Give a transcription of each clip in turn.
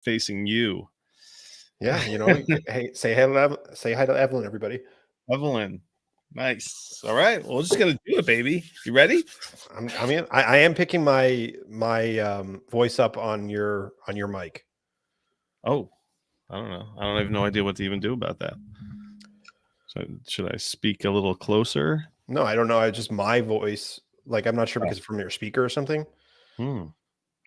facing you. Yeah, hey, say hi to Evelyn, everybody. Evelyn. Nice. All right. Well, we're just gonna do it, baby. You ready? I am picking my voice up on your mic. Oh, I don't know. I don't have no idea what to even do about that. So should I speak a little closer? No, I don't know. I just my voice. Like, I'm not sure because from your speaker or something.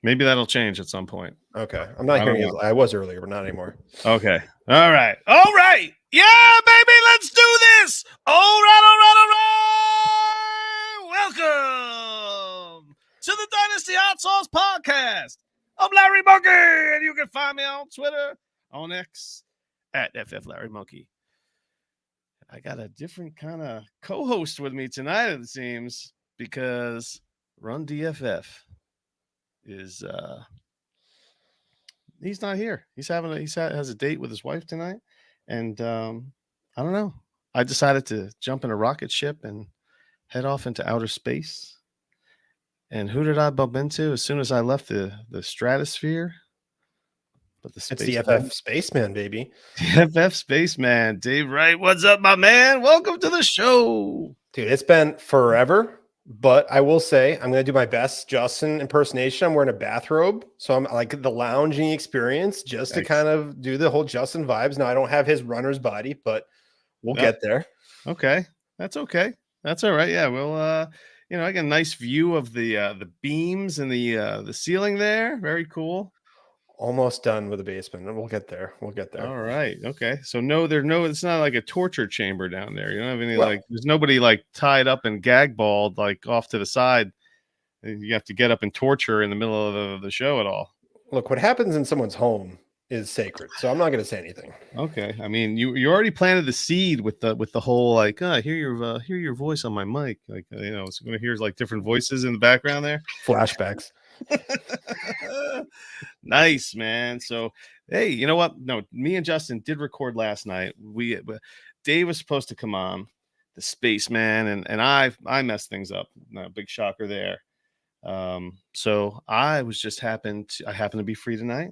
Maybe that'll change at some point. Okay. I'm not hearing you. I was earlier, but not anymore. Okay. All right. All right. Yeah, baby. Let's do this. All right. Welcome to the Dynasty Hot Sauce Podcast. I'm Larry Monkey, and you can find me on Twitter, on X, at FFLarryMonkey. I got a different kind of co-host with me tonight, it seems, because Run DFF is he's not here. He has a date with his wife tonight, and I don't know. I decided to jump in a rocket ship and head off into outer space. And who did I bump into as soon as I left the stratosphere? But it's the FF Spaceman, baby. FF Spaceman, Dave Wright. What's up, my man? Welcome to the show, dude. It's been forever. But I will say I'm going to do my best Justin impersonation. I'm wearing a bathrobe, so I'm like the lounging experience just to kind of do the whole Justin vibes. Now, I don't have his runner's body, but we'll get there. Okay. That's okay. That's all right. Yeah, well, I get a nice view of the beams and the ceiling there. Very cool. Almost done with the basement, and we'll get there. All right. Okay. So it's not like a torture chamber down there. You don't have any there's nobody like tied up and gag balled like off to the side. You have to get up and torture in the middle of the show at all. Look, what happens in someone's home is sacred, so I'm not going to say anything. Okay. I mean, you already planted the seed with the whole like, hear your voice on my mic, like so going to hear like different voices in the background there. Flashbacks. Nice, man. So, hey, you know what? No, me and Justin did record last night. Dave was supposed to come on, the spaceman, and I messed things up. No, big shocker there. So I happened to be free tonight,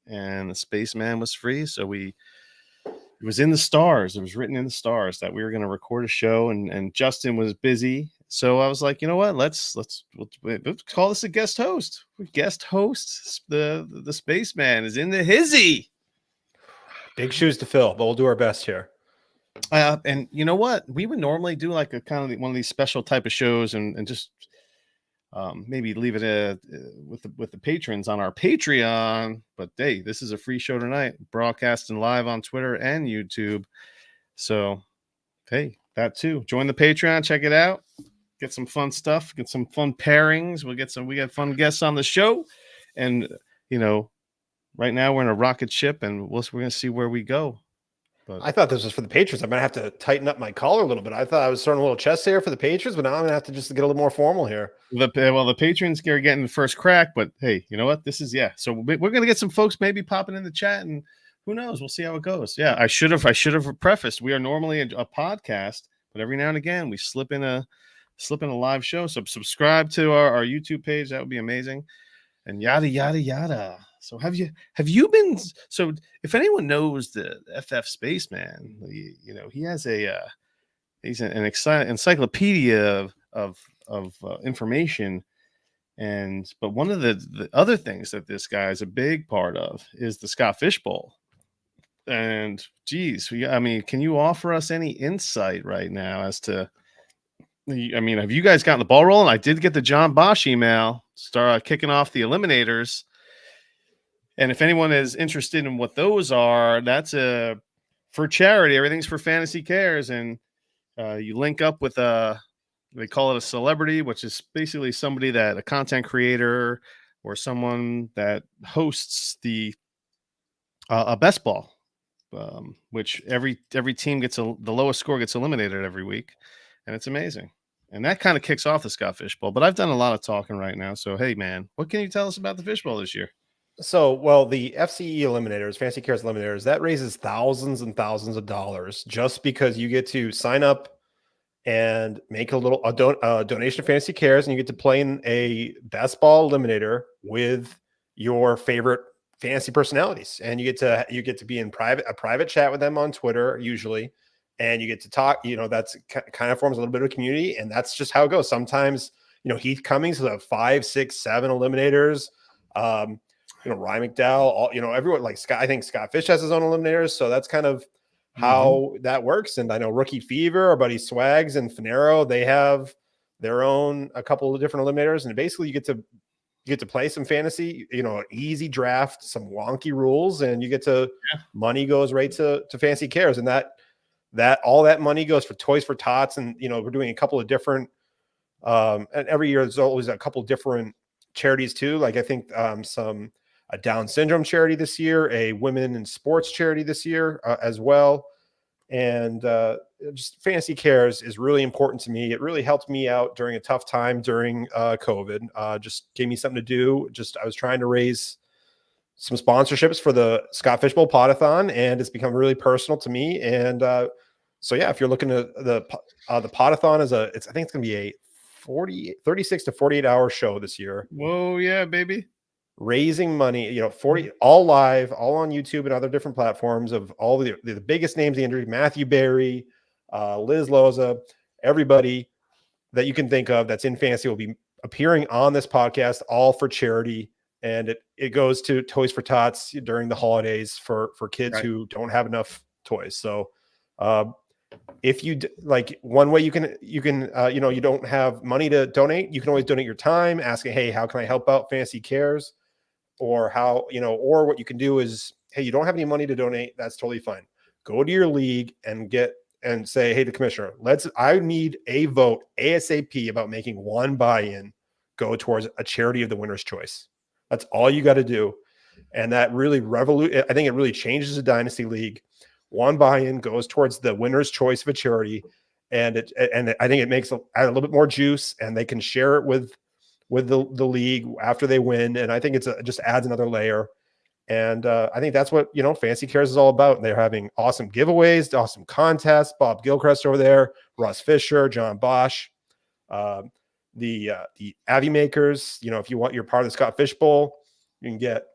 and the spaceman was free. So it was in the stars. It was written in the stars that we were going to record a show, and Justin was busy. So I was like, you know what? Let's call this a guest host. Guest host, the spaceman is in the hizzy. Big shoes to fill, but we'll do our best here. And you know what? We would normally do like a kind of one of these special type of shows and just maybe leave it with the patrons on our Patreon. But hey, this is a free show tonight, broadcasting live on Twitter and YouTube. So hey, that too. Join the Patreon, check it out. Get some fun stuff, get some fun pairings. We got fun guests on the show. And, right now we're in a rocket ship and we're going to see where we go. But I thought this was for the patrons. I'm going to have to tighten up my collar a little bit. I thought I was throwing a little chest hair for the patrons, but now I'm going to have to just get a little more formal here. The patrons are getting the first crack, but hey, you know what? This is, So we're going to get some folks maybe popping in the chat, and who knows? We'll see how it goes. Yeah, I should have prefaced. We are normally a podcast, but every now and again we slip in a live show. So subscribe to our YouTube page. That would be amazing. And yada yada yada. So have you been? So if anyone knows the FF Spaceman, he has he's an encyclopedia of information. But one of the other things that this guy is a big part of is the Scott Fish Bowl. And geez, can you offer us any insight right now as to? Have you guys gotten the ball rolling? I did get the John Bosch email, start kicking off the eliminators. And if anyone is interested in what those are, that's for charity. Everything's for Fantasy Cares. And you link up with they call it a celebrity, which is basically somebody a content creator or someone that hosts a best ball, which every team gets the lowest score gets eliminated every week. And it's amazing. And that kind of kicks off the Scott Fish Bowl. But I've done a lot of talking right now. So, hey, man, what can you tell us about the Fish Bowl this year? So, well, the FCE eliminators, Fantasy Cares eliminators, that raises thousands and thousands of dollars just because you get to sign up and make a donation to Fantasy Cares, and you get to play in a best ball eliminator with your favorite fantasy personalities, and you get to be in a private chat with them on Twitter usually, and you get to talk. That's kind of forms a little bit of a community, and that's just how it goes. Sometimes Heath Cummings will have 5, 6, 7 eliminators. Ryan McDowell, everyone like Scott. I think Scott Fish has his own eliminators, so that's kind of how that works. And I know Rookie Fever, our buddy Swags and Finero, they have their own a couple of different eliminators, and basically you get to play some fantasy, an easy draft, some wonky rules, and you get to money goes right to Fantasy Cares, and that all that money goes for Toys for Tots, and we're doing a couple of different and every year there's always a couple different charities too. Like I think a Down syndrome charity this year, a women in sports charity this year as well. And just Fantasy Cares is really important to me. It really helped me out during a tough time during COVID. Just gave me something to do. I was trying to raise some sponsorships for the Scott Fishbowl Podathon, and it's become really personal to me. And so yeah, if you're looking at the Podathon I think it's going to be a 36 to 48 hour show this year. Whoa, yeah, baby. Raising money, 40 all live, all on YouTube and other different platforms of all the biggest names in the industry, Matthew Berry, Liz Loza, everybody that you can think of that's in fantasy will be appearing on this podcast, all for charity. And it goes to Toys for Tots during the holidays for kids who don't have enough toys. So if you like, one way you can you don't have money to donate, you can always donate your time asking, hey, how can I help out Fantasy Cares? Or how, or what you can do is, hey, you don't have any money to donate. That's totally fine. Go to your league and say, hey, the commissioner, I need a vote ASAP about making one buy-in go towards a charity of the winner's choice. That's all you got to do. And that really I think it really changes the dynasty league. One buy-in goes towards the winner's choice of a charity. And I think it makes add a little bit more juice, and they can share it with the league after they win. And I think it just adds another layer. And I think that's what, Fantasy Cares is all about. And they're having awesome giveaways, awesome contests. Bob Gilchrist over there, Russ Fisher, John Bosch, the Avi makers. If you're part of the Scott Fishbowl, you can get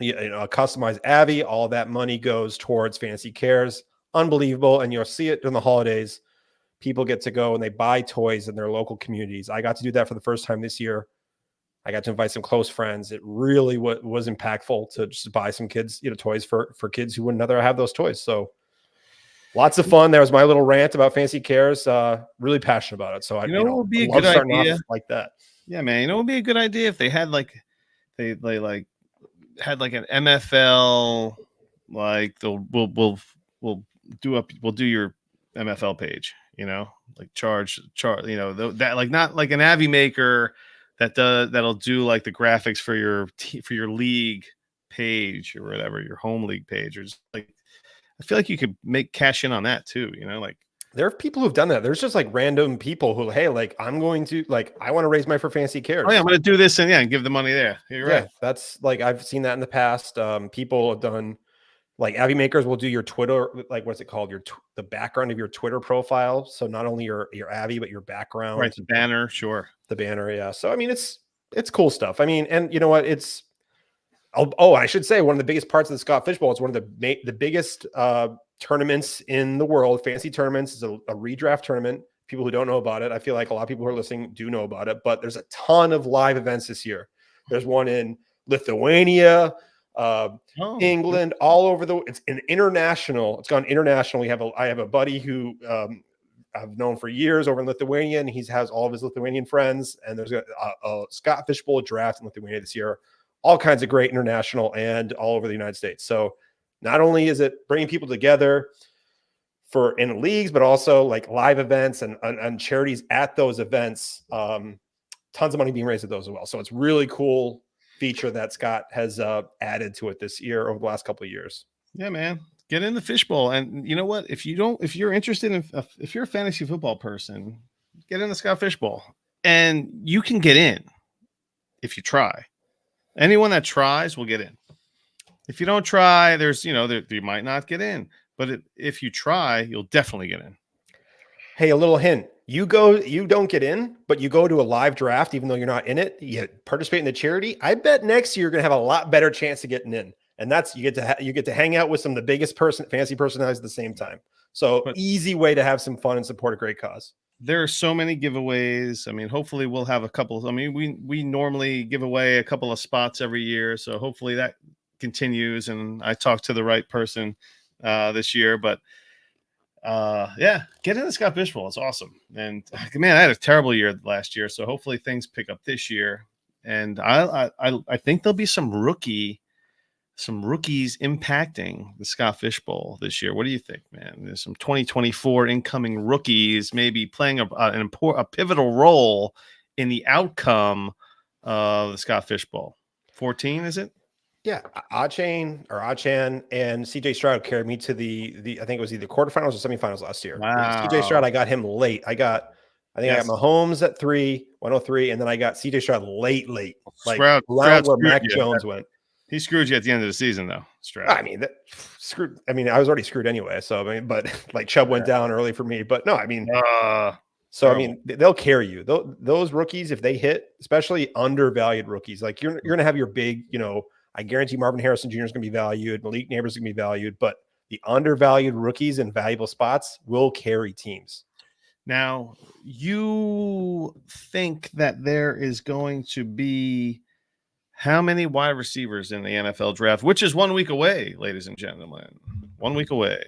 a customized Avi. All that money goes towards Fantasy Cares. Unbelievable. And you'll see it during the holidays. People get to go and they buy toys in their local communities. I got to do that for the first time this year. I got to invite some close friends. It really was impactful to just buy some kids, toys for kids who would rather have those toys. So lots of fun. There was my little rant about Fantasy Cares. Really passionate about it. So it would be a good idea like that. Yeah, man. It would be a good idea if they had they had like an MFL, like we'll do your MFL page. Like charge, that like not like an Avi maker that'll do like the graphics for your league page or whatever, your home league page, or just like I feel like you could cash in on that too. Like there are people who've done that. There's just like random people who, hey, like I'm going to I want to raise money for Fantasy Cares. Oh yeah, I'm going to do this and give the money there. You're right. That's like I've seen that in the past. People have done. Like Avi makers will do your Twitter, like what's it called? The background of your Twitter profile. So not only your Avi, but your background. Right, the banner, sure. The banner, yeah. So I mean, it's cool stuff. I mean, and you know what? I should say one of the biggest parts of the Scott Fishbowl. It's one of the biggest tournaments in the world. Fantasy tournaments is a redraft tournament. People who don't know about it, I feel like a lot of people who are listening do know about it. But there's a ton of live events this year. There's one in Lithuania. England, all over it's an international. It's gone international. I have a buddy who I've known for years over in Lithuania, and he has all of his Lithuanian friends. And there's a Scott Fishbowl draft in Lithuania this year. All kinds of great international and all over the United States. So not only is it bringing people together in leagues, but also like live events and charities at those events. Tons of money being raised at those as well. So it's really cool feature that Scott has added to it this year over the last couple of years. Yeah, man, get in the fishbowl. And you know what? If you're interested in, if you're a fantasy football person, get in the Scott Fishbowl, and you can get in if you try. Anyone that tries will get in. If you don't try, you might not get in, but if you try, you'll definitely get in. Hey, a little hint. You don't get in, but you go to a live draft, even though you're not in it, you participate in the charity. I bet next year you're going to have a lot better chance of getting in. And that's, you get to hang out with some of the biggest fantasy personalities at the same time. So But easy way to have some fun and support a great cause. there are so many giveaways. I mean, hopefully we'll have a couple. I mean, we normally give away a couple of spots every year, so hopefully that continues. And I talked to the right person this year, but yeah, get in the Scott Fish Bowl. It's awesome. And man, I had a terrible year last year, so hopefully things pick up this year. And I think there'll be some rookies impacting the Scott Fish Bowl this year. What do you think, man? There's some 2024 incoming rookies maybe playing a pivotal role in the outcome of the Scott Fish Bowl. 14, is it? Yeah, Achan and CJ Stroud carried me to the I think it was either quarterfinals or semifinals last year. Wow. CJ Stroud, I got him late. I got Mahomes at 103, and then I got CJ Stroud late, like Stroud around where Mac Jones went. He screwed you at the end of the season, though. Stroud. I mean, screwed. I mean, I was already screwed anyway. So I mean, but like Chubb went down early for me. But no, I mean, so I mean, they'll carry you. Those rookies, if they hit, especially undervalued rookies, like you're gonna have your big, I guarantee Marvin Harrison Jr. is going to be valued. Malik Neighbors is going to be valued, but the undervalued rookies in valuable spots will carry teams. Now, you think that there is going to be how many wide receivers in the NFL draft, which is 1 week away, ladies and gentlemen? 1 week away.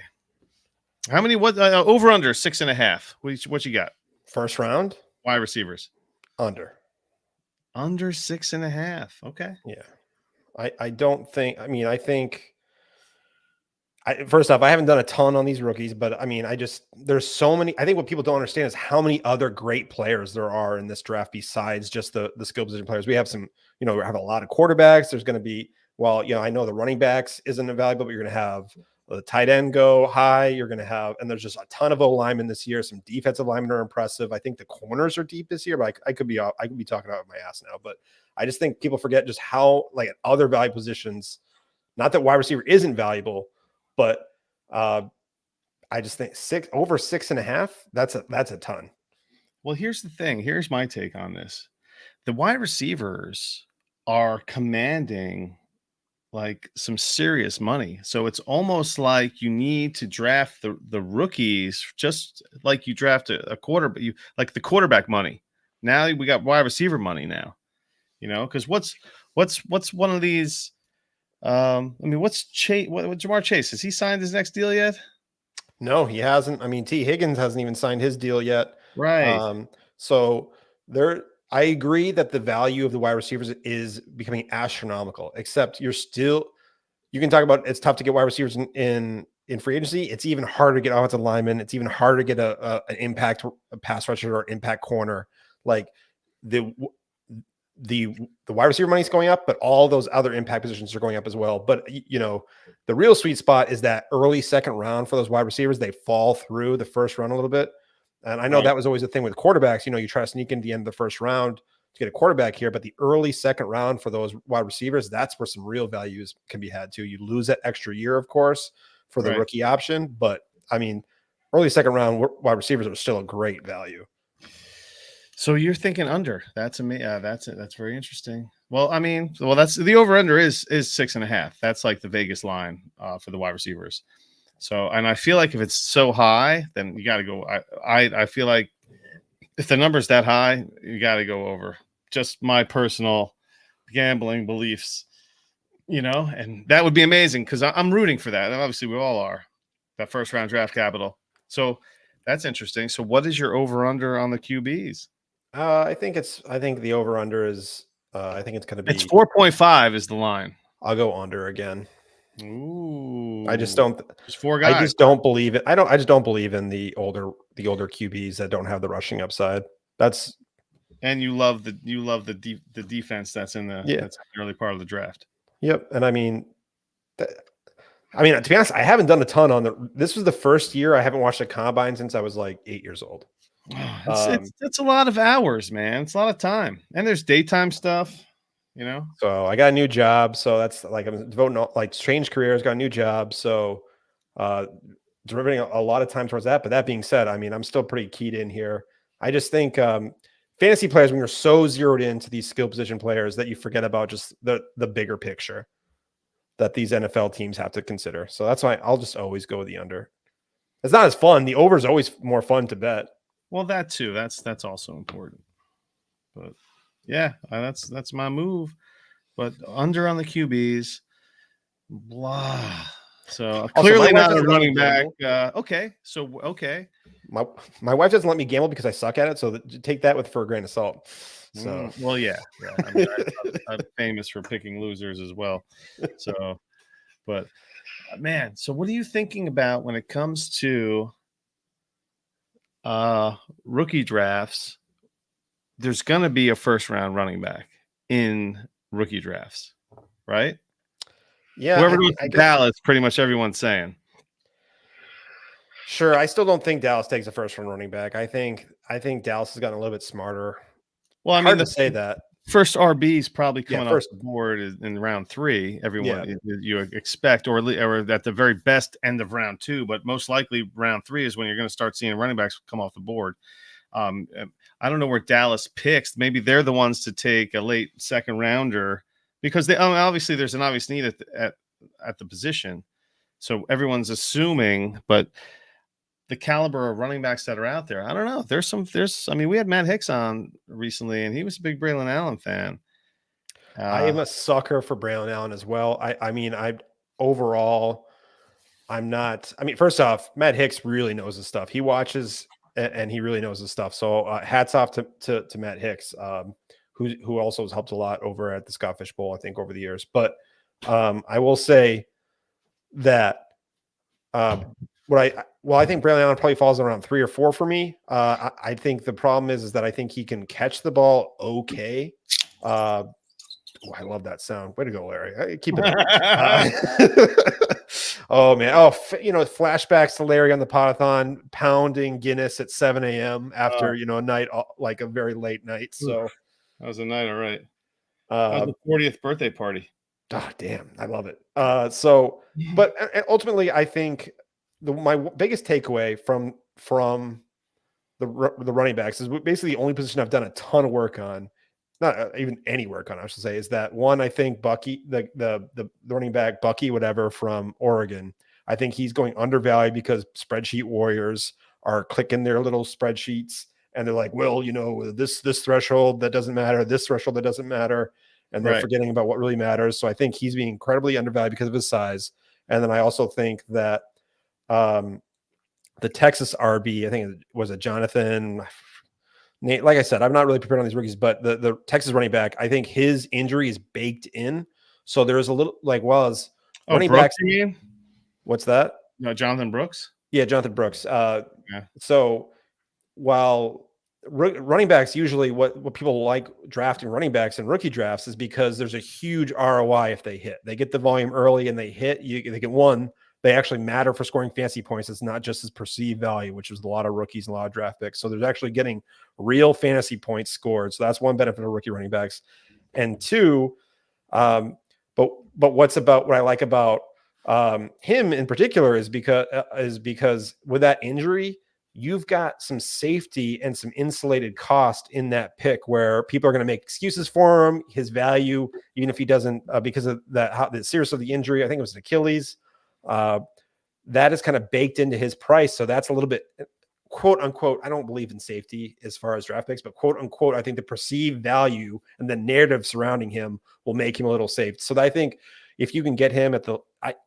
How many? What over under 6.5? What you got? First round wide receivers under 6.5. Okay. Yeah. I don't think, I think first off, I haven't done a ton on these rookies, but I mean, there's so many. I think what people don't understand is how many other great players there are in this draft besides just the skill position players. We have some, we have a lot of quarterbacks. There's going to be, I know the running backs isn't invaluable, but you're going to have the tight end go high. You're going to have, and there's just a ton of O-linemen this year. Some defensive linemen are impressive. I think the corners are deep this year, but I could be talking out of my ass now, but I just think people forget just how, like, at other value positions, not that wide receiver isn't valuable, but I just think over 6.5, that's a ton. Well, here's the thing. Here's my take on this. The wide receivers are commanding like some serious money. So it's almost like you need to draft the rookies just like you draft a quarterback, like the quarterback money. Now we got wide receiver money now. Because what's one of these? What's Chase? What Jamar Chase? Has he signed his next deal yet? No, he hasn't. I mean, T. Higgins hasn't even signed his deal yet. Right. So I agree that the value of the wide receivers is becoming astronomical. Except you can talk about it's tough to get wide receivers in free agency. It's even harder to get offensive linemen. It's even harder to get an impact pass rusher or impact corner. Like the wide receiver money is going up, but all those other impact positions are going up as well. But the real sweet spot is that early second round for those wide receivers. They fall through the first round a little bit. And I know that was always the thing with quarterbacks. You try to sneak into the end of the first round to get a quarterback here, but the early second round for those wide receivers, that's where some real values can be had too. You lose that extra year, of course, for the rookie option. But I mean, early second round wide receivers are still a great value. So you're thinking under. That's that's very interesting. Well, that's the over under is 6.5. That's like the Vegas line for the wide receivers. So, and I feel like if it's so high, then you got to go. I feel like if the number's that high, you got to go over. Just my personal gambling beliefs, and that would be amazing because I'm rooting for that. And obviously, we all are. That first round draft capital. So that's interesting. So, what is your over under on the QBs? I think the over under is. I think it's going to be. It's 4.5 is the line. I'll go under again. Ooh, I just don't. There's 4 guys. I just don't believe it. I just don't believe in the older QBs that don't have the rushing upside. And you love the defense that's in that's in the early part of the draft. Yep, and to be honest, I haven't done a ton on this was the first year I haven't watched a combine since I was like 8 years old. It's a lot of hours, man. It's a lot of time, and there's daytime stuff. So I got a new job, so that's like I'm devoting like strange careers. Got a new job, so devoting a lot of time towards that. But that being said, I'm still pretty keyed in here. I just think fantasy players, when you're so zeroed into these skill position players, that you forget about just the bigger picture that these NFL teams have to consider. So that's why I'll just always go with the under. It's not as fun. The over is always more fun to bet. Well, that too. That's also important. But yeah, that's my move. But under on the QBs, blah. So clearly not a running back. Okay, My wife doesn't let me gamble because I suck at it. So take that for a grain of salt. So well, yeah. I mean, I'm famous for picking losers as well. So, but man, so what are you thinking about when it comes to rookie drafts? There's going to be a first round running back in rookie drafts, right? Yeah, whoever goes to Dallas, pretty much everyone's saying. Sure, I still don't think Dallas takes a first round running back. I think Dallas has gotten a little bit smarter. Well, I mean, hard to say that. First RB is probably coming off the board in round 3. Everyone you expect, or at the very best end of round 2, but most likely round 3 is when you're going to start seeing running backs come off the board. I don't know where Dallas picks. Maybe they're the ones to take a late second rounder because obviously there's an obvious need at the position. So everyone's assuming, but the caliber of running backs that are out there, I don't know. I mean, we had Matt Hicks on recently, and he was a big Braylon Allen fan. I am a sucker for Braylon Allen as well. I'm not. I mean, first off, Matt Hicks really knows his stuff. He watches and he really knows his stuff. So hats off to Matt Hicks, who also has helped a lot over at the Scott Fish Bowl, I think, over the years. But I will say that I think Braylon Allen probably falls around 3 or 4 for me. I think the problem is that I think he can catch the ball okay. I love that sound. Way to go, Larry. Keep it up. Oh, man. Oh, flashbacks to Larry on the Podathon pounding Guinness at 7 a.m. after, a night, like a very late night. So that was a night. All right. That was the 40th birthday party. Oh, damn. I love it. But ultimately, I think my biggest takeaway from the running backs is basically the only position I've done a ton of work on. Not even any work on, I should say, is that one. I think Bucky, the running back Bucky, whatever, from Oregon, I think he's going undervalued because spreadsheet warriors are clicking their little spreadsheets and they're like, well, this threshold that doesn't matter, this threshold that doesn't matter, and they're forgetting about what really matters. So I think he's being incredibly undervalued because of his size. And then I also think that the Texas RB, I think it was a Jonathan. Nate, like I said, I'm not really prepared on these rookies, but the Texas running back, I think his injury is baked in. So there's a little as running backs. You mean? What's that? No, Jonathan Brooks. Yeah, Jonathan Brooks. So while running backs, usually what people like drafting running backs in rookie drafts is because there's a huge ROI if they hit. They get the volume early and they hit. They get one. They actually matter for scoring fantasy points. It's not just as perceived value, which is a lot of rookies and a lot of draft picks. So there's actually getting real fantasy points scored. So that's one benefit of rookie running backs. And two, but what I like about him in particular is because with that injury, you've got some safety and some insulated cost in that pick where people are going to make excuses for him, his value, even if he doesn't, because of the seriousness of the injury. I think it was an Achilles. That is kind of baked into his price. So that's a little bit, quote unquote, I don't believe in safety as far as draft picks, but quote unquote, I think the perceived value and the narrative surrounding him will make him a little safe. So I think if you can get him at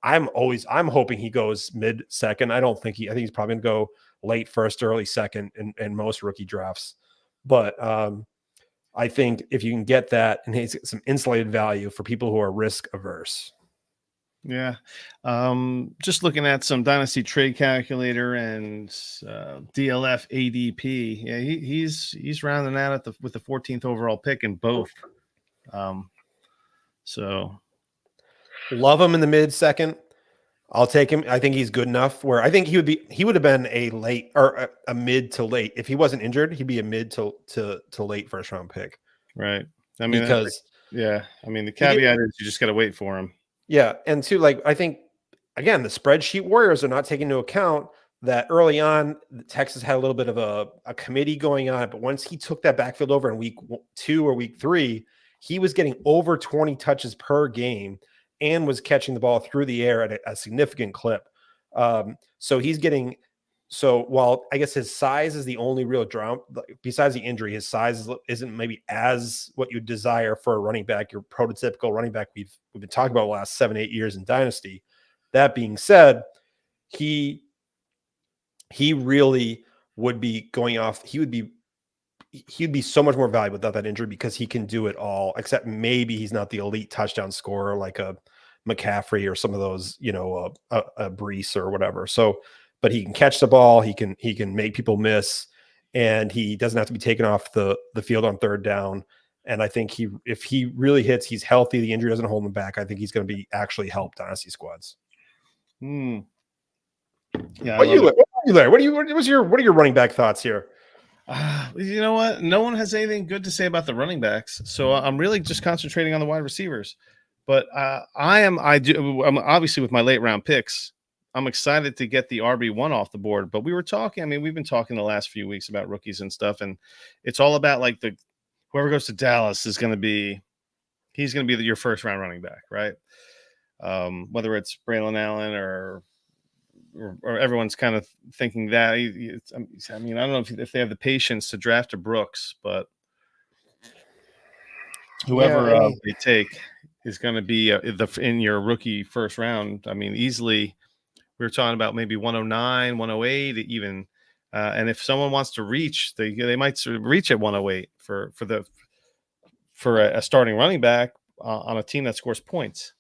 I'm hoping he goes mid second. I think he's probably gonna go late first, early second in most rookie drafts. But I think if you can get that and he's some insulated value for people who are risk averse. Yeah. Just looking at some Dynasty Trade Calculator and DLF ADP. Yeah, he's rounding out with the 14th overall pick in both. So love him in the mid second. I'll take him. I think he's good enough where I think he would have been a late or a mid to late. If he wasn't injured, he'd be a mid to late first round pick. Right. I mean, the caveat is you just got to wait for him. Yeah. And two, I think, again, the spreadsheet warriors are not taking into account that early on, Texas had a little bit of a committee going on, but once he took that backfield over in week 2 or week 3, he was getting over 20 touches per game and was catching the ball through the air at a significant clip. So he's getting, so while I guess his size is the only real drum, besides the injury, his size isn't maybe as what you desire for a running back, your prototypical running back we've been talking about the last 7-8 years in Dynasty. That being said, he really would be going off. He'd be so much more valuable without that injury because he can do it all, except maybe he's not the elite touchdown scorer like a McCaffrey or some of those, a Brees or whatever. So, but he can catch the ball. He can make people miss, and he doesn't have to be taken off the field on third down. And I think if he really hits, he's healthy. The injury doesn't hold him back. I think he's going to be actually help dynasty squads. Yeah. What are your running back thoughts here? You know what? No one has anything good to say about the running backs, so I'm really just concentrating on the wide receivers. But I'm obviously with my late round picks, I'm excited to get the RB1 off the board. But we were talking. I mean, we've been talking the last few weeks about rookies and stuff, and it's all about like whoever goes to Dallas he's going to be your first round running back, right? Whether it's Braylon Allen or everyone's kind of thinking that. I mean, I don't know if they have the patience to draft a Brooks, but whoever they take is going to be in your rookie first round. I mean, easily we were talking about maybe 109, 108 even. And if someone wants to reach, they might reach at 108 for a starting running back on a team that scores points,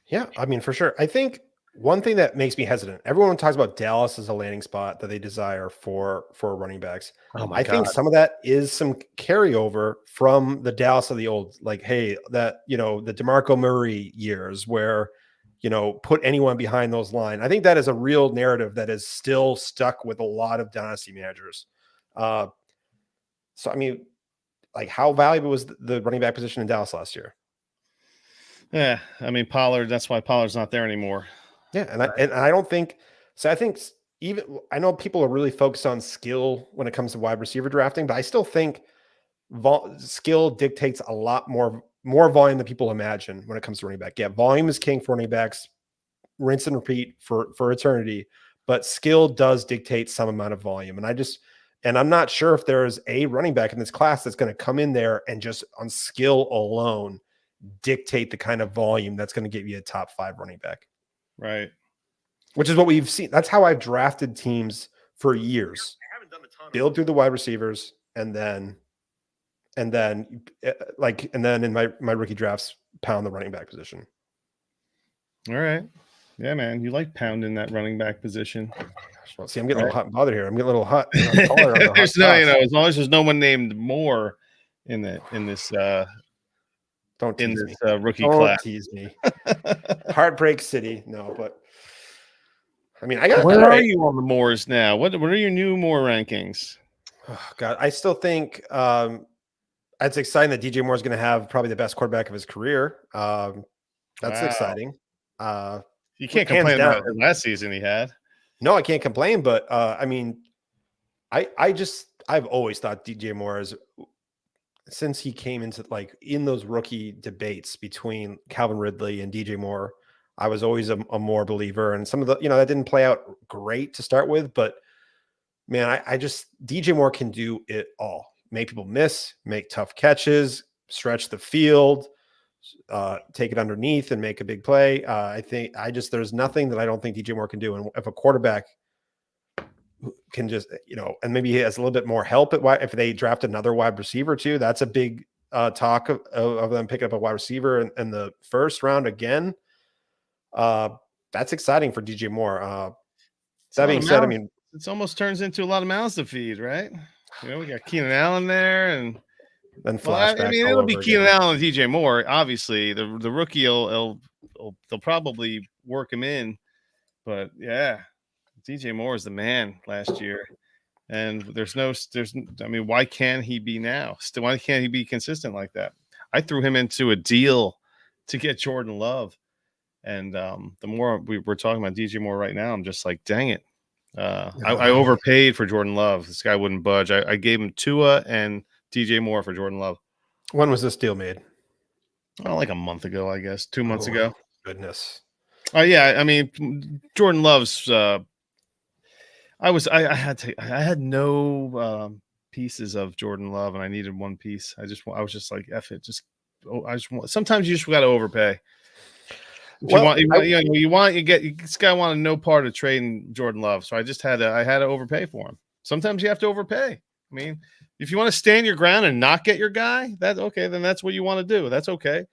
Yeah, I mean, for sure. I think one thing that makes me hesitant, everyone talks about Dallas as a landing spot that they desire for running backs. Oh my God. think some of that is some carryover from the Dallas of the old, like, hey, that, the DeMarco Murray years where, put anyone behind those line. I think that is a real narrative that is still stuck with a lot of dynasty managers. So, I mean, like, how valuable was the running back position in Dallas last year? Yeah, I mean, Pollard, that's why Pollard's not there anymore. Yeah, and I don't think so. I think I know people are really focused on skill when it comes to wide receiver drafting, but I still think skill dictates a lot more volume than people imagine when it comes to running back. Yeah, volume is king for running backs, rinse and repeat for eternity, but skill does dictate some amount of volume. And I'm not sure if there is a running back in this class that's going to come in there and just on skill alone dictate the kind of volume that's going to give you a top 5 running back. Right. Which is what we've seen. That's how I've drafted teams for years. Build through the wide receivers and then in my rookie drafts, pound the running back position. All right. Yeah, man. You like pounding that running back position. Well, see, I'm getting a little hot and bothered here. I'm getting a little hot. There's no, as long as there's no one named Moore in this don't tease me. Rookie don't class. Tease me. Heartbreak City. No, but I mean, where are you on the Moores now? What are your new Moore rankings? Oh, God, I still think it's exciting that DJ Moore is going to have probably the best quarterback of his career. That's exciting. You can't complain about the last season he had. No, I can't complain, but I mean, I've always thought DJ Moore since he came into like in those rookie debates between Calvin Ridley and DJ Moore, I was always a Moore believer. And some of the, that didn't play out great to start with, but man, I just DJ Moore can do it all. Make people miss, make tough catches, stretch the field, take it underneath and make a big play. I think there's nothing that I don't think DJ Moore can do. And if a quarterback can just, and maybe he has a little bit more help if they draft another wide receiver too, that's a big talk of them picking up a wide receiver in the first round again. That's exciting for DJ Moore. That being said, I mean, it almost turns into a lot of mouths to feed, right? We got Keenan Allen there, and then flashbacks. I mean, it'll be Keenan Allen and DJ Moore. Obviously, the rookie they'll probably work him in, but yeah, DJ Moore is the man last year, and I mean, why can't he be now? Why can't he be consistent like that? I threw him into a deal to get Jordan Love, And the more we're talking about DJ Moore right now, I'm just like, dang it. I overpaid for Jordan Love. This guy wouldn't budge. I gave him Tua and DJ Moore for Jordan Love. When was this deal made? Oh, like a month ago, I guess. 2 months ago. Goodness. Oh yeah, I mean, Jordan Love's. I had no pieces of Jordan Love, and I needed one piece. I was just like, F it. Sometimes you just got to overpay. You get this guy wanted no part of trading Jordan Love, so I had to overpay for him. Sometimes you have to overpay. I mean, if you want to stand your ground and not get your guy, that's okay. Then that's what you want to do. That's okay.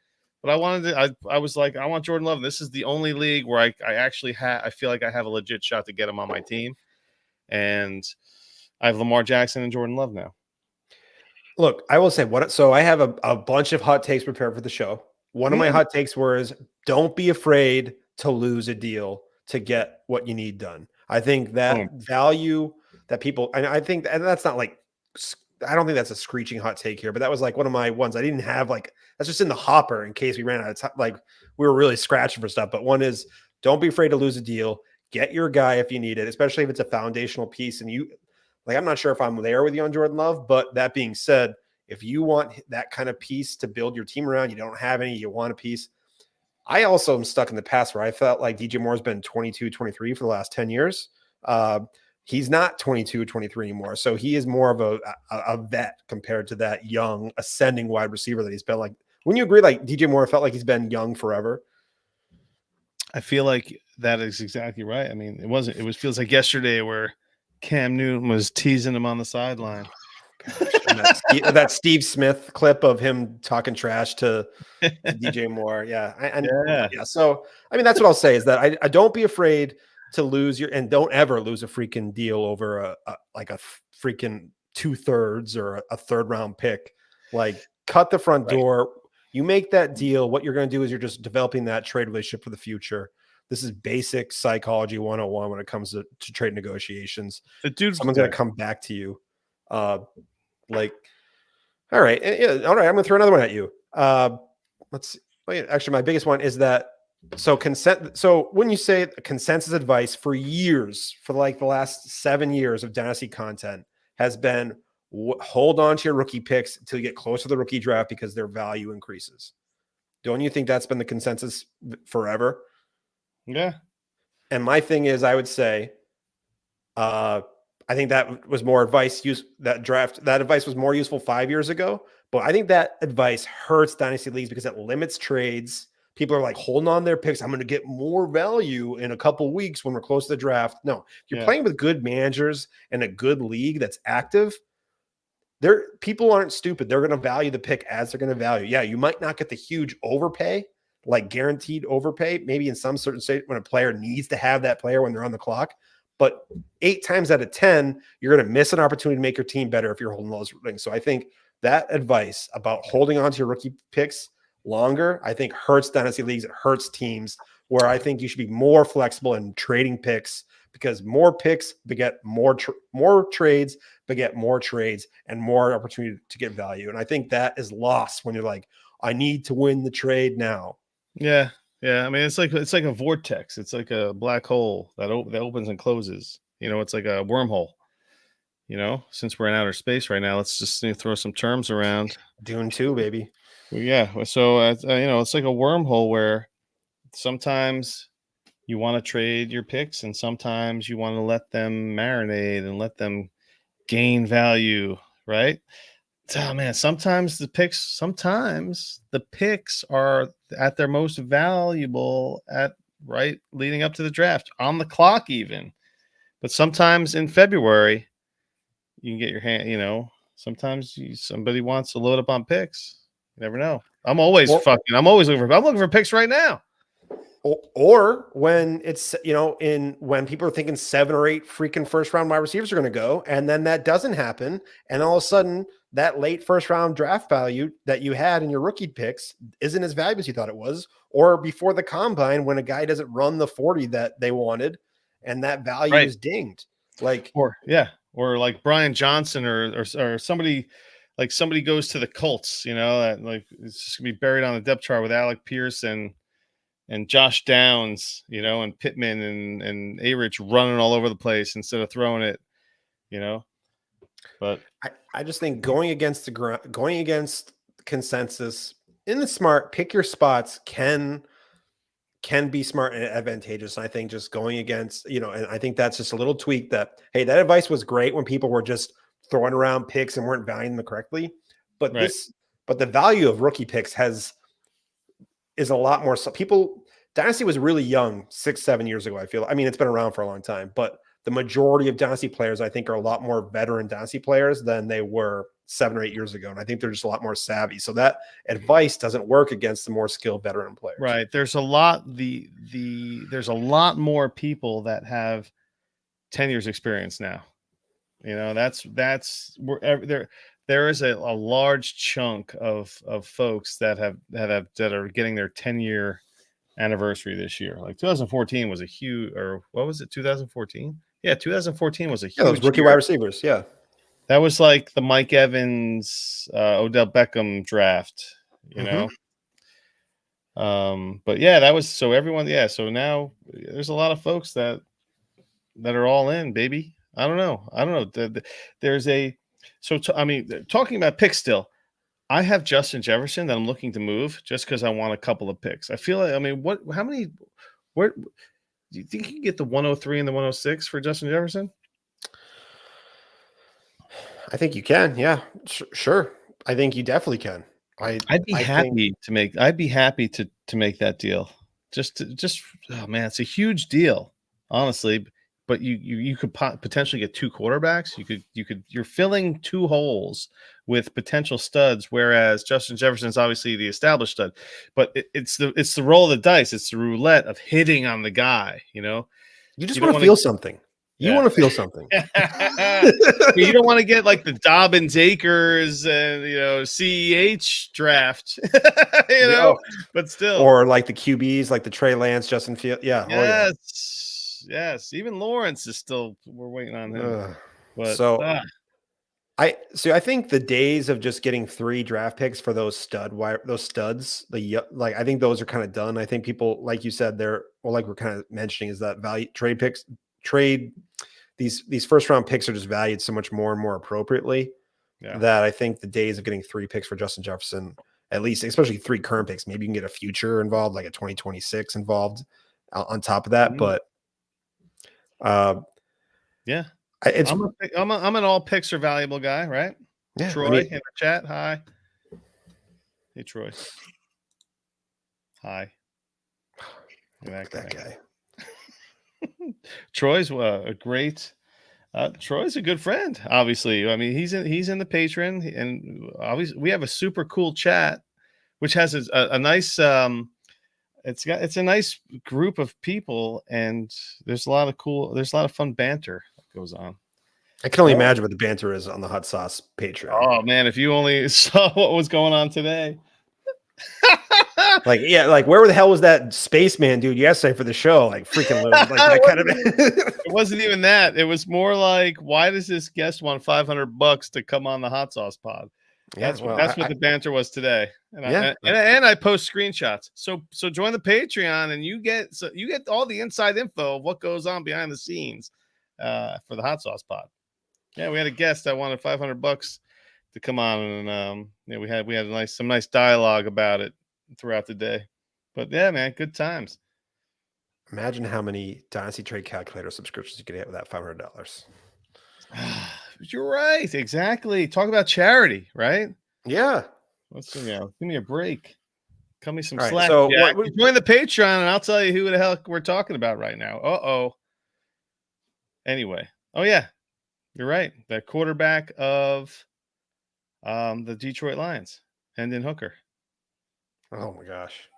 But I was like, I want Jordan Love. This is the only league where I feel like I have a legit shot to get him on my team. And I have Lamar Jackson and Jordan Love now. Look, I will say so I have a bunch of hot takes prepared for the show. One of my hot takes was don't be afraid to lose a deal to get what you need done. I think that value that people, and I think, and that's not like, I don't think that's a screeching hot take here, but that was like one of my ones I didn't have, like, that's just in the hopper in case we ran out of time. Like, we were really scratching for stuff. But one is don't be afraid to lose a deal. Get your guy if you need it, especially if it's a foundational piece. And I'm not sure if I'm there with you on Jordan Love, but that being said, if you want that kind of piece to build your team around, you don't have any, you want a piece. I also am stuck in the past where I felt like DJ Moore's been 22, 23 for the last 10 years. He's not 22, 23 anymore. So he is more of a vet compared to that young ascending wide receiver that he's been. Like, wouldn't you agree? Like DJ Moore felt like he's been young forever. I feel like that is exactly right. I mean, feels like yesterday where Cam Newton was teasing him on the sideline. that Steve Smith clip of him talking trash to DJ Moore. Yeah. So, I mean, that's what I'll say is that I don't be afraid to lose and don't ever lose a freaking deal over a freaking 2/3 or a third round pick. Like, cut the front door. You make that deal. What you're going to do is you're just developing that trade relationship for the future. This is basic psychology 101 when it comes to trade negotiations. Someone's going to come back to you. All right. I'm going to throw another one at you. Let's see. Actually, my biggest one is that, so when you say consensus advice for years, for like the last 7 years of Dynasty content has been hold on to your rookie picks until you get close to the rookie draft because their value increases. Don't you think that's been the consensus forever? Yeah. And my thing is, I would say, I think that was more advice that advice was more useful 5 years ago, but I think that advice hurts Dynasty leagues because it limits trades. People are like holding on their picks. I'm going to get more value in a couple weeks when we're close to the draft. No, if you're playing with good managers and a good league that's active, people aren't stupid. They're going to value the pick as they're going to value. Yeah, you might not get the huge overpay, like guaranteed overpay, maybe in some certain state when a player needs to have that player when they're on the clock. But 8 times out of 10, you're going to miss an opportunity to make your team better if you're holding those things. So I think that advice about holding on to your rookie picks longer, I think hurts Dynasty leagues. It hurts teams where I think you should be more flexible in trading picks because more picks beget more trades, beget more trades and more opportunity to get value. And I think that is lost when you're like, I need to win the trade now. Yeah. Yeah. I mean, it's like a vortex. It's like a black hole that opens and closes. It's like a wormhole. Since we're in outer space right now, let's just throw some terms around. Dune 2, baby. Well, yeah. So, it's like a wormhole where sometimes you want to trade your picks and sometimes you want to let them marinate and let them gain value, right? Oh man, sometimes the picks are at their most valuable leading up to the draft, on the clock even. But sometimes in February, you can get your hand, sometimes somebody wants to load up on picks. You never know. I'm always looking for picks right now. Or when it's, when people are thinking 7 or 8 freaking first round wide receivers are going to go, and then that doesn't happen. And all of a sudden that late first round draft value that you had in your rookie picks isn't as valuable as you thought it was, or before the combine when a guy doesn't run the 40 that they wanted and that value is dinged. Or like Brian Johnson or somebody, like somebody goes to the Colts, that like it's just gonna be buried on the depth chart with Alec Pierce and and Josh Downs, you know, and Pittman and A-Rich running all over the place instead of throwing it, you know. But I just think going against consensus in the smart, pick your spots can be smart and advantageous. And I think just going against, you know, and I think that's just a little tweak that, hey, that advice was great when people were just throwing around picks and weren't valuing them correctly. But but the value of rookie picks is a lot more. So Dynasty was really young 6-7 years ago. I feel, I mean, it's been around for a long time, but the majority of Dynasty players, I think, are a lot more veteran Dynasty players than they were 7 or 8 years ago. And I think they're just a lot more savvy. So that advice doesn't work against the more skilled veteran players. Right. There's a lot, there's a lot more people that have 10 years experience now. You know, that's where there is a large chunk of folks that are getting their 10-year anniversary this year. Like 2014 was a huge, or what was it? 2014? Yeah, 2014 was a huge those rookie year. wide receivers. Yeah. That was like the Mike Evans, Odell Beckham draft, you know. But yeah, that was so everyone. Yeah, so now there's a lot of folks that are all in, baby. I don't know. There's a I mean, talking about picks still. I have Justin Jefferson that I'm looking to move just because I want a couple of picks. I feel like, I mean, where do you think you can get the 103 and the 106 for Justin Jefferson? I think you can. Yeah, sure. I think you definitely can. I'd be happy to make that deal. Oh man, it's a huge deal, honestly. But you could potentially get two quarterbacks. You're filling two holes with potential studs, whereas Justin Jefferson's obviously the established stud. But it's the roll of the dice. It's the roulette of hitting on the guy. You know, you just want to feel something. You want to feel something. You don't want to get like the Dobbins Akers and, you know, CEH draft, you know, but still. Or like the QBs, like the Trey Lance, Justin Fields. Yeah. Yes. Even Lawrence is still, we're waiting on him. I think the days of just getting 3 draft picks for those studs, I think those are kind of done. I think people, like you said, like we're kind of mentioning, is that value these first round picks are just valued so much more and more appropriately that I think the days of getting 3 picks for Justin Jefferson, at least, especially 3 current picks, maybe you can get a future involved, like a 2026 involved on top of that. But yeah, I'm an all picks are valuable guy, right? Yeah, Troy in the chat. Hi. Hey, Troy. Hi. That guy. Troy's a great. Troy's a good friend. Obviously, I mean he's in the Patreon, and obviously we have a super cool chat, which has a nice. It's a nice group of people, and there's a lot of fun banter that goes on. I can only imagine what the banter is on the Hot Sauce Patreon. Oh man, if you only saw what was going on today. like where the hell was that spaceman dude yesterday for the show? Like freaking like that kind of. It wasn't even that. It was more like, why does this guest want $500 to come on the Hot Sauce Pod? That's what the banter was today. And I post screenshots. So join the Patreon and you get all the inside info of what goes on behind the scenes for the Hot Sauce Pod. Yeah, we had a guest that wanted $500 to come on, and we had some nice dialogue about it throughout the day. But yeah, man, good times. Imagine how many Dynasty Trade Calculator subscriptions you could get with that $500. You're right. Exactly. Talk about charity, right? Yeah. Give me a break. Cut me some slack. Right, so join the Patreon, and I'll tell you who the hell we're talking about right now. Anyway. Oh yeah, you're right. The quarterback of the Detroit Lions, Hendon Hooker. Oh my gosh.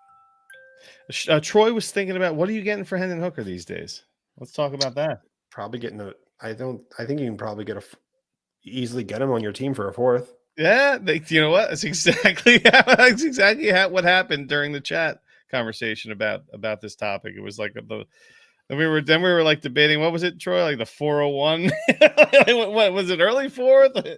Troy was thinking about, what are you getting for Hendon Hooker these days? Let's talk about that. Probably getting I think you can probably easily get him on your team for a 4th. Yeah, you know what? That's exactly what happened during the chat conversation about this topic. It was like we were like debating, what was it, Troy? Like the 401? What was it, early 4th?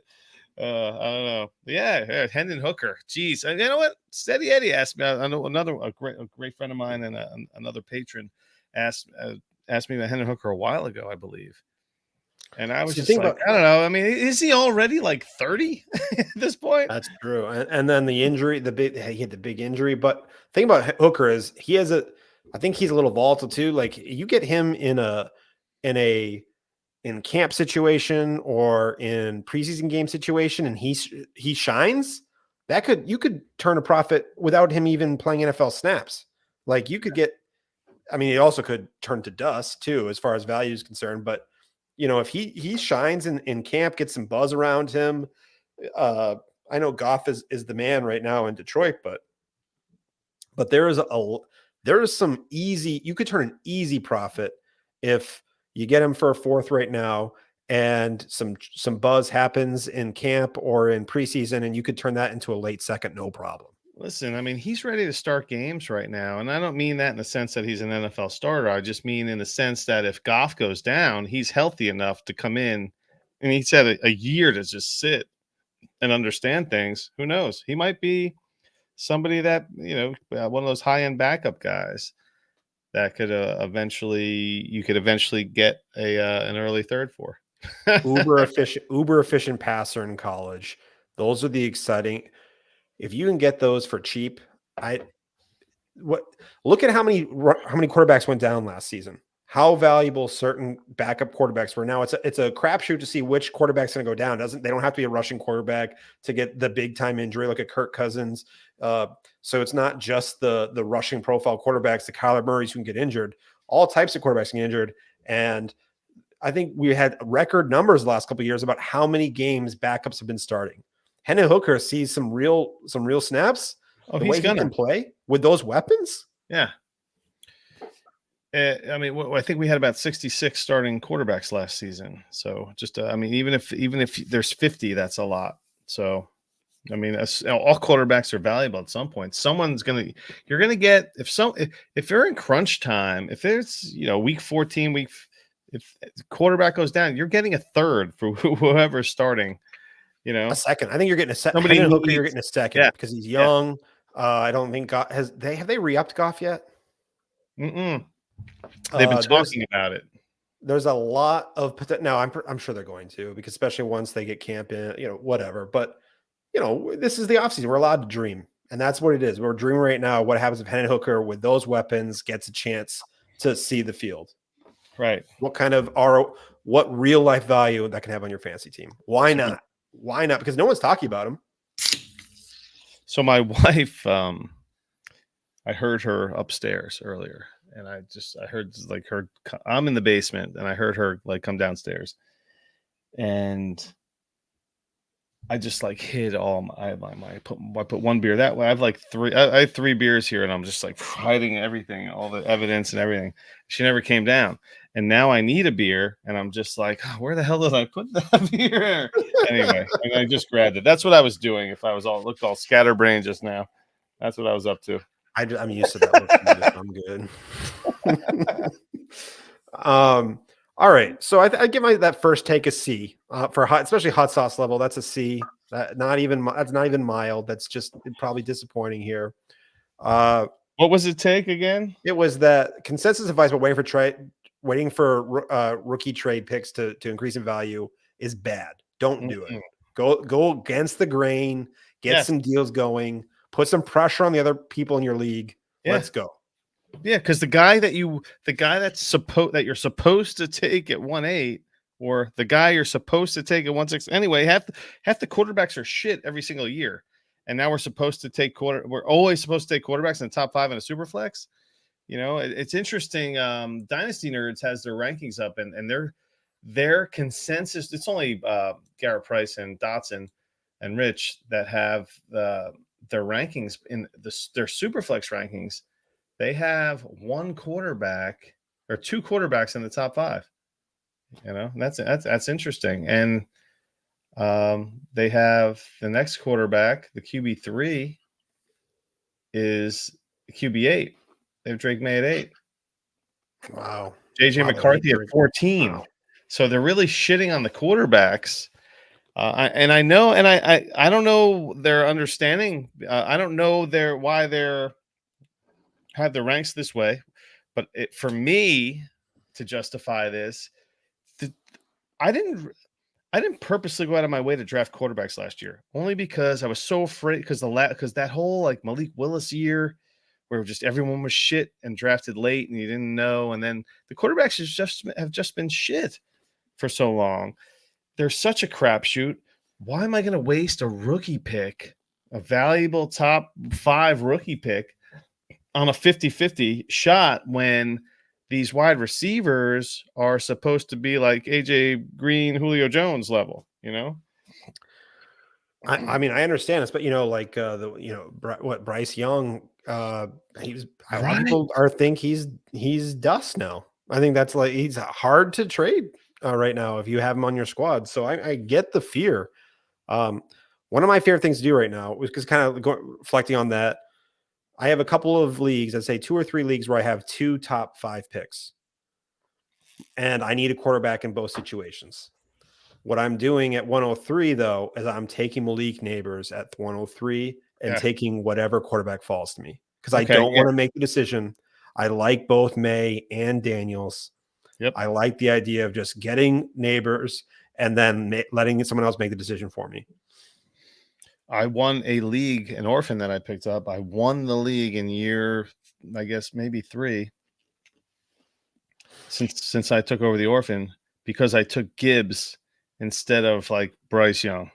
I don't know. Yeah, Hendon Hooker. Jeez, and you know what? Steady Eddie asked me. I know a great friend of mine and another patron asked me about Hendon Hooker a while ago, I believe. And I was See, the just thing like, about I don't know. I mean, is he already like 30 at this point? that's true, and then the injury, he had the big injury. But the thing about Hooker is I think he's a little volatile too. Like you get him in a in camp situation or in preseason game situation, and he shines. You could turn a profit without him even playing NFL snaps. Like you could get. I mean, he also could turn to dust too, as far as value is concerned. But if he shines in camp, gets some buzz around him. Uh, I know Goff is the man right now in Detroit, but there is some easy. You could turn an easy profit if you get him for a fourth right now, and some buzz happens in camp or in preseason, and you could turn that into a late second, no problem. Listen, I mean, he's ready to start games right now. And I don't mean that in the sense that he's an NFL starter. I just mean in the sense that if Goff goes down, he's healthy enough to come in. And he's had a year to just sit and understand things. Who knows? He might be somebody that, one of those high end backup guys that could you could eventually get an early third for. Uber efficient passer in college. Those are the exciting. If you can get those for cheap, look at how many quarterbacks went down last season. How valuable certain backup quarterbacks were. Now it's a crapshoot to see which quarterback's going to go down. They don't have to be a rushing quarterback to get the big time injury like a Kirk Cousins. So it's not just the rushing profile quarterbacks, the Kyler Murrays who can get injured. All types of quarterbacks can get injured, and I think we had record numbers the last couple of years about how many games backups have been starting. Hendon Hooker sees some real snaps. Oh, the way he can play with those weapons. Yeah. I mean, I think we had about 66 starting quarterbacks last season. So I mean, even if there's 50, that's a lot. So, I mean, all quarterbacks are valuable at some point. You're going to get, if you're in crunch time, if there's, week 14, if the quarterback goes down, you're getting a third for whoever's starting, a second. I think you're getting a second. You're getting a second because he's young. Yeah. I don't think have they re-upped Goff yet? Mm-mm. They've been talking about it. There's a lot of potential. No, I'm sure they're going to, because especially once they get camp in, whatever. But this is the offseason. We're allowed to dream, and that's what it is. We're dreaming right now. What happens if Hendon Hooker with those weapons gets a chance to see the field? Right. What real life value that can have on your fantasy team? Why not? Why not? Because no one's talking about him. So my wife, I heard her upstairs earlier, and I heard her. I'm in the basement, and I heard her come downstairs, and I just hid all I put one beer that way. I have 3 beers here, and I'm just hiding everything, all the evidence and everything. She never came down, and now I need a beer, and I'm just where the hell did I put that beer? Anyway, and I just grabbed it. That's what I was doing. If I looked all scatterbrained just now, that's what I was up to. I'm used to that. I'm good. All right. So I give that first take a C for especially hot sauce level. That's a C. That's not even mild. That's just probably disappointing here. What was it take again? It was that consensus advice, but waiting for rookie trade picks to increase in value is bad. Don't do it. Go against the grain. Get some deals going. Put some pressure on the other people in your league. Yeah. Let's go. Yeah, because the guy that you're supposed to take at 1.8, or the guy you're supposed to take at 1.6. Anyway, half the quarterbacks are shit every single year, and now we're supposed to take We're always supposed to take quarterbacks in the top 5 in a super flex. It's interesting. Dynasty Nerds has their rankings up, and their consensus. It's only Garrett Price and Dotson and Rich that have their rankings in their super flex rankings. They have 1 quarterback or 2 quarterbacks in the top 5. That's interesting. And they have the next quarterback, the QB3, is QB8. They have Drake May at 8. Wow. JJ McCarthy at 14. Wow. So they're really shitting on the quarterbacks. I know, and I don't know their understanding. I don't know why they're have the ranks this way, but for me to justify this, th- I didn't I didn't purposely go out of my way to draft quarterbacks last year, only because I was so afraid because that whole like Malik Willis year where just everyone was shit and drafted late and you didn't know, and then the quarterbacks have just been shit for so long. They're such a crapshoot. Why am I going to waste a rookie pick, a valuable top 5 rookie pick on a 50-50 shot when these wide receivers are supposed to be like AJ Green, Julio Jones level, you know? I mean, I understand this, but like what Bryce Young, he was. A lot of Right. people think he's dust now. I think that's like he's hard to trade right now if you have him on your squad. So I get the fear. One of my favorite things to do right now was because kind of reflecting on that. I have a couple of leagues, I'd say 2 or 3 leagues where I have 2 top 5 picks, and I need a quarterback in both situations. What I'm doing at 103, though, is I'm taking Malik Neighbors at 103 and Yeah. taking whatever quarterback falls to me because I Okay. don't want to make the decision. I like both May and Daniels. Yep. I like the idea of just getting Neighbors and then letting someone else make the decision for me. I won a league, an orphan that I picked up. I won the league in year, I guess maybe 3 since I took over the orphan because I took Gibbs instead of like Bryce Young,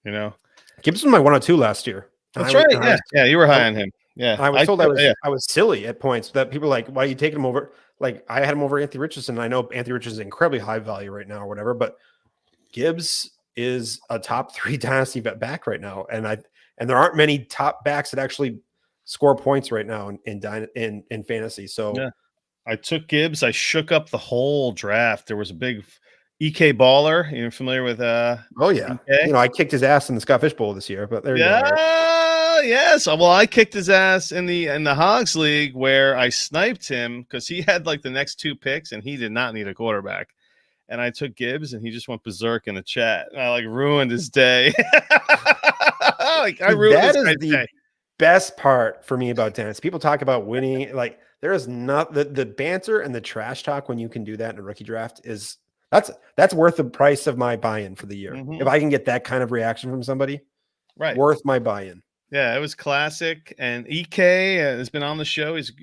you know? Gibbs was my 102 last year. That's right. Yeah. You were high on him. Yeah. I was told I was silly at points that people were like, why are you taking him over? Like I had him over Anthony Richardson. I know Anthony Richardson is incredibly high value right now or whatever, but Gibbs is a top 3 dynasty back right now. And there aren't many top backs that actually score points right now in fantasy. So yeah. I took Gibbs. I shook up the whole draft. There was a big EK baller. You're familiar with oh yeah. EK? I kicked his ass in the Scott Fish Bowl this year, but there you go. Yes. Well, I kicked his ass in the Hogs League where I sniped him because he had like the next 2 picks and he did not need a quarterback. And I took Gibbs and he just went berserk in the chat. And I like ruined his day. I ruined that his is the day. Best part for me about tennis. People talk about winning, like there is not the banter and the trash talk when you can do that in a rookie draft is that's worth the price of my buy-in for the year. Mm-hmm. If I can get that kind of reaction from somebody, right, worth my buy-in. Yeah, it was classic. And EK has been on the show. He's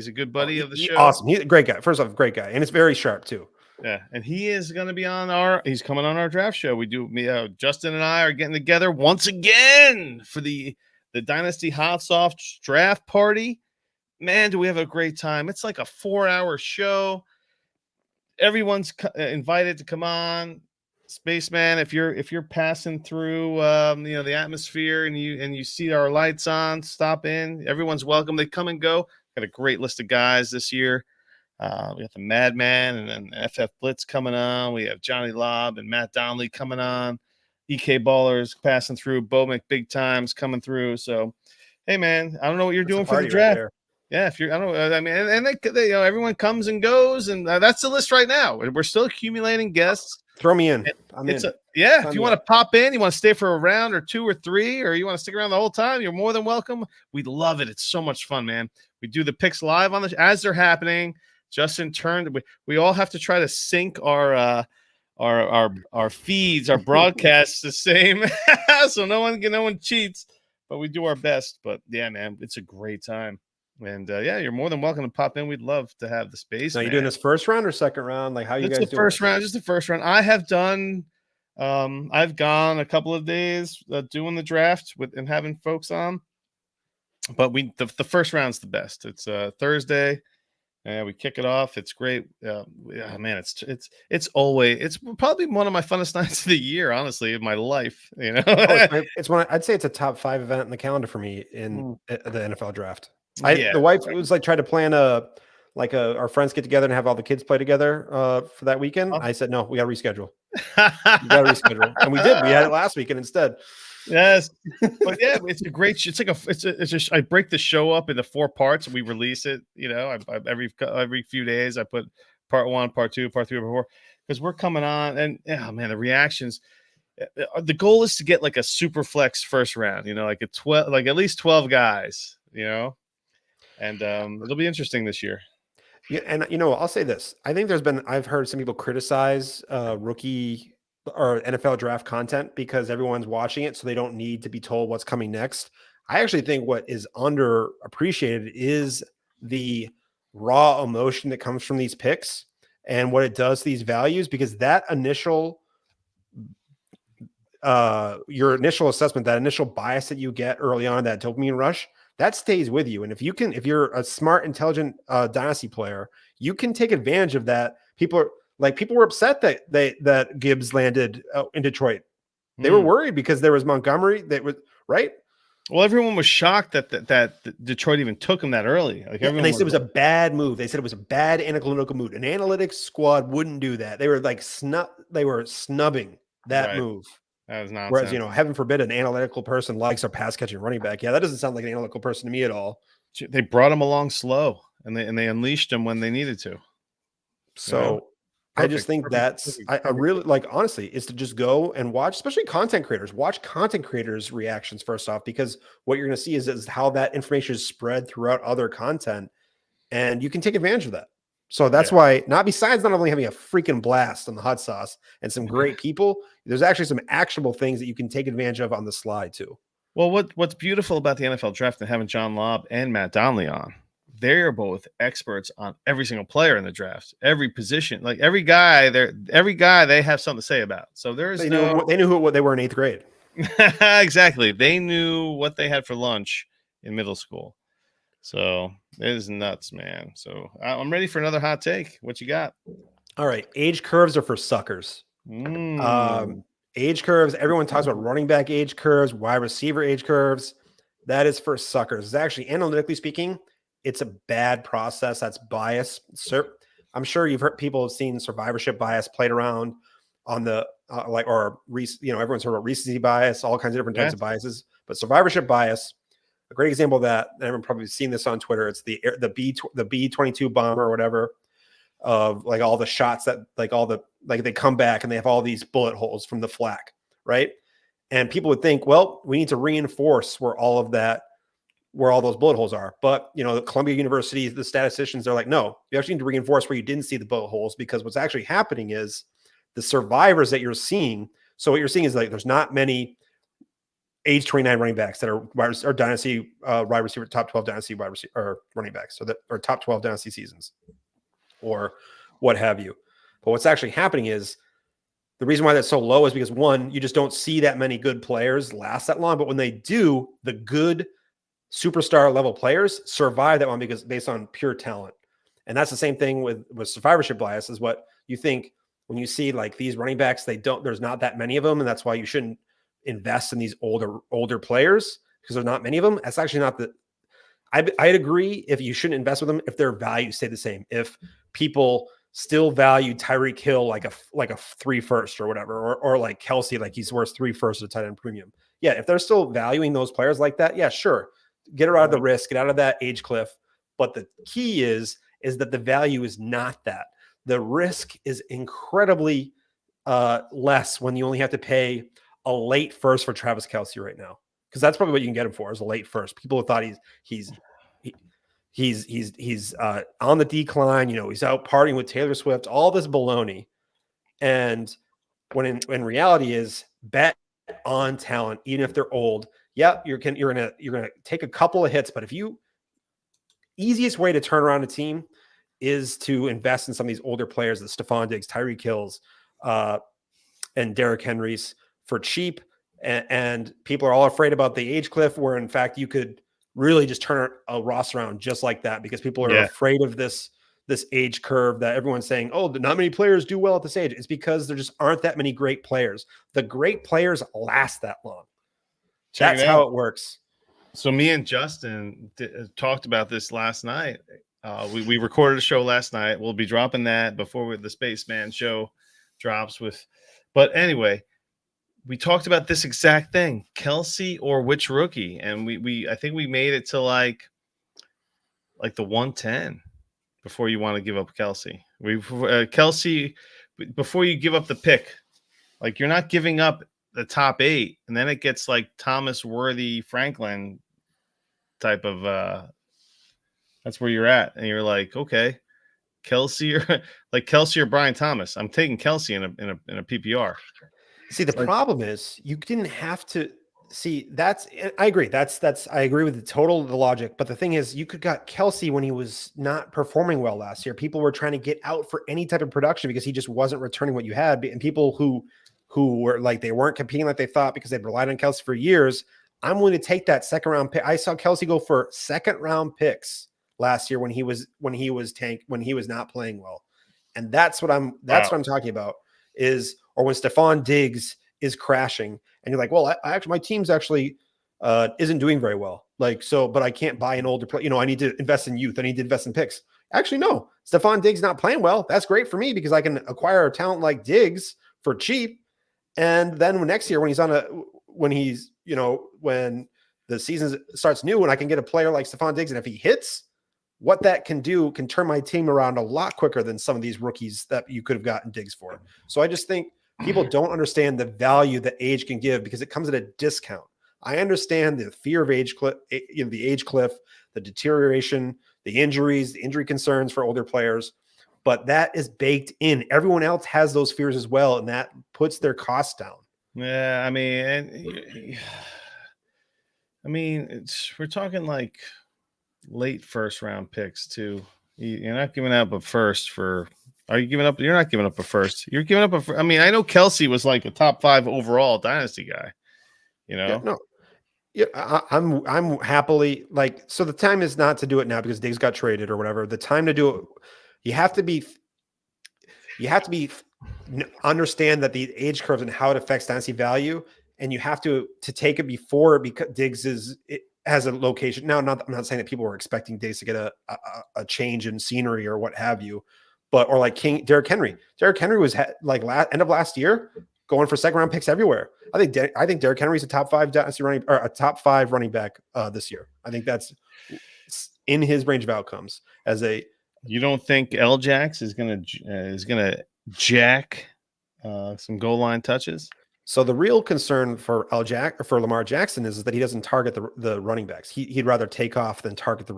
a good buddy of the show. Awesome. He's a great guy. First off, great guy, and it's very sharp too. Yeah, and he is going to be he's coming on our draft show. Justin and I are getting together once again for the Dynasty Hot Soft draft party. Man, do we have a great time. It's like a 4-hour show. Everyone's invited to come on. Spaceman, if you're passing through the atmosphere and you see our lights on, stop in. Everyone's welcome. They come and go. Got a great list of guys this year. We got the Madman and then FF Blitz coming on. We have Johnny Lobb and Matt Donnelly coming on. EK Ballers passing through. Bo Big Times coming through. So, hey man, I don't know what you're doing for the draft. Right, yeah, if you're, I don't know. I mean, and they everyone comes and goes, and that's the list right now. We're still accumulating guests. Throw me in. If you want to pop in, you want to stay for a round or 2 or 3, or you want to stick around the whole time, you're more than welcome. We love it. It's so much fun, man. We do the picks live as they're happening. Justin turned. We all have to try to sync our feeds, our broadcasts the same, so no one cheats. But we do our best. But yeah, man, it's a great time. And you're more than welcome to pop in. We'd love to have the space. Now, you doing this first round or second round? Like how you guys doing? First round, just the first round. I have done. I've gone a couple of days doing the draft and having folks on. But the first round's the best. It's Thursday. And we kick it off. It's great. Man, it's probably one of my funnest nights of the year, honestly, in my life. It's one. I'd say it's a top 5 event in the calendar for me in the NFL draft. The wife was like tried to plan our friends get together and have all the kids play together for that weekend. I said no, we got to reschedule. And we did. We had it last weekend instead. Yes, but yeah, it's a great. I break the show up into 4 parts and we release it. Every few days I put part 1, part 2, part 3, part 4 because we're coming on and man, the reactions. The goal is to get like a super flex first round, like like at least 12 guys, and it'll be interesting this year. Yeah, and I'll say this. I think I've heard some people criticize rookie or NFL draft content because everyone's watching it, so they don't need to be told what's coming next. I actually think what is underappreciated is the raw emotion that comes from these picks and what it does to these values, because that initial your initial assessment, that initial bias that you get early on, that dopamine rush, that stays with you. And if you're a smart, intelligent dynasty player, you can take advantage of that. People were upset that Gibbs landed in Detroit. They were worried because there was Montgomery that was right. Well, everyone was shocked that Detroit even took him that early. Like, and they said it was a bad move. They said it was a bad analytical move. An analytics squad wouldn't do that. They were like snubbing that move. That was nonsense. Whereas, heaven forbid an analytical person likes a pass catching running back. Yeah, that doesn't sound like an analytical person to me at all. They brought him along slow, and they unleashed him when they needed to. So I just think I really like, honestly, is to just go and watch, especially content creators. Watch content creators' reactions first off, because what you're going to see is how that information is spread throughout other content, and you can take advantage of that. So that's why, besides not only having a freaking blast on the hot sauce and some great people, there's actually some actionable things that you can take advantage of on the slide too. Well, what's beautiful about the NFL draft and having John Lobb and Matt Donnelly on, they're both experts on every single player in the draft, every position, like every guy they have something to say about. So they knew what they were in 8th grade. Exactly. They knew what they had for lunch in middle school. So it is nuts, man. So I'm ready for another hot take. What you got? All right. Age curves are for suckers. Age curves. Everyone talks about running back age curves, wide receiver age curves. That is for suckers. It's actually, analytically speaking, it's a bad process. That's bias. I'm sure you've heard people have seen survivorship bias played around on the everyone's heard about recency bias, all kinds of different types of biases. But survivorship bias, a great example of that, and everyone probably seen this on Twitter. It's the B-22 bomber or whatever, of like all the shots that they come back and they have all these bullet holes from the flak, right? And people would think, well, we need to reinforce where all those bullet holes are. But the Columbia University, the statisticians are like, no, you actually need to reinforce where you didn't see the bullet holes, because what's actually happening is the survivors that you're seeing. So what you're seeing is like there's not many age 29 running backs that are dynasty wide receiver, top 12 dynasty wide receiver or running backs, so that are top 12 dynasty seasons or what have you. But what's actually happening is the reason why that's so low is because, one, you just don't see that many good players last that long. But when they do, the good superstar level players survive that one because based on pure talent. And that's the same thing with survivorship bias, is what you think when you see like these running backs, there's not that many of them. And that's why you shouldn't invest in these older players, because there's not many of them. That's actually not I'd agree if you shouldn't invest with them if their values stay the same. If people still value Tyreek Hill like a 3 first or whatever, or like Kelsey, like he's worth 3 first at a tight end premium. Yeah, if they're still valuing those players like that, yeah, sure. Get her out of the risk, get out of that age cliff. But the key is that the value is not that. The risk is incredibly less when you only have to pay a late first for Travis Kelsey right now, because that's probably what you can get him for, is a late first. People have thought he's on the decline. He's out partying with Taylor Swift, all this baloney. And when reality is, bet on talent, even if they're old. Yeah, you're gonna take a couple of hits, but easiest way to turn around a team is to invest in some of these older players, the Stephon Diggs, Tyreek Hills, and Derrick Henrys for cheap. And people are all afraid about the age cliff, where in fact you could really just turn a roster around just like that, because people are afraid of this age curve that everyone's saying, oh, not many players do well at this age. It's because there just aren't that many great players. The great players last that long. That's how it works. So me and Justin talked about this last night. We recorded a show last night. We'll be dropping that before the Spaceman show drops but anyway, we talked about this exact thing, Kelsey or which rookie. And I think we made it to like the 110 before you want to give up Kelsey. Kelsey, before you give up the pick, like you're not giving up the top 8, and then it gets like Thomas Worthy Franklin type of that's where you're at, and you're like, okay, Kelsey or like Kelsey or Brian Thomas. I'm taking Kelsey in a PPR. See, the problem is you didn't have to see I agree. I agree with the logic. But the thing is, you could got Kelsey when he was not performing well last year. People were trying to get out for any type of production because he just wasn't returning what you had. And people who were like, they weren't competing like they thought because they'd relied on Kelsey for years. I'm willing to take that second round pick. I saw Kelsey go for second round picks last year when he was not playing well. And that's what I'm talking about or when Stephon Diggs is crashing and you're like, well, my team's actually isn't doing very well. Like, so, but I can't buy an older player. I need to invest in youth. I need to invest in picks. Actually, no, Stephon Diggs not playing well. That's great for me because I can acquire a talent like Diggs for cheap. And then next year when the season starts new and I can get a player like Stephon Diggs, and if he hits, what that can do can turn my team around a lot quicker than some of these rookies that you could have gotten Diggs for. So I just think people don't understand the value that age can give because it comes at a discount. I understand the fear of the age cliff, the deterioration, the injuries, the injury concerns for older players, but that is baked in. Everyone else has those fears as well, and that puts their costs down. Yeah, I mean, we're talking like late first round picks too. You're not giving up a first for. Are you giving up? You're not giving up a first. You're giving up I mean, I know Kelsey was like a top 5 overall dynasty guy. Yeah, no. Yeah, I'm happily like. So the time is not to do it now because Diggs got traded or whatever. The time to do it, you have to understand that the age curves and how it affects dynasty value, and you have to take it before because Diggs has a location. Now, I'm not saying that people were expecting Diggs to get a change in scenery or what have you, or like Derrick Henry. Derrick Henry was like end of last year going for second round picks everywhere. I think Derrick Henry's a top 5 dynasty running or a top 5 running back this year. I think that's in his range of outcomes. You don't think L-Jax is gonna jack some goal line touches? So the real concern for Lamar Jackson is that he doesn't target the running backs. He'd rather take off than target the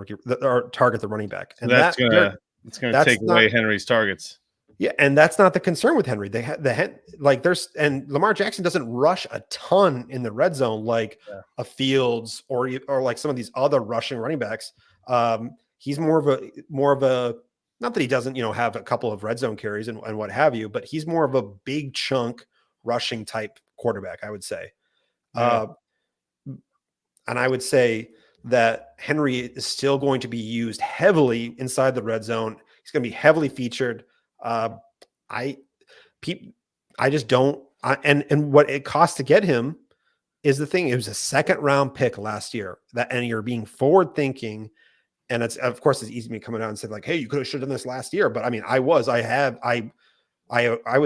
running back. And that's gonna take away Henry's targets. Yeah, and that's not the concern with Henry. And Lamar Jackson doesn't rush a ton in the red zone like a Fields or like some of these other rushing running backs. He's more of a not that he doesn't have a couple of red zone carries and what have you, but he's more of a big chunk rushing type quarterback, I would say. Yeah. And I would say that Henry is still going to be used heavily inside the red zone. He's going to be heavily featured. I just don't. And what it costs to get him is the thing. It was a second round pick last year. And you're being forward thinking. And it's easy to me coming out and say like, hey, you should have done this last year. But I mean, I was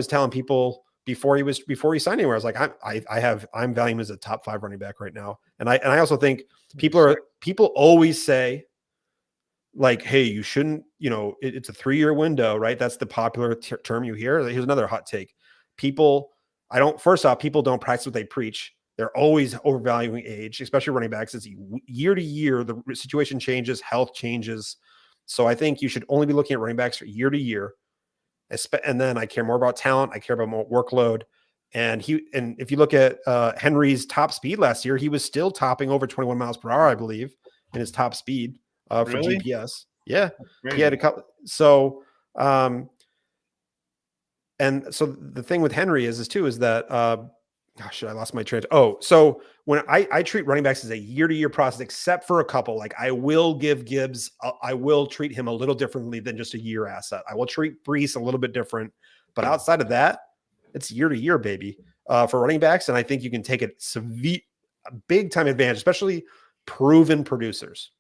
telling people before he signed anywhere, I was like, I'm valuing him as a top 5 running back right now. And I also think people always say like, hey, you shouldn't, it's a 3-year window, right? That's the popular term you hear. Here's another hot take. People don't practice what they preach. They're always overvaluing age, especially running backs. It's year to year, the situation changes, health changes. So I think you should only be looking at running backs year to year. And then I care more about talent. I care about more workload. And if you look at Henry's top speed last year, he was still topping over 21 miles per hour, I believe, in his top speed for GPS. Yeah, he had a couple. So, and so the thing with Henry is that I lost my train. So when I treat running backs as a year-to-year process, except for a couple, like I will give Gibbs, I will treat him a little differently than just a year asset. I will treat Brees a little bit different, but outside of that, it's year-to-year, baby, for running backs. And I think you can take a big time advantage, especially proven producers.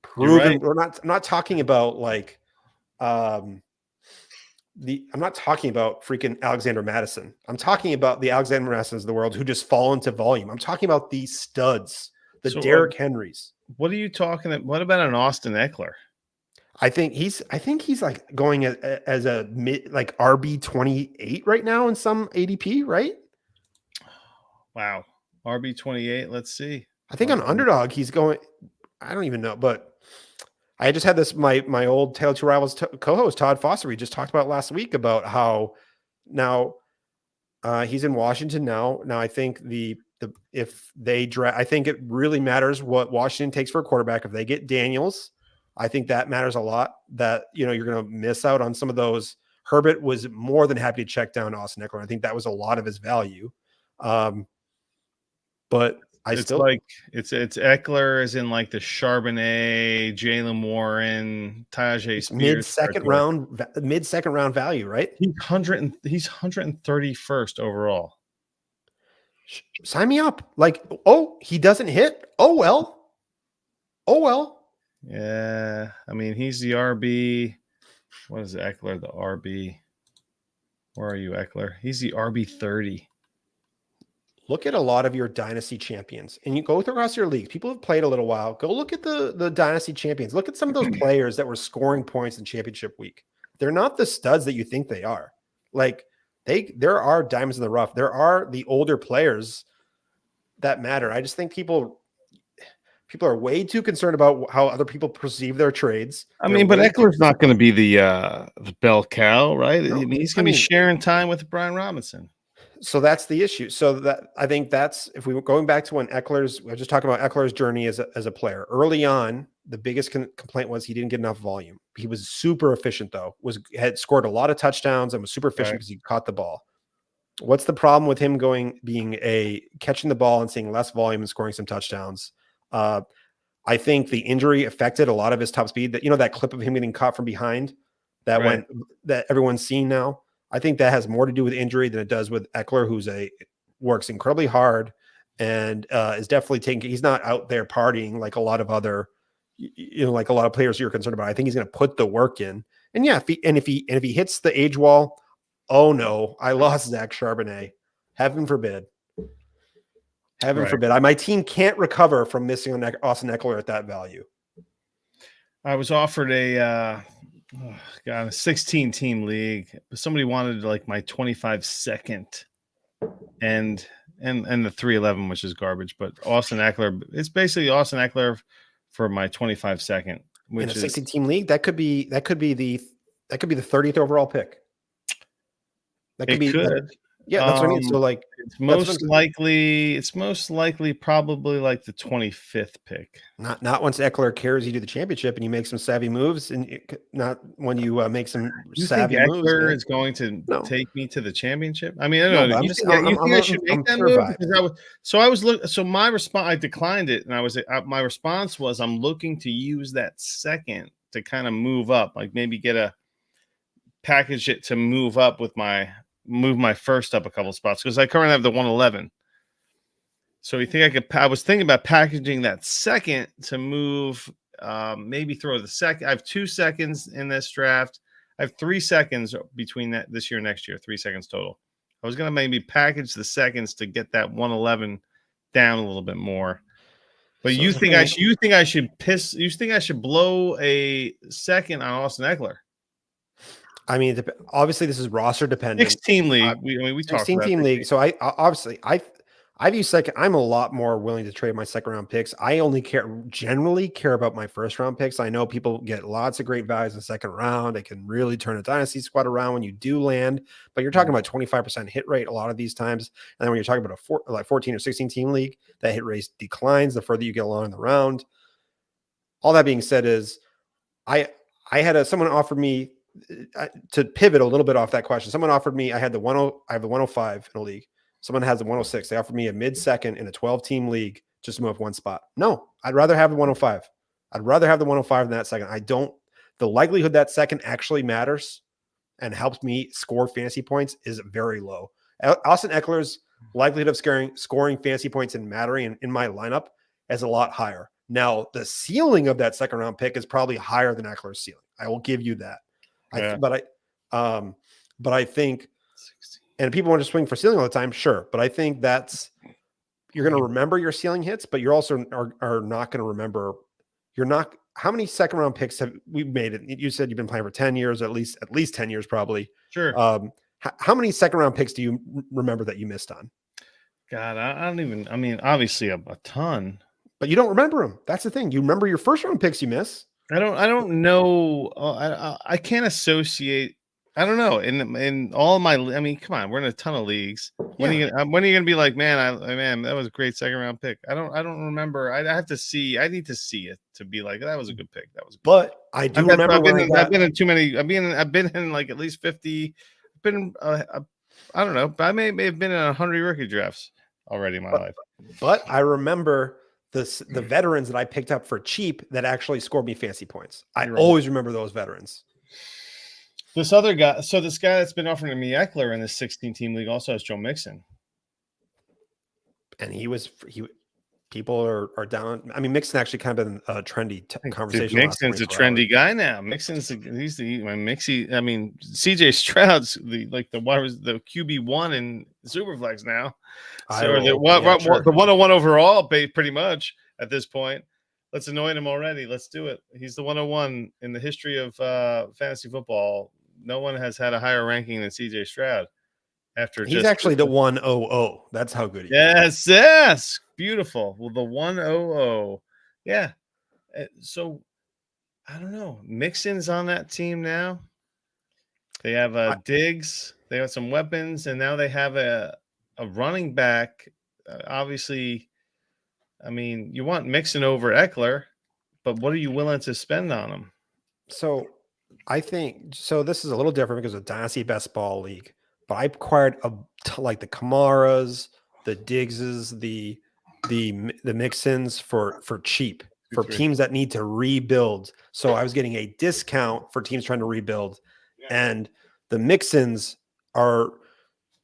Proven. Right. I'm not talking about like, I'm not talking about freaking Alexander Madison. I'm talking about the Alexander Madisons of the world who just fall into volume. I'm talking about these studs, Derrick Henrys. What are you talking about? What about an Austin Eckler? I think he's like going as a mid, like RB 28 right now in some ADP, right? Wow. RB28. Let's see. I think on Underdog, he's going, I don't even know, but I just had this, my old Tale of Two Rivals co-host, Todd Foster, we just talked about last week about how now he's in Washington now. Now, I think if they draft, I think it really matters what Washington takes for a quarterback. If they get Daniels, I think that matters a lot, that, you're going to miss out on some of those. Herbert was more than happy to check down Austin Eckler. I think that was a lot of his value. But it's Eckler is in like the Charbonnet, Jalen Warren, Tajay Spears. Mid second round value, right? He's 131st overall. Sign me up. Like, he doesn't hit. Oh well. Yeah. I mean, he's the RB. What is Eckler? The RB. Where are you, Eckler? He's the RB 30. Look at a lot of your dynasty champions, and you go across your league. People have played a little while. Go look at the dynasty champions. Look at some of those players that were scoring points in championship week. They're not the studs that you think they are. Like, there are diamonds in the rough. There are the older players that matter. I just think people are way too concerned about how other people perceive their trades. I mean, but Eckler's not going to be the bell cow, right? No, I mean, he's going to be sharing time with Brian Robinson. So that's the issue. So that, I think that's, if we were going back to when we're just talking about Eckler's journey as a player early on, the biggest complaint was he didn't get enough volume. He was super efficient though, had scored a lot of touchdowns and was super efficient because he caught the ball. What's the problem with him catching the ball and seeing less volume and scoring some touchdowns? I think the injury affected a lot of his top speed. That, that clip of him getting caught from behind that everyone's seen now. I think that has more to do with injury than it does with Eckler, who's works incredibly hard and is definitely he's not out there partying like a lot of other, like a lot of players you're concerned about. I think he's going to put the work in. And yeah, if he hits the age wall, oh no, I lost Zach Charbonnet. Heaven forbid. Heaven forbid. My team can't recover from missing on Austin Eckler at that value. I was offered a 16-team league. Somebody wanted like my 25-second and the 311, which is garbage. But Austin Eckler, it's basically Austin Eckler for my 25-second. In a 16-team league, that could be the 30th overall pick. That could Yeah, that's what I mean. So like, it's most likely probably like the 25th pick. Not once Eckler carries you to the championship and you make some savvy moves, and not when you make some savvy moves. Eckler is going to take me to the championship. I mean, I don't know. You think I should make that move? My response, I declined it, and my response was, I'm looking to use that second to kind of move up, like maybe package it to move up with move my first up a couple spots, because I currently have the 111. So you think I was thinking about packaging that second to move, maybe throw the second. I have 2 seconds in this draft. I have 3 seconds between this year and next year, 3 seconds total. I was going to maybe package the seconds to get that 111 down a little bit more. But you think I should blow a second on Austin Eckler? I mean, obviously this is roster dependent. 16 league. We talked about 16-team league. So I view second. I'm a lot more willing to trade my second round picks. I only generally care about my first round picks. I know people get lots of great values in the second round. They can really turn a dynasty squad around when you do land, but you're talking about 25% hit rate a lot of these times. And then when you're talking about a 14 or 16 team league, that hit rate declines the further you get along in the round. All that being said is I had someone offered me, to pivot a little bit off that question. Someone offered me, I have the 105 in a league. Someone has the 106. They offered me a mid-second in a 12-team league just to move up one spot. No, I'd rather have the 105. I'd rather have the 105 than that second. The likelihood that second actually matters and helps me score fantasy points is very low. Austin Eckler's likelihood of scoring fantasy points and mattering in my lineup is a lot higher. Now, the ceiling of that second round pick is probably higher than Eckler's ceiling. I will give you that. Yeah. But I think, and people want to swing for ceiling all the time, sure. But I think you're going to remember your ceiling hits, but you're also are not going to remember. How many second round picks have we made it? You said you've been playing for 10 years, at least 10 years, probably. Sure. How many second round picks do you remember that you missed on? God, I don't even. I mean, obviously a ton. But you don't remember them. That's the thing. You remember your first round picks you miss. I don't know. I can't associate. I don't know. In all my, I mean, come on, we're in a ton of leagues. When are you gonna be like, man, that was a great second round pick? I don't remember. I have to see. I need to see it to be like that was a good pick. That was. But I do remember when I've been in too many. I've been in like at least 50. I've been. I don't know. But I may have been in 100 rookie drafts already in my life. But I remember the veterans that I picked up for cheap that actually scored me fancy points. I always remember those veterans. This other guy, so this guy that's been offering me Eckler in this 16-team league also has Joe Mixon. And people are down. I mean, Mixon actually kind of been a trendy conversation. Mixon's a trendy guy now. Mixon's he's the Mixie. I mean, CJ Stroud's the QB1 in Superflex now. So the 101 overall, pretty much at this point. Let's anoint him already. Let's do it. He's the 101 in the history of fantasy football. No one has had a higher ranking than CJ Stroud. He's actually the 100. That's how good he is. Yes. Beautiful. Well, the 100. Yeah. So I don't know. Mixon's on that team now. They have Diggs. They have some weapons, and now they have a running back. Obviously, I mean, you want Mixon over Eckler, but what are you willing to spend on him? So I think this is a little different because of Dynasty Best Ball League. But I acquired like the Kamaras, the Diggses, the Mixons for cheap for teams that need to rebuild. So I was getting a discount for teams trying to rebuild, and the Mixons are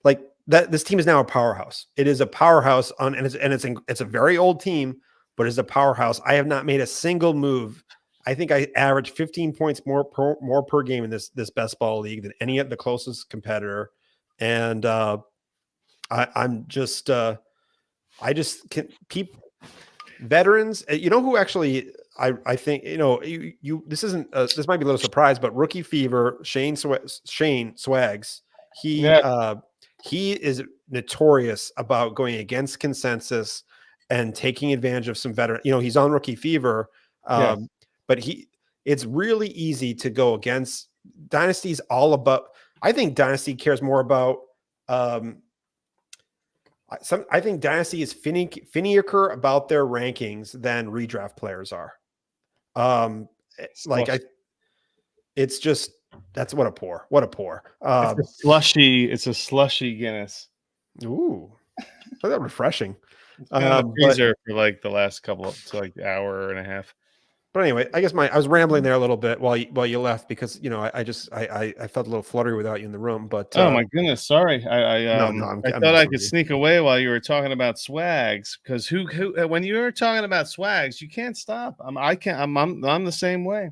like that. This team is now a powerhouse. It is a powerhouse it's a very old team, but it's a powerhouse. I have not made a single move. I think I average 15 points more per game in this best ball league than any of the closest competitor. And I just can keep veterans. You know who actually I think you this isn't this might be a little surprise, but Rookie Fever Shane Swags he is notorious about going against consensus and taking advantage of some veteran. He's on Rookie Fever, but it's really easy to go against. Dynasty's all about. I think Dynasty cares more about. I think Dynasty is finicker about their rankings than redraft players are. It's just that's what a pour. It's a slushy Guinness. Ooh, that refreshing. Freezer for like the last couple of hour and a half. But anyway, I guess I was rambling there a little bit while you left because I felt a little fluttery without you in the room. But oh my goodness, sorry. I thought I could sneak away while you were talking about Swags, because who when you were talking about Swags, you can't stop. I'm the same way.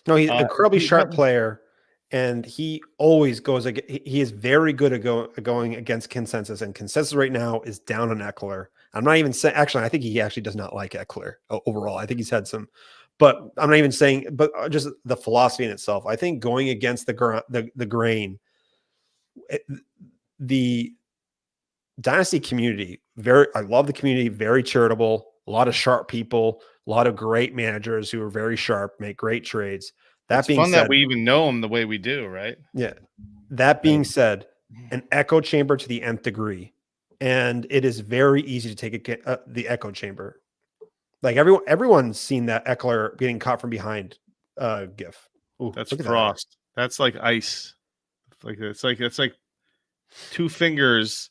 No, he's an incredibly sharp player, and he always goes. He is very good at going against consensus, and consensus right now is down on Eckler. I'm not even saying. Actually, I think he actually does not like Eckler overall. I think he's had some. But I'm not even saying, but just the philosophy in itself. I think going against the grain, the Dynasty community, I love the community, very charitable, a lot of sharp people, a lot of great managers who are very sharp, make great trades. It's fun that we even know them the way we do, right? Yeah. That being said, an echo chamber to the nth degree, and it is very easy to take the echo chamber. Like everyone's seen that Eckler getting caught from behind gif. Ooh, that's frost. That's like ice. It's like 2 fingers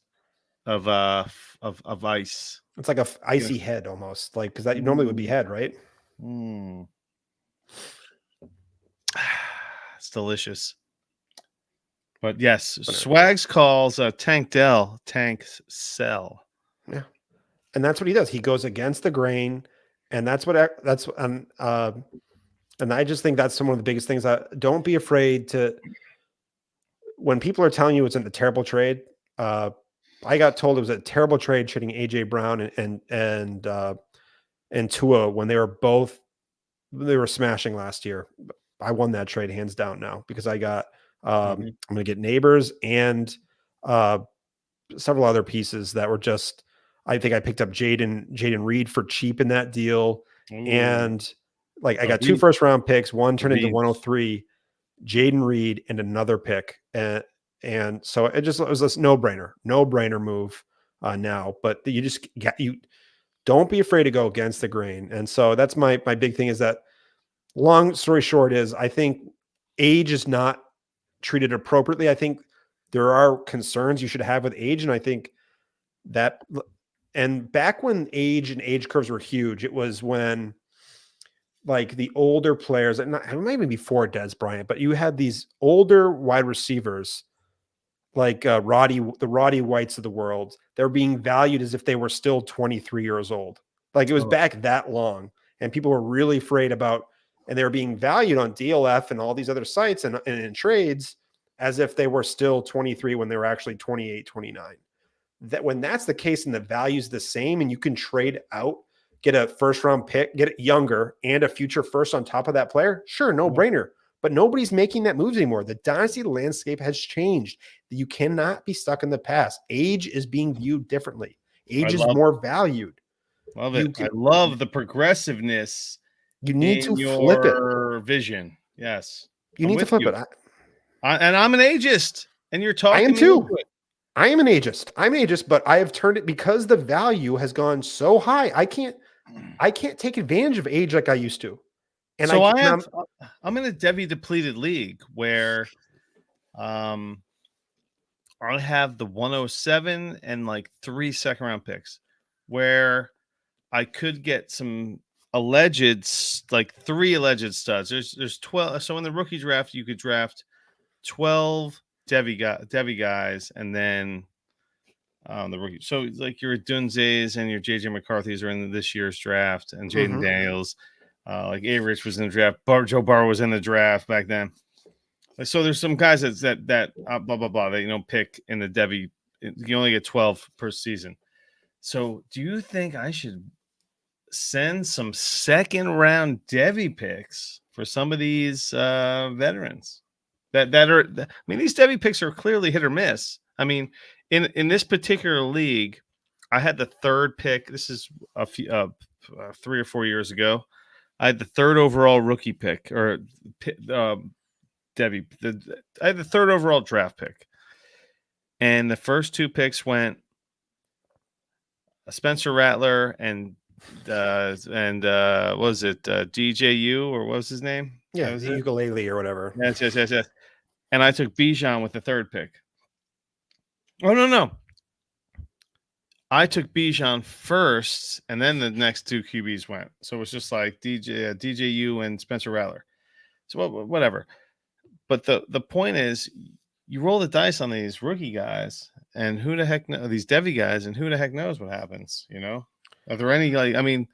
of ice. It's like a icy head almost, like because that normally would be head, right? It's delicious. But yes, Swags calls Tank Dell Tank's sell. Yeah, and that's what he does. He goes against the grain. And and I just think that's one of the biggest things. Don't be afraid to, when people are telling you it's a terrible trade. I got told it was a terrible trade trading AJ Brown and Tua when they were smashing last year. I won that trade hands down now because I got I'm going to get Neighbors and several other pieces that were just I think I picked up Jaden Reed for cheap in that deal. Ooh, And like I the got 2 Reed, first-round picks, one the turned into Reeds. 103, Jaden Reed, and another pick. And so it was this no-brainer move now. But you don't be afraid to go against the grain. And so that's my big thing is that, long story short, is I think age is not treated appropriately. I think there are concerns you should have with age. And I think that, and back when age and age curves were huge, it was when like the older players, and it might even before Des Bryant, but you had these older wide receivers like the Roddy Whites of the world. They're being valued as if they were still 23 years old. Like it was back that long, and people were really afraid about, and they were being valued on DLF and all these other sites and in trades as if they were still 23 when they were actually 28, 29. That when that's the case and the value's the same and you can trade out, get a first round pick, get it younger and a future first on top of that player, sure, no brainer. But nobody's making that moves anymore. The dynasty landscape has changed. You cannot be stuck in the past. Age is being viewed differently. Age is more valued. Love it. I love the progressiveness. You need to flip your vision. Yes. You need to flip it. And I'm an ageist, and you're talking. I am too. I am an ageist, but I have turned it because the value has gone so high. I can't take advantage of age like I used to. And so I'm in a Devi depleted league where I have the 107 and like 3 second-round picks where I could get some like 3 alleged studs. There's 12. So in the rookie draft, you could draft 12 Devi guys, and then the rookie. So like your Dunzes and your JJ McCarthy's are in this year's draft, and Jaden Daniels, like Averich was in the draft. Joe Burrow was in the draft back then. So there's some guys that blah blah blah that pick in the Devi. You only get 12 per season. So do you think I should send some second round Devi picks for some of these veterans that are? I mean, these Devi picks are clearly hit or miss. I mean, in this particular league, I had the 3rd pick. This is a few 3 or 4 years ago. I had the 3rd overall rookie pick, or Devi. I had the 3rd overall draft pick, and the first 2 picks went Spencer Rattler and what was it, DJU, or what was his name? Yeah, was ukulele or whatever. Yes. And I took Bijan with the 3rd pick. Oh no! I took Bijan first, and then the next 2 QBs went. So it was just like DJU and Spencer Rattler. So whatever. But the point is, you roll the dice on these rookie guys, and who the heck knows these Devi guys, and who the heck knows what happens? Are there any I mean,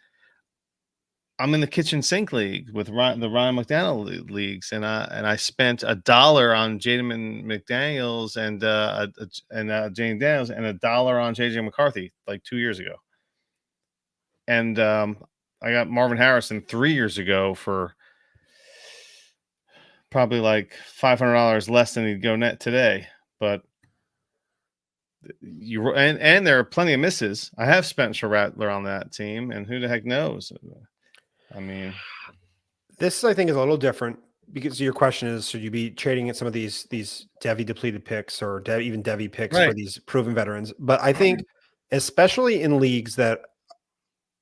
I'm in the kitchen sink league with the Ryan McDaniel leagues, and I spent $1 on Jaden McDaniels and Jaden Daniels, and $1 on JJ McCarthy like 2 years ago. And I got Marvin Harrison 3 years ago for probably like $500 less than he'd go net today. But and there are plenty of misses. I have Spencer Rattler on that team, and who the heck knows? I mean, this I think is a little different because your question is, should you be trading at some of these Devi depleted picks or even Devi picks for these proven veterans? But I think, especially in leagues that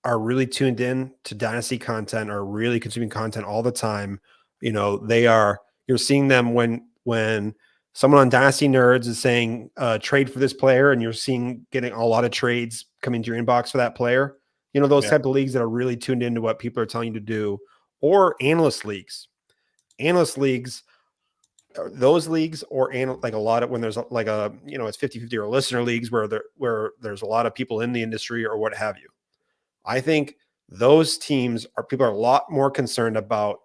are really tuned in to dynasty content or really consuming content all the time, you're seeing them when someone on Dynasty Nerds is saying trade for this player, and you're getting a lot of trades coming to your inbox for that player. Those type of leagues that are really tuned into what people are telling you to do, or analyst leagues, those leagues, or like a lot of when there's like it's 50-50 or listener leagues where there's a lot of people in the industry or what have you. I think those teams people are a lot more concerned about,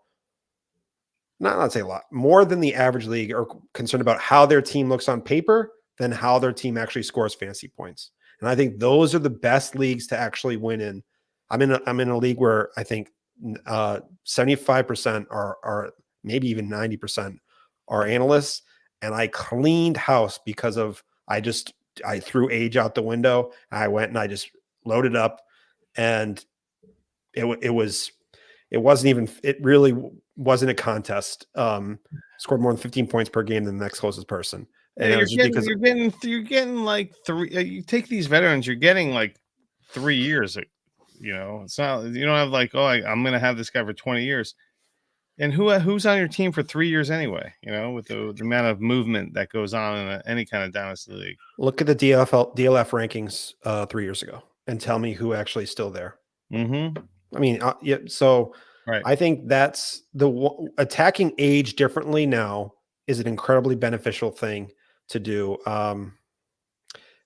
not say a lot more than the average league, are concerned about how their team looks on paper than how their team actually scores fantasy points. And I think those are the best leagues to actually win in. I'm in a league where I think 75% are maybe even 90% are analysts. And I cleaned house because of, I threw age out the window. I went and I just loaded up, and it really wasn't a contest. Scored more than 15 points per game than the next closest person. And Yeah, it was just because you're getting like three. You take these veterans, you're getting like 3 years. You know, it's not, you don't have like, I'm going to have this guy for 20 years. And who's on your team for 3 years anyway? You know, with the amount of movement that goes on in any kind of dynasty league. Look at the DLF rankings 3 years ago and tell me who actually is still there. Mm-hmm. I mean, yeah. So right. I think that's attacking age differently now is an incredibly beneficial thing to do.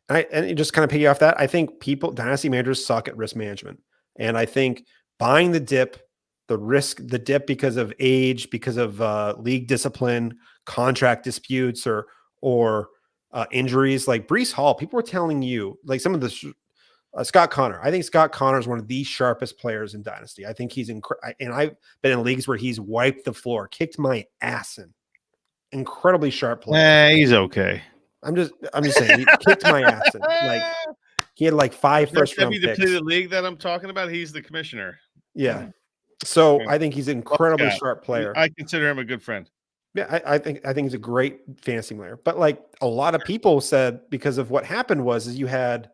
And just kind of piggy off that, I think dynasty managers suck at risk management. And I think buying the dip because of age, because of league discipline, contract disputes, or injuries, like Breece Hall, people were telling you, like some of the Scott Connor. I think Scott Connor is one of the sharpest players in Dynasty. I think he's and I've been in leagues where he's wiped the floor, kicked my ass in. Incredibly sharp player. He's okay. I'm just saying, he kicked my ass in. Like he had like 5 first-round picks. The league that I'm talking about, he's the commissioner. Yeah. So I think he's an incredibly sharp player. I consider him a good friend. Yeah, I think he's a great fantasy player. But like a lot of people said, because of what happened is you had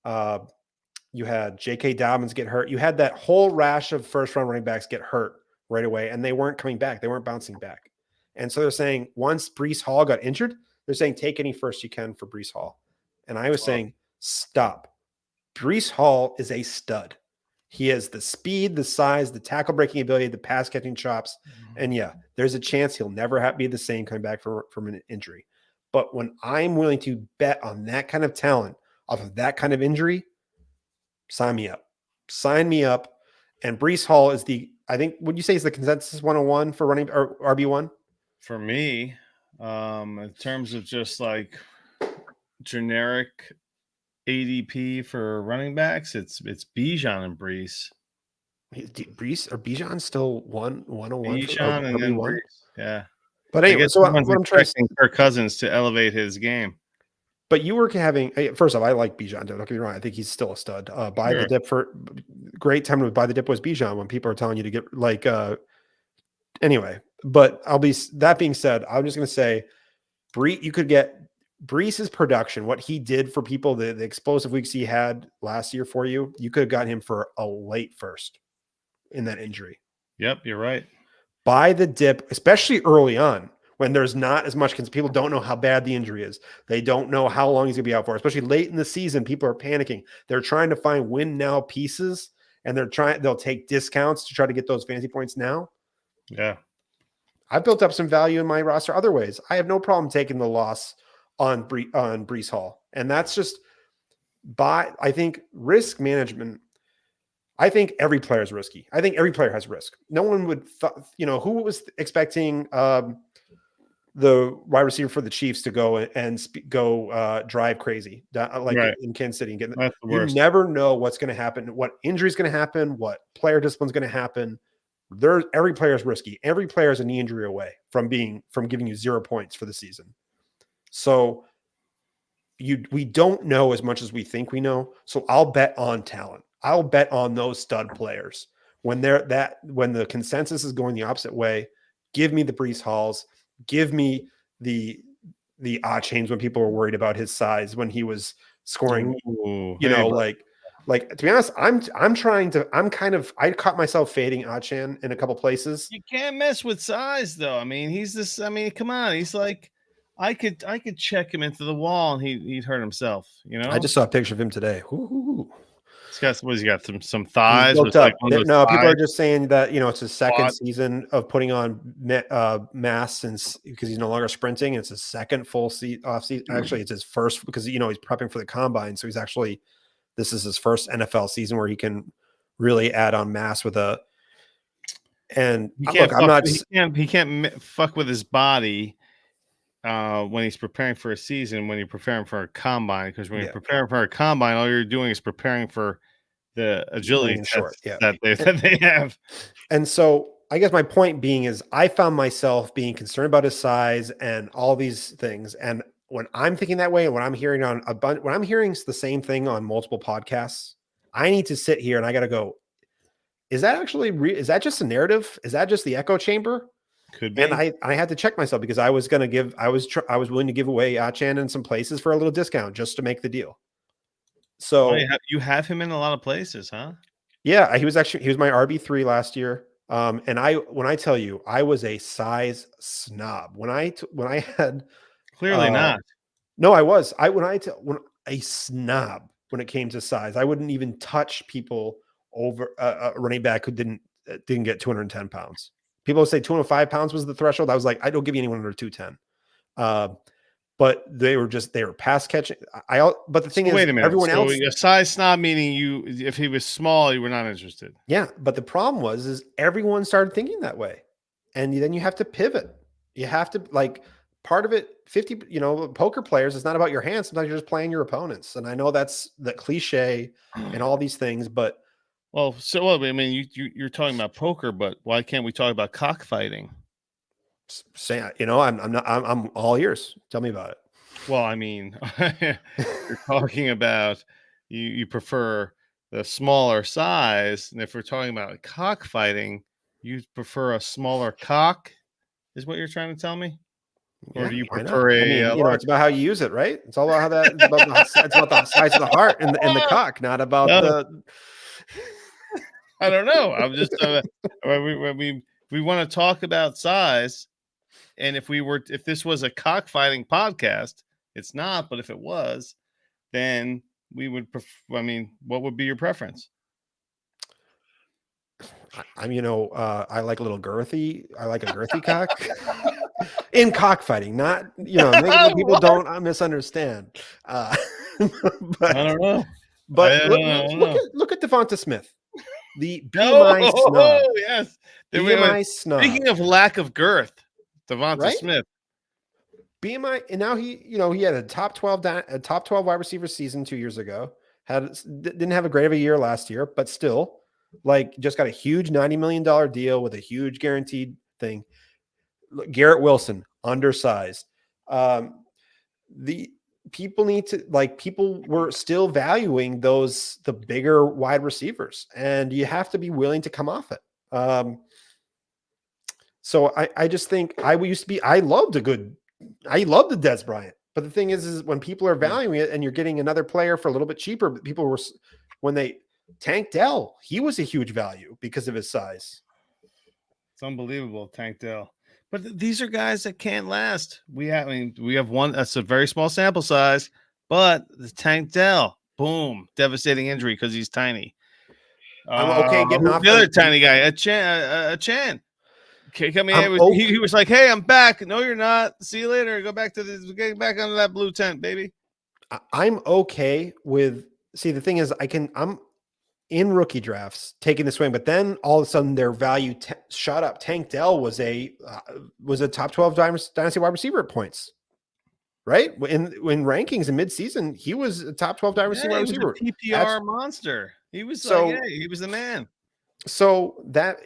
J.K. Dobbins get hurt. You had that whole rash of first-round running backs get hurt right away, and they weren't coming back. They weren't bouncing back. And so they're saying once Breece Hall got injured, they're saying take any first you can for Breece Hall. And I was saying stop. Breece Hall is a stud. He has the speed, the size, the tackle breaking ability, the pass catching chops. And yeah, there's a chance he'll never be the same coming back from an injury. But when I'm willing to bet on that kind of talent off of that kind of injury, sign me up. Sign me up. And Breece Hall is I think, would you say is the consensus 101 for running or RB1? For me, in terms of just like generic ADP for running backs, it's Bijan and Breece. Bijan still 101 Bijan and then Breece. Yeah. But anyway, so what I'm trying to Kirk Cousins to elevate his game. But you were having, first off, I like Bijan. Don't get me wrong. I think he's still a stud. Buy the dip great time to buy the dip was Bijan when people are telling you to get like, anyway. But that being said, I'm just going to say, you could get Breece's production, what he did for people, the explosive weeks he had last year for you, you could have gotten him for a late first in that injury. Yep, you're right. Buy the dip, especially early on when there's not as much, because people don't know how bad the injury is. They don't know how long he's going to be out for, especially late in the season. People are panicking. They're trying to find win now pieces, and they'll take discounts to try to get those fantasy points now. Yeah. I've built up some value in my roster other ways. I have no problem taking the loss on Breece Hall. And that's just I think risk management. I think every player is risky. I think every player has risk. No one would, who was expecting the wide receiver for the Chiefs to go and drive crazy in Kansas City and get That's the worst. You never know what's going to happen, what injury is going to happen, what player discipline is going to happen. Every player is risky. Every player is a knee injury away from giving you 0 points for the season. So we don't know as much as we think we know. So I'll bet on talent. I'll bet on those stud players when the consensus is going the opposite way. Give me the Breece Halls. Give me the Chains when people were worried about his size when he was scoring. Like to be honest, I caught myself fading Achan in a couple places. You can't mess with size though. I mean, come on. He's like, I could check him into the wall and he'd hurt himself. I just saw a picture of him today. Ooh. He's got some thighs. People are just saying that, it's his second season of putting on mass because he's no longer sprinting. It's his second full off season. Actually, it's his first because, he's prepping for the combine. So this is his first NFL season where he can really add on mass he can't fuck with his body when he's preparing for a season, when you're preparing for a combine, because when you're preparing for a combine, all you're doing is preparing for the agility that they have. And so I guess my point being is I found myself being concerned about his size and all these things. And when I'm thinking that way, and when I'm hearing when I'm hearing the same thing on multiple podcasts, I need to sit here and I got to go, is that actually is that just a narrative? Is that just the echo chamber? Could be. And I had to check myself because I was going to I was willing to give away Achan in some places for a little discount just to make the deal. So you have him in a lot of places, huh? Yeah, he was my RB3 last year. And when I tell you, I was a size snob when I had clearly not. No, I was. When a snob when it came to size, I wouldn't even touch people over a running back who didn't get 210 pounds. People say 205 pounds was the threshold. I was like, I don't give you anyone under 210. But they were pass catching. But the thing is, wait a minute. Everyone else, a size snob meaning if he was small, you were not interested. Yeah, but the problem is everyone started thinking that way, and then you have to pivot. You have to part of it. 50, poker players. It's not about your hands. Sometimes you're just playing your opponents, and I know that's the cliche and all these things, but I mean, you're talking about poker, but why can't we talk about cockfighting? I'm all ears. Tell me about it. Well, I mean, you're talking about you prefer the smaller size, and if we're talking about cockfighting, you prefer a smaller cock, is what you're trying to tell me? Or do you prefer it's about how you use it, right? It's all about how that. It's about the size of the heart and the cock, not about the. I don't know. I'm just we want to talk about size, and if this was a cockfighting podcast, it's not. But if it was, then we would. What would be your preference? I like a little girthy. I like a girthy cock. In cockfighting, not people don't misunderstand. But I don't know. But look at Devonta Smith, the BMI snob. Oh yes, BMI snob. Speaking of lack of girth, Devonta Smith. BMI, and now he had a top 12 wide receiver season 2 years ago. Didn't have a great of a year last year, but still, just got a huge $90 million deal with a huge guaranteed thing. Garrett Wilson, undersized. The people need to people were still valuing the bigger wide receivers, and you have to be willing to come off it. So I just think I loved the Dez Bryant, but the thing is when people are valuing it and you're getting another player for a little bit cheaper, people were Tank Dell, he was a huge value because of his size. It's unbelievable, Tank Dell. But these are guys that can't last. We have one that's a very small sample size, but the Tank Dell, boom, devastating injury because he's tiny. I'm okay getting off the other tiny guy, a Chan. Okay, he was like, "Hey, I'm back." No, you're not. See you later. Go back getting back under that blue tent, baby. I'm okay with. See, the thing is, I'm in rookie drafts taking the swing, but then all of a sudden their value shot up. Tank Dell was a top 12 dynasty wide receiver at points, right? In rankings in midseason, he was a top 12 dynasty wide receiver. Was a PPR monster. He was he was the man. So that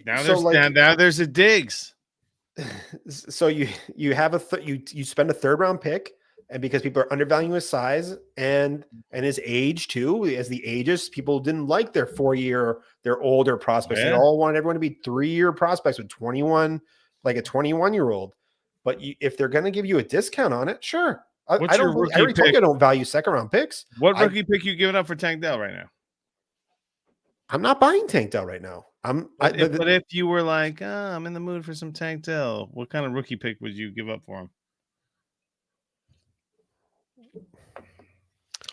now there's a Diggs. So you have you spend a third round pick. And because people are undervaluing his size and his age too, as the ages, people didn't like their 4-year, their older prospects. They all wanted everyone to be 3-year prospects with 21, like a 21-year-old. But if they're going to give you a discount on it, sure. I already told you I don't value second round picks. What rookie pick you giving up for Tank Dell right now? I'm not buying Tank Dell right now. But if you were like, I'm in the mood for some Tank Dell, what kind of rookie pick would you give up for him?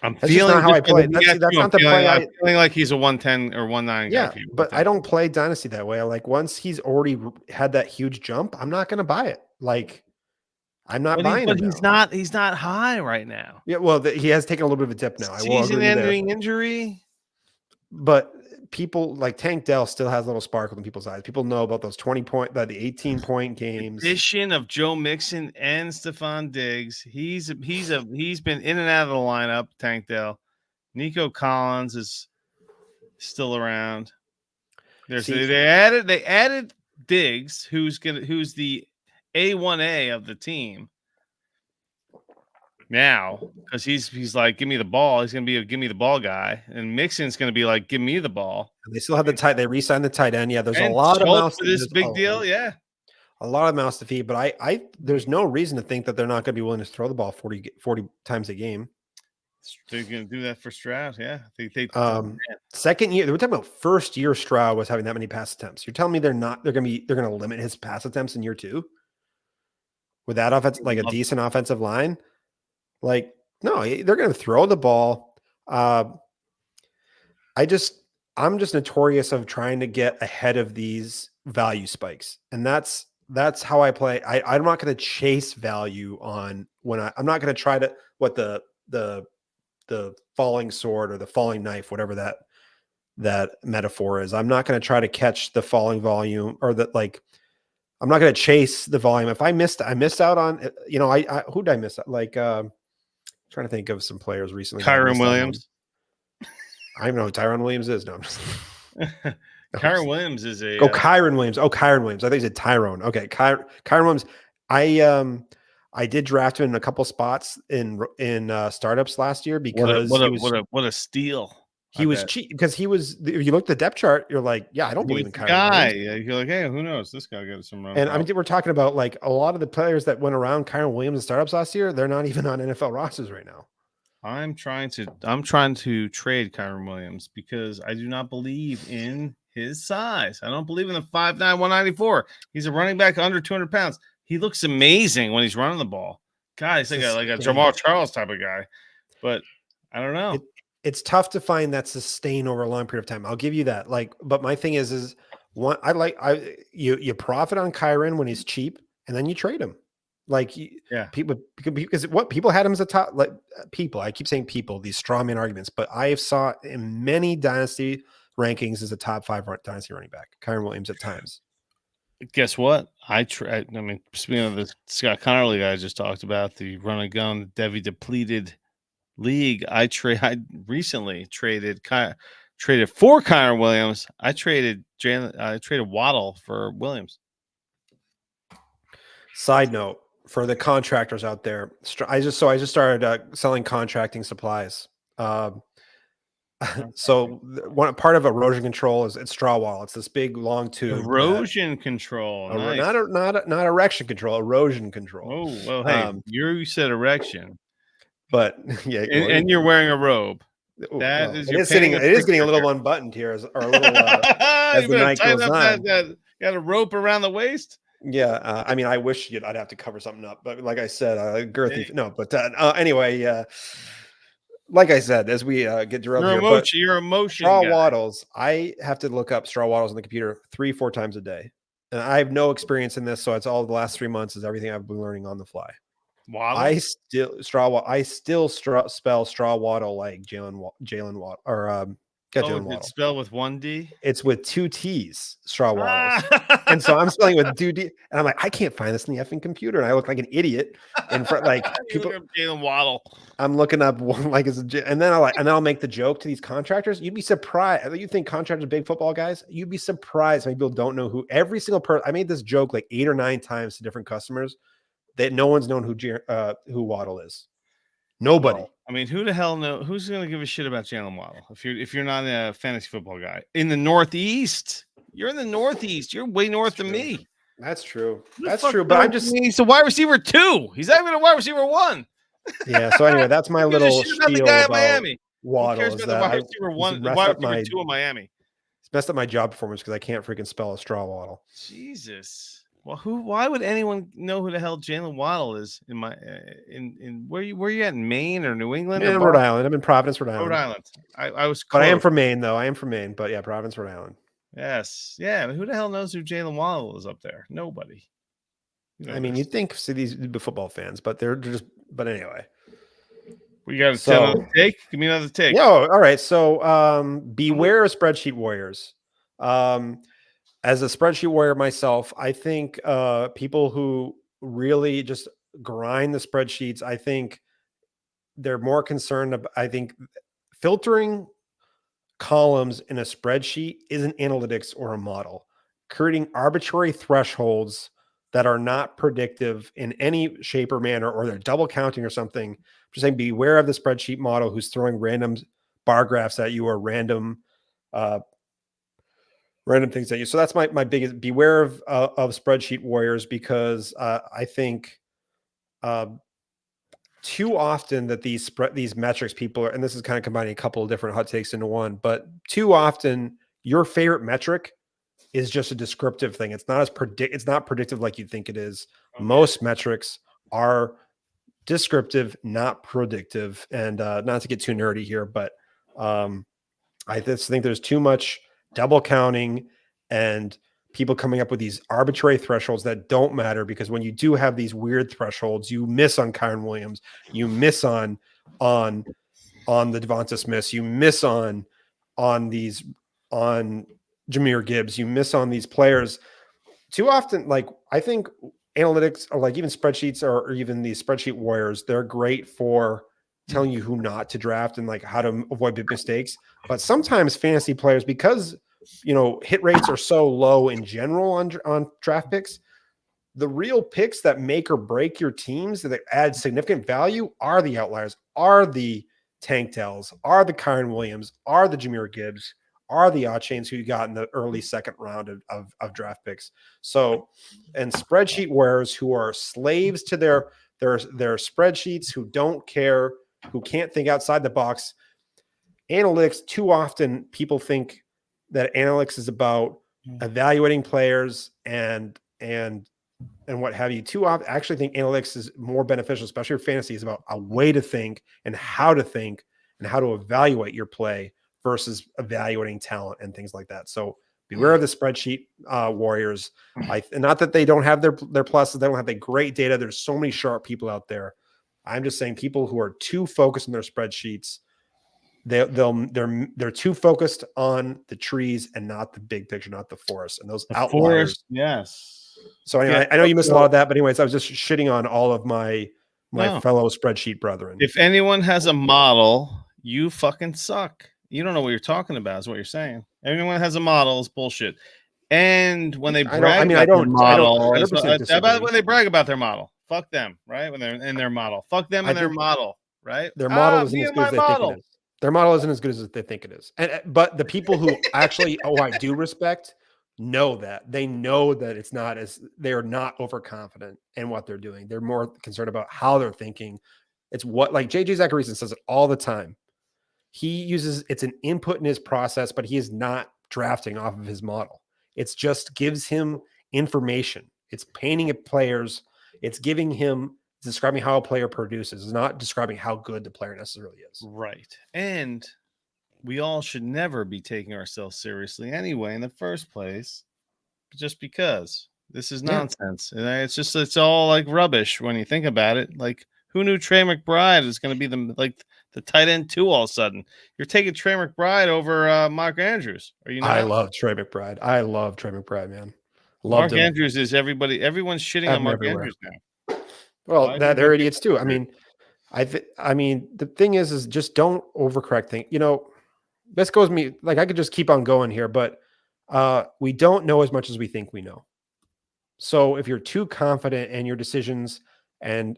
I'm feeling not how I play. That's not the play. I'm feeling like he's a 110 or 19 guy. Yeah, but I don't play Dynasty that way. Once he's already had that huge jump, I'm not going to buy it. I'm not buying it. But he's not high right now. Yeah, well, he has taken a little bit of a dip now. Season-ending injury. But people like Tank Dell still has a little sparkle in people's eyes. People know about those 20-point, the 18-point games. Addition of Joe Mixon and Stephon Diggs. He's been in and out of the lineup. Tank Dell. Nico Collins is still around. They added Diggs, who's the A1A of the team. now because he's like, give me the ball. He's gonna be a give me the ball guy, and Mixon's gonna be like, give me the ball. And they still have the tight. They re-signed the tight end. Yeah, there's a And lot of Schultz mouths. for this big deal, yeah. A lot of mouths to feed. But there's no reason to think that they're not going to be willing to throw the ball 40 times a game. They're gonna do that for Stroud, yeah. Second year, we're talking about first year Stroud was having that many pass attempts. You're telling me they're gonna limit his pass attempts in year 2 with that offense, like a decent offensive line? Like, no, they're gonna throw the ball. I'm just notorious of trying to get ahead of these value spikes, and that's how I play. I'm not going to chase value on when I'm not going to try to what the falling sword or the falling knife, whatever that metaphor is. I'm not going to try to catch the falling volume or that like. I'm not going to chase the volume. If I missed out on, who did I miss? Like, trying to think of some players recently. Kyron Williams. I don't know who Tyron Williams is. No, I'm just. Kyron Williams is a. Kyron Williams. Kyron Williams. I think he said Tyrone. Okay, Kyron Williams. I did draft him in a couple spots in startups last year because what a steal. He was cheap because he was. If you look at the depth chart, you're like, yeah, I don't believe in Kyron guy. Williams. You're like, hey, who knows? This guy got some run. And I mean, we're talking about like a lot of the players that went around Kyron Williams in startups last year. They're not even on NFL rosters right now. I'm trying to trade Kyron Williams because I do not believe in his size. I don't believe in the 5'9", 194. He's a running back under 200 pounds. He looks amazing when he's running the ball. God, he's like a Jamal Charles type of guy. But I don't know. It's tough to find that sustain over a long period of time. I'll give you that. Like, but my thing is one. You profit on Kyron when he's cheap, and then you trade him. Like, people, because what people had him as a top, like people, I keep saying people, these straw man arguments, but I saw in many dynasty rankings as a top 5 dynasty running back, Kyron Williams at times. Guess what? I mean, speaking of the Scott Connerly guy I just talked about, the run and gun, Debbie depleted league, I recently traded for Kyron Williams. I traded Waddle for Williams. Side note, for the contractors out there, I just started selling contracting supplies. So one part of erosion control is it's straw wall. It's this big long tube. Erosion control, nice. not erection control, erosion control. Oh well, hey, you said erection, but yeah, and you're wearing a robe. That is, it is getting a little unbuttoned here, as the night goes on. You got a rope around the waist. Yeah, I mean, I wish I'd have to cover something up, but like I said, girthy. No, but anyway, like I said, as we get derailed your emotion. Straw waddles. I have to look up straw waddles on the computer 3-4 times a day, and I have no experience in this, so it's all the last 3 months is everything I've been learning on the fly. Waddle? I still spell straw waddle like Jalen Waddle or Jalen Waddle. It's spelled with 1 D. It's with 2 T's. Straw waddles. And so I'm spelling with 2 D, and I'm like, I can't find this in the effing computer, and I look like an idiot in front. Like people, Jalen Waddle. I'm looking up one like and then I'll make the joke to these contractors. You'd be surprised. You think contractors are big football guys? You'd be surprised how many people don't know who every single person. I made this joke like 8 or 9 times to different customers that no one's known who Waddle is. Nobody. Well, I mean, who the hell know? Who's going to give a shit about Jalen Waddle if you're not a fantasy football guy in the Northeast? You're in the Northeast. You're way north than me. That's true. That's true. But he's a wide receiver 2. He's not even a wide receiver 1. Yeah. So anyway, that's my little spiel about the guy in Miami. Waddle. Who cares about the wide receiver 1, the wide receiver 2 in Miami? It's messed up my job performance because I can't freaking spell a straw waddle. Jesus. Well, why would anyone know who the hell Jalen Waddle is in where you at in Maine or New England? In Rhode Island. I'm in Providence, Rhode Island. Rhode Island. I was close. But I am from Maine, though. But yeah, Providence, Rhode Island. Yes. Yeah. But who the hell knows who Jalen Waddle is up there? Nobody. I mean, you'd think these football fans, but they're just. But anyway, we got another take. Give me another take. Yeah. All right. So, beware of spreadsheet warriors. As a spreadsheet warrior myself, I think people who really just grind the spreadsheets, I think they're more concerned about, I think filtering columns in a spreadsheet isn't analytics or a model. Creating arbitrary thresholds that are not predictive in any shape or manner, or they're double counting or something. I'm just saying, beware of the spreadsheet model who's throwing random bar graphs at you or random things at you. So that's my biggest, beware of spreadsheet warriors, because I think too often that these metrics people are, and this is kind of combining a couple of different hot takes into one, but too often your favorite metric is just a descriptive thing. It's not it's not predictive like you think it is. Okay. Most metrics are descriptive, not predictive. And not to get too nerdy here, but I just think there's too much double counting and people coming up with these arbitrary thresholds that don't matter, because when you do have these weird thresholds, you miss on Kyron Williams, you miss on the Devonta Smiths, you miss on Jahmyr Gibbs, you miss on these players too often. Like, I think analytics, or like even spreadsheets, or even these spreadsheet warriors, they're great for telling you who not to draft and like how to avoid big mistakes. But sometimes fantasy players, because hit rates are so low in general on draft picks, the real picks that make or break your teams, that add significant value, are the outliers, are the Tank Dells, are the Kyron Williams, are the Jahmyr Gibbs, are the Chains who you got in the early second round of draft picks. So, and spreadsheet warriors who are slaves to their spreadsheets, who don't care, who can't think outside the box. Analytics, too often people think that analytics is about evaluating players and what have you. Too often, I actually think analytics is more beneficial, especially for fantasy, is about a way to think and how to evaluate your play versus evaluating talent and things like that. So beware of the spreadsheet warriors. Not that they don't have their pluses, they don't have the great data. There's so many sharp people out there. I'm just saying, people who are too focused on their spreadsheets, they're too focused on the trees and not the big picture, not the forest, and those outliers. Forest, yes. So anyway, I know you missed a lot of that, but anyways, I was just shitting on all of my fellow spreadsheet brethren. If anyone has a model, you fucking suck. You don't know what you're talking about, is what you're saying. Everyone has a model is bullshit. And when they brag about their model, how about when they brag about their model? Fuck them, right? When they're in their model. Fuck them and their model, right? Their model isn't as good as they think it is. Their model isn't as good as they think it is. But the people who actually, I do respect, know that. They know that it's not they're not overconfident in what they're doing. They're more concerned about how they're thinking. It's what, like JJ Zacharyson says it all the time. He uses, it's an input in his process, but he is not drafting off of his model. It's just gives him information. It's painting at players. It's giving him, describing how a player produces. It's not describing how good the player necessarily is. Right. And we all should never be taking ourselves seriously anyway in the first place, just because this is nonsense. Yeah. It's all like rubbish when you think about it. Like, who knew Trey McBride is going to be the tight end 2 all of a sudden? You're taking Trey McBride over Mark Andrews. Are you not? I love Trey McBride. Man. Mark Andrews is everyone's shitting on Mark Andrews now. Well, they're idiots too. I mean, the thing is just don't overcorrect things. This goes me, like, I could just keep on going here, but we don't know as much as we think we know. So if you're too confident in your decisions, and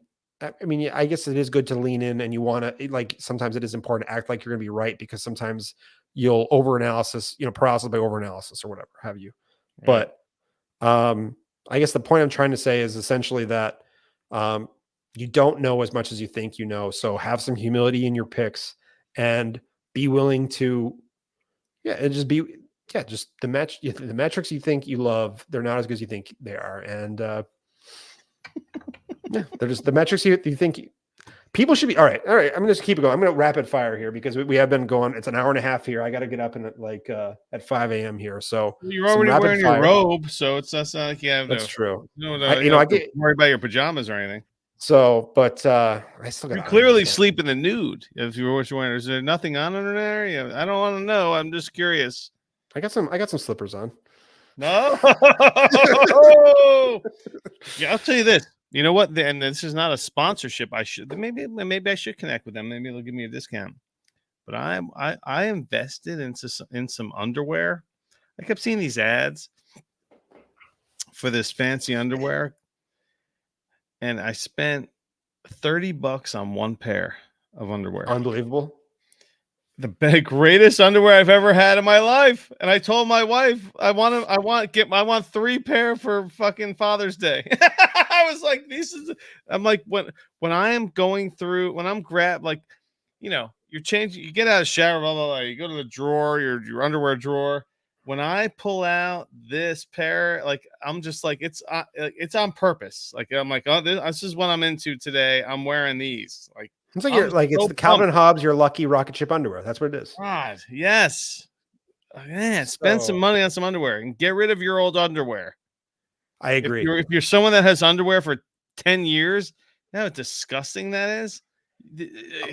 I guess it is good to lean in, and you want to, like, sometimes it is important to act like you're going to be right, because sometimes you'll overanalysis, paralysis by overanalysis or whatever have you. Right. But I guess the point I'm trying to say is essentially that you don't know as much as you think you know. So have some humility in your picks and be willing to, just the metrics you think you love, they're not as good as you think they are. And they're just the metrics you think people should be. All right. I'm going to just keep it going. I'm going to rapid fire here, because we have been going. It's an hour and a half here. I got to get up at 5 a.m. here. So you're already wearing your robe, so that's not like you have. That's true. I get worried about your pajamas or anything. So, but I still got. You clearly sleep in the nude. If you were wearing, is there nothing on under there? Yeah, I don't want to know. I'm just curious. I got some slippers on. No. Yeah, I'll tell you this. You know what? And this is not a sponsorship. Maybe I should connect with them. Maybe they'll give me a discount. But I invested in some underwear. I kept seeing these ads for this fancy underwear. and I spent $30 on one pair of underwear. Unbelievable. The greatest underwear I've ever had in my life. And I told my wife, I want 3 pair for fucking Father's Day. I was like, I'm like, when I am going through, when I'm like, you're changing, you get out of the shower, blah, blah, blah, you go to the drawer, your underwear drawer. When I pull out this pair, like, I'm just like, it's on purpose. Like, I'm like, oh, this is what I'm into today. I'm wearing these. Like, It's like it's the Calvin Hobbes, your lucky rocket ship underwear. That's what it is. God, yes. Man, spend some money on some underwear and get rid of your old underwear. I agree. If you're someone that has underwear for 10 years, you know how disgusting that is?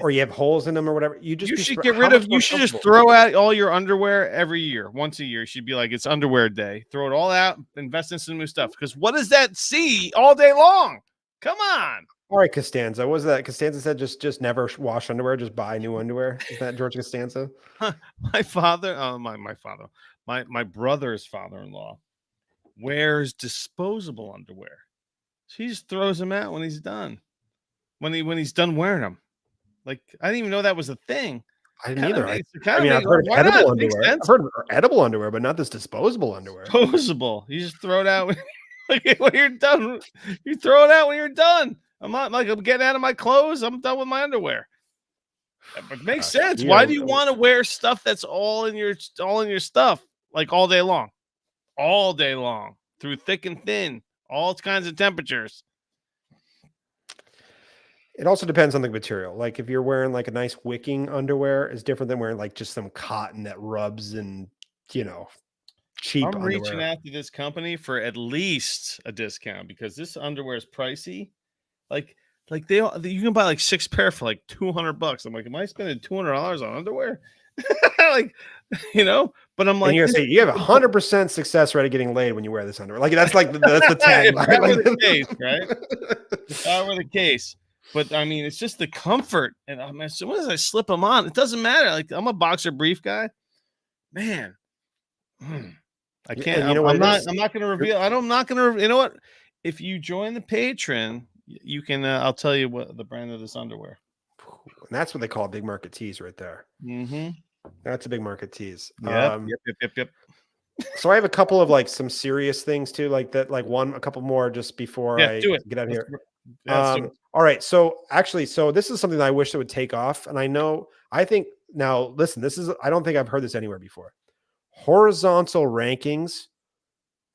Or you have holes in them or whatever. You should get rid of, you should just throw out all your underwear every year. Once a year, you should be like, it's underwear day. Throw it all out, invest in some new stuff. Because what does that see all day long? Come on. All right, Costanza. What was that? Costanza said just never wash underwear, just buy new underwear. Is that George Costanza? My father, my brother's father-in-law wears disposable underwear. He just throws them out when he's done. When he's done wearing them. Like, I didn't even know that was a thing. I didn't either. I've heard of edible underwear. I've heard of edible underwear, but not this disposable underwear. Disposable. You just throw it out when you're done. You throw it out when you're done. I'm getting out of my clothes. I'm done with my underwear. It makes sense. Why do you want to wear stuff that's all in your stuff, like, all day long? All day long, through thick and thin, all kinds of temperatures. It also depends on the material. Like, if you're wearing like a nice wicking underwear, is different than wearing like just some cotton that rubs and, cheap I'm underwear. reaching out to this company for at least a discount because this underwear is pricey. Like you can buy like 6 pair for like $200. I'm like, am I spending $200 on underwear? Like, but I'm like, and you're gonna say you have 100% success rate of getting laid when you wear this underwear. Like, that's like that's the tag. If that were the case, right? If that were the case. But I mean, it's just the comfort. And as soon as I slip them on, it doesn't matter. Like, I'm a boxer brief guy, man. I can't. I'm not going to reveal. I'm not going to. You know what? If you join the Patreon, you can. I'll tell you what the brand of this underwear. And that's what they call big market tees, right there. Mm-hmm. That's a big market tease. Yep. So I have a couple of like some serious things too, like that. Like a couple more just before I get out of here. All right. So actually, this is something that I wish that would take off. And I think now, listen, I don't think I've heard this anywhere before. Horizontal rankings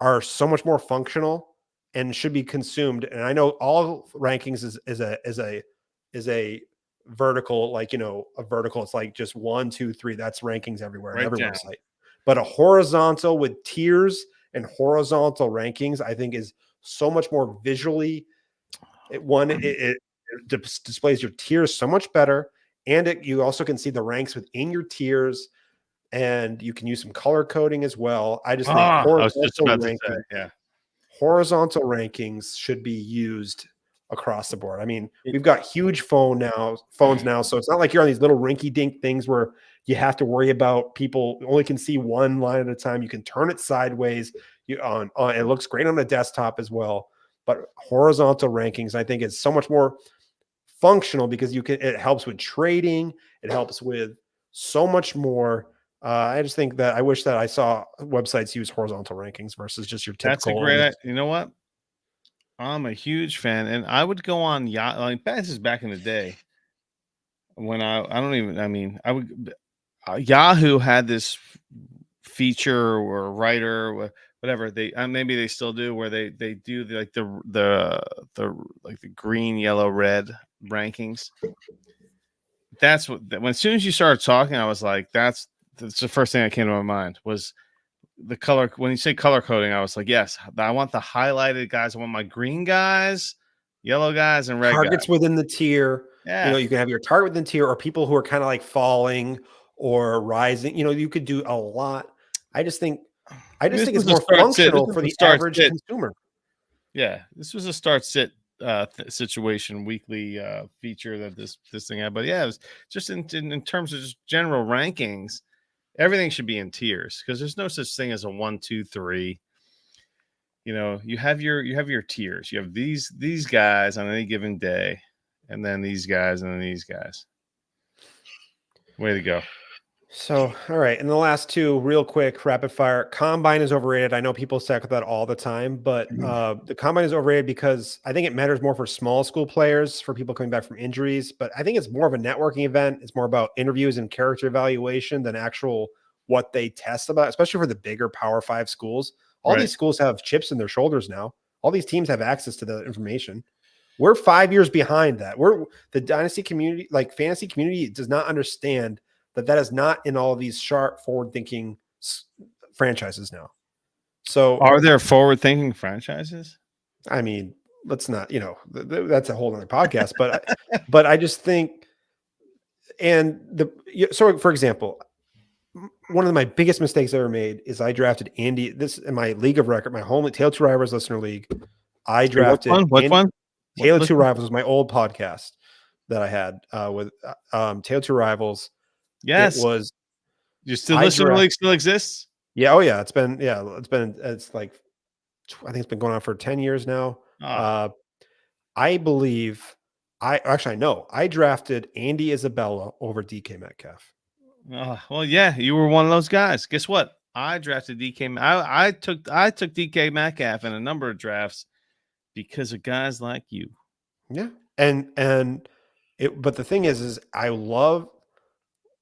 are so much more functional and should be consumed. And I know all rankings is a vertical, like, a vertical. It's like just 1, 2, 3. That's rankings everywhere, on every website. But a horizontal with tiers and horizontal rankings, I think, is so much more visually. It displays your tiers so much better, and you also can see the ranks within your tiers, and you can use some color coding as well. I just think horizontal rankings should be used across the board. I mean, we've got huge phones now, so it's not like you're on these little rinky-dink things where you have to worry about people only can see one line at a time. You can turn it sideways. It looks great on a desktop as well. But horizontal rankings, I think, is so much more functional because it helps with trading. It helps with so much more. I just think that I wish that I saw websites use horizontal rankings versus just your typical. That's a great. You know what? I'm a huge fan, and I would go on Yahoo. Like, this is back in the day when Yahoo had this feature or writer, whatever maybe they still do, where they do the green, yellow, red rankings. That's as soon as you started talking, I was like, that's the first thing that came to my mind was the color. When you say color coding, I was like, yes, I want the highlighted guys. I want my green guys, yellow guys, and red targets guys within the tier. Yeah. You can have your target within the tier, or people who are kind of like falling or rising. You could do a lot. I just think it's more functional for the average consumer. Yeah, this was a start sit situation weekly feature that this thing had. But yeah, it was just in terms of just general rankings, everything should be in tiers because there's no such thing as a 1, 2, 3. you have your tiers. You have these guys on any given day, and then these guys, and then these guys. Way to go. So, all right. And the last two, real quick, rapid fire. Combine is overrated. I know people sack with that all the time, but the combine is overrated because I think it matters more for small school players, for people coming back from injuries. But I think it's more of a networking event. It's more about interviews and character evaluation than actual what they test about, especially for the bigger Power 5 schools. All these schools have chips in their shoulders now. All these teams have access to the information. We're 5 years behind that. The dynasty community, like fantasy community, does not understand that is not in all of these sharp, forward-thinking franchises now. So, are there forward-thinking franchises? I mean, let's not, that's a whole other podcast. But I just think, so for example, one of my biggest mistakes I ever made is I drafted Andy. This in my league of record, my home Tale Two Rivals listener league. I drafted What one? Tale Two Rivals was my old podcast that I had with Tale Two Rivals. Yes. It was. You still listener league still exists? Yeah. Oh yeah. It's like, I think it's been going on for 10 years now. I believe I know I drafted Andy Isabella over DK Metcalf. Well, yeah, you were one of those guys. Guess what? I drafted DK. I took DK Metcalf in a number of drafts because of guys like you. Yeah. But the thing is I love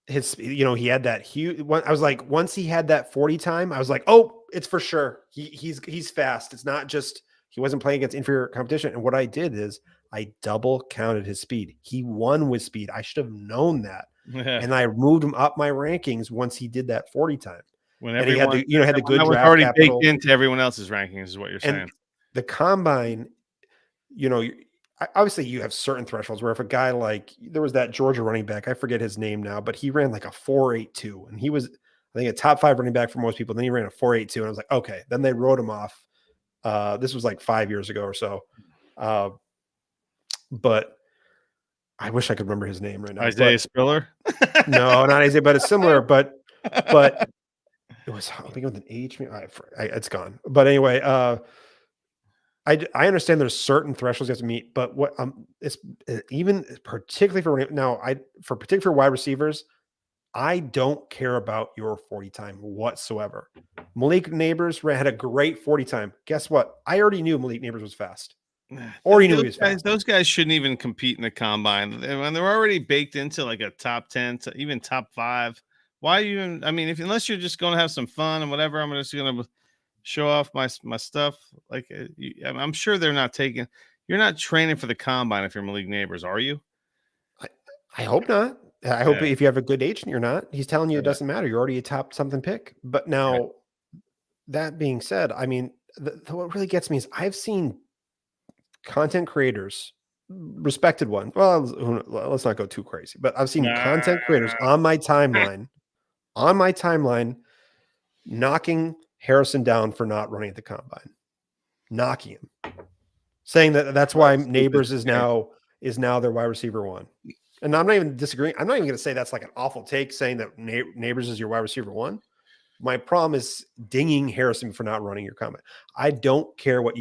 his, he had that huge one. I was like, once he had that 40 time, I was like, oh, it's for sure. He's fast. It's not just, he wasn't playing against inferior competition. And what I did is I double counted his speed. He won with speed. I should have known that. And I moved him up my rankings once he did that 40 time. When and he had the good draft already capital. Baked into everyone else's rankings is what you're saying. The combine, obviously you have certain thresholds where if a guy like, there was that Georgia running back, I forget his name now, but he ran like a 4.82 and he was, I think, a top 5 running back for most people. Then he ran a 4.82 and I was like, okay, then they wrote him off. This was like 5 years ago or so. But I wish I could remember his name right now. Isaiah Spiller? No, not Isaiah, but it's similar, but it was, I think with an H, it's gone. But anyway, I understand there's certain thresholds you have to meet, but what it's even particularly for wide receivers, I don't care about your 40 time whatsoever. Malik Neighbors had a great 40 time. Guess what? I already knew Malik Neighbors was fast. Already knew he was fast. Those guys shouldn't even compete in the combine when they're already baked into like a top 10 to even top 5. Why even? I mean, unless you're just going to have some fun and whatever, I'm just going to show off my stuff. Like I'm sure they're not taking. You're not training for the combine if you're Malik Neighbors, are you? I hope not. I hope if you have a good agent, you're not. He's telling you it doesn't matter. You're already a top something pick. But now, that being said, I mean, what really gets me is I've seen content creators, respected one. Well, let's not go too crazy, but I've seen content creators on my timeline, knocking Harrison down for not running at the combine, knocking him, saying that's why Neighbors is now their wide receiver 1. And I'm not even disagreeing. I'm not even going to say that's like an awful take, saying that Neighbors is your wide receiver 1. My problem is dinging Harrison for not running your combine. I don't care what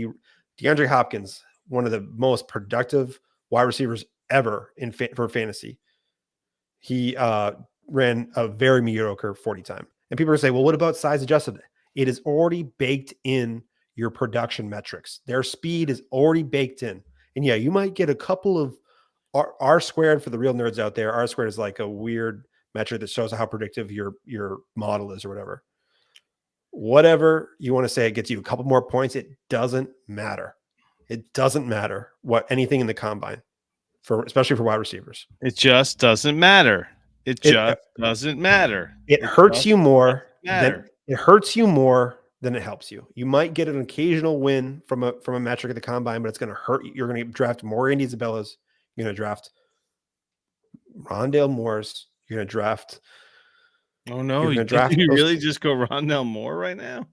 DeAndre Hopkins, one of the most productive wide receivers ever for fantasy. He ran a very mediocre 40 time. And people are saying, well, what about size adjusted? It is already baked in your production metrics. Their speed is already baked in. And yeah, you might get a couple of R squared for the real nerds out there. R squared is like a weird metric that shows how predictive your model is or whatever. Whatever you want to say, it gets you a couple more points. It doesn't matter. It doesn't matter what anything in the combine, especially for wide receivers. It just doesn't matter. It doesn't matter. It hurts you more than it helps you. You might get an occasional win from a metric at the combine, but it's going to hurt you. You're going to draft more Andy Isabellas. You're going to draft Rondale Moores. You're going to draft. Oh no! You really just go Rondale Moore right now?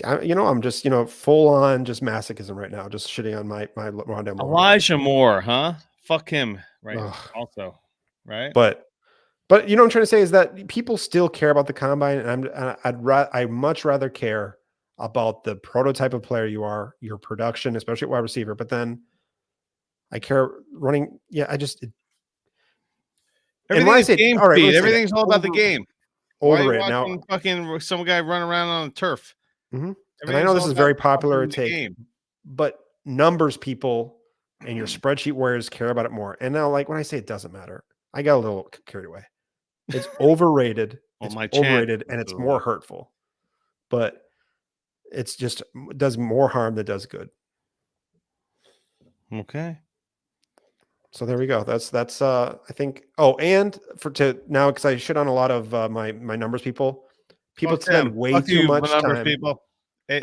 I'm just, full on just masochism right now, just shitting on my Rondale Moore. Elijah Moore, huh? Fuck him, right? Ugh. Also, right? But what I'm trying to say is that people still care about the combine, and I'd much rather care about the prototype of player you are, your production, especially at wide receiver. But then I care running. Yeah, I just and Everything when I is say game all right, let speed. me say that Everything's all about the game. Why are you overrated now. watching fucking some guy run around on a turf? And I know Everything's this all is about very popular fucking to the take, game. but numbers people and your spreadsheet warriors care about it more. And now, like when I say it doesn't matter, I got a little carried away. It's overrated. Well, It's my channel overrated, and is it's more overrated. hurtful. But it's just does more harm than does good. Okay. So there we go. That's I think. Oh, and for to now because I shit on a lot of my numbers people. People Fuck spend them. way Fuck too you, much numbers time. people. Hey,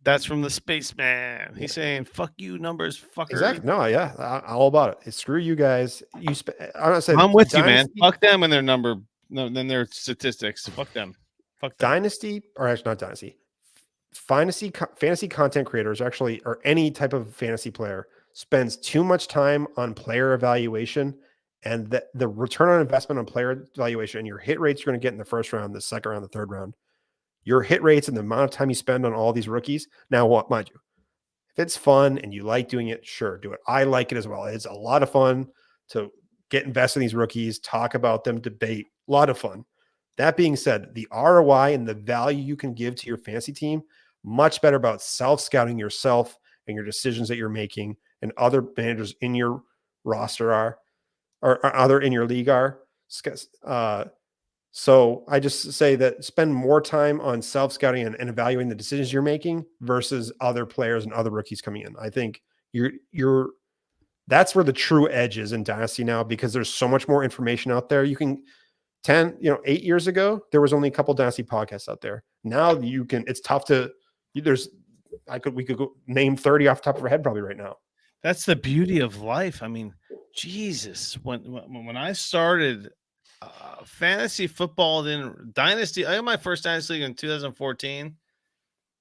that's from the spaceman. He's saying, "Fuck you, numbers, fucker." Exactly. No, yeah, all about it. Screw you guys. I'm not saying I'm with you, man. dynasty, Fuck them and their number. No, then their statistics. Fuck them. Fuck them. dynasty, or actually not dynasty. Fantasy content creators actually, or any type of fantasy player, spends too much time on player evaluation, and the return on investment on player evaluation and your hit rates you're going to get in the first round, the second round, the third round, your hit rates and the amount of time you spend on all these rookies. Now, what, mind you, if it's fun and you like doing it, sure, do it. I like it as well. It's a lot of fun to get invested in these rookies, talk about them, debate. A lot of fun. That being said, the ROI and the value you can give to your fantasy team, much better about self-scouting yourself and your decisions that you're making, and other managers in your roster are, or other in your league are. So I just say that spend more time on self-scouting and evaluating the decisions you're making versus other players and other rookies coming in. I think you're that's where the true edge is in Dynasty now, because there's so much more information out there. You can 8 years ago, there was only a couple Dynasty podcasts out there. Now you can, it's tough to, we could go name 30 off the top of our head probably right now. That's the beauty of life. I mean, Jesus, when I started fantasy football in Dynasty, I had my first Dynasty League in 2014.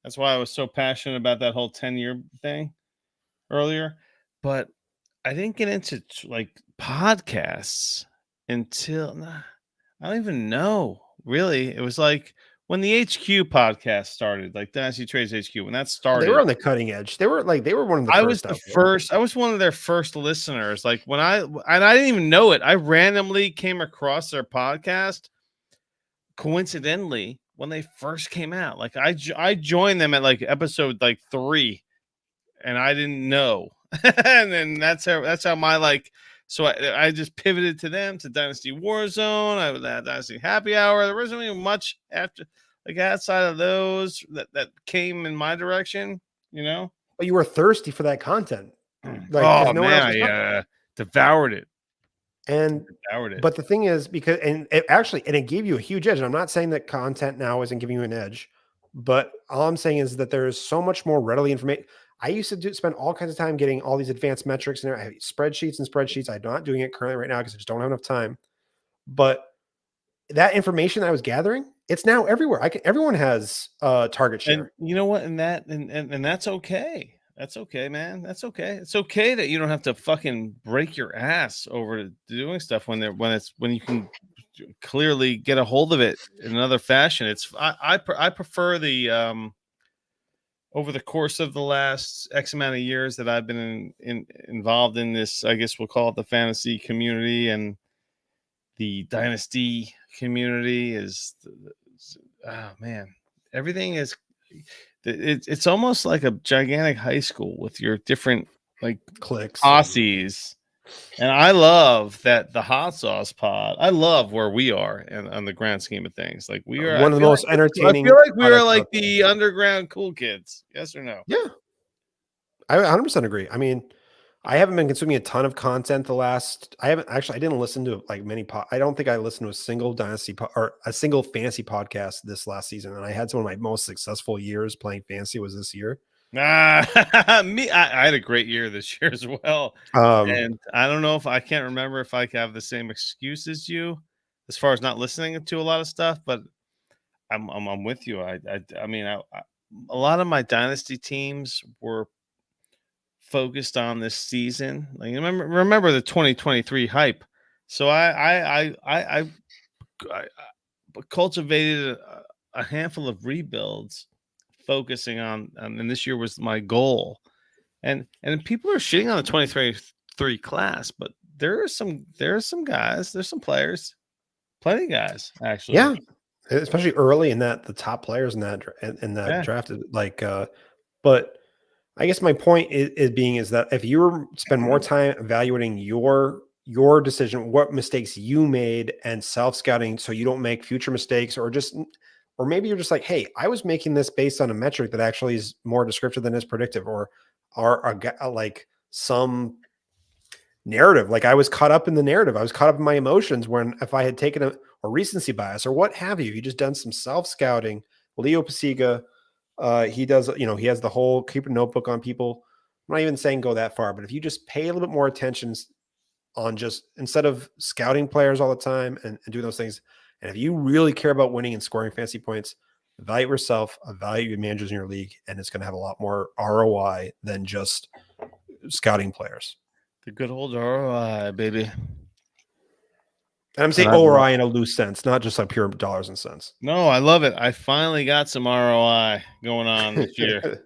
That's why I was so passionate about that whole 10-year thing earlier. But I didn't get into like podcasts until I don't even know. Really, it was like when the HQ podcast started, like Dynasty Trades HQ, when that They were started. on the cutting edge. They were one of the I was first the out there. first. I was one of their first listeners. Like when I didn't even know it. I randomly came across their podcast, coincidentally, when they first came out. Like I joined them at like episode like 3, and I didn't know. And then that's how my like. So I just pivoted to them, to Dynasty Warzone. I was at Dynasty Happy Hour. There wasn't even much after, like outside of those that came in my direction. You know. But you were thirsty for that content, like because Oh no one else man, was I covering. devoured it. And Devoured it. but the thing is, because and it gave you a huge edge. And I'm not saying that content now isn't giving you an edge, but all I'm saying is that there is so much more readily information. I used to spend all kinds of time getting all these advanced metrics and I have spreadsheets and spreadsheets. I'm not doing it currently right now because I just don't have enough time. But that information I was gathering, it's now everywhere. Everyone has target And share. you know what? And that's okay. That's okay, man. That's okay. It's okay that you don't have to fucking break your ass over doing stuff when you can clearly get a hold of it in another fashion. I prefer the over the course of the last X amount of years that I've been involved in this, I guess we'll call it the fantasy community and the dynasty community oh man, everything is it's almost like a gigantic high school with your different like Clicks. posses. And I love that the hot sauce pod. I love where we are and on the grand scheme of things. Like we are One of the most entertaining. I feel like we are podcasts like out there. the underground cool kids. Yes or no? Yeah, I 100% agree. I mean, I haven't been consuming a ton of content I didn't listen to like many I don't think I listened to a single or a single fantasy podcast this last season. And I had some of my most successful years playing fantasy was this year. I had a great year this year as well. And I don't know, if I can't remember if I have the same excuse as you as far as not listening to a lot of stuff, but I'm with you. I mean, a lot of my dynasty teams were focused on this season. Like remember the 2023 hype. So I cultivated a handful of rebuilds focusing on, and this year was my goal. And people are shitting on the 23 class, but there are some guys, there's some players, plenty of guys actually. Yeah, especially early in that, the top players in that Yeah. draft, like, but I guess my point is that if you spend more time evaluating your decision, what mistakes you made, and self scouting, so you don't make future mistakes, or maybe you're just like, hey, I was making this based on a metric that actually is more descriptive than is predictive, or like some narrative. Like I was caught up in the narrative. I was caught up in my emotions when if I had taken a recency bias or what have you. You just done some self scouting. Leo Pasiga, he does, he has the whole keep a notebook on people. I'm not even saying go that far, but if you just pay a little bit more attention on just instead of scouting players all the time and doing those things, and if you really care about winning and scoring fantasy points, evaluate yourself, evaluate your managers in your league, and it's going to have a lot more ROI than just scouting players. The good old ROI, baby. And I'm saying ROI in a loose sense, not just like pure dollars and cents. No, I love it. I finally got some ROI going on this year.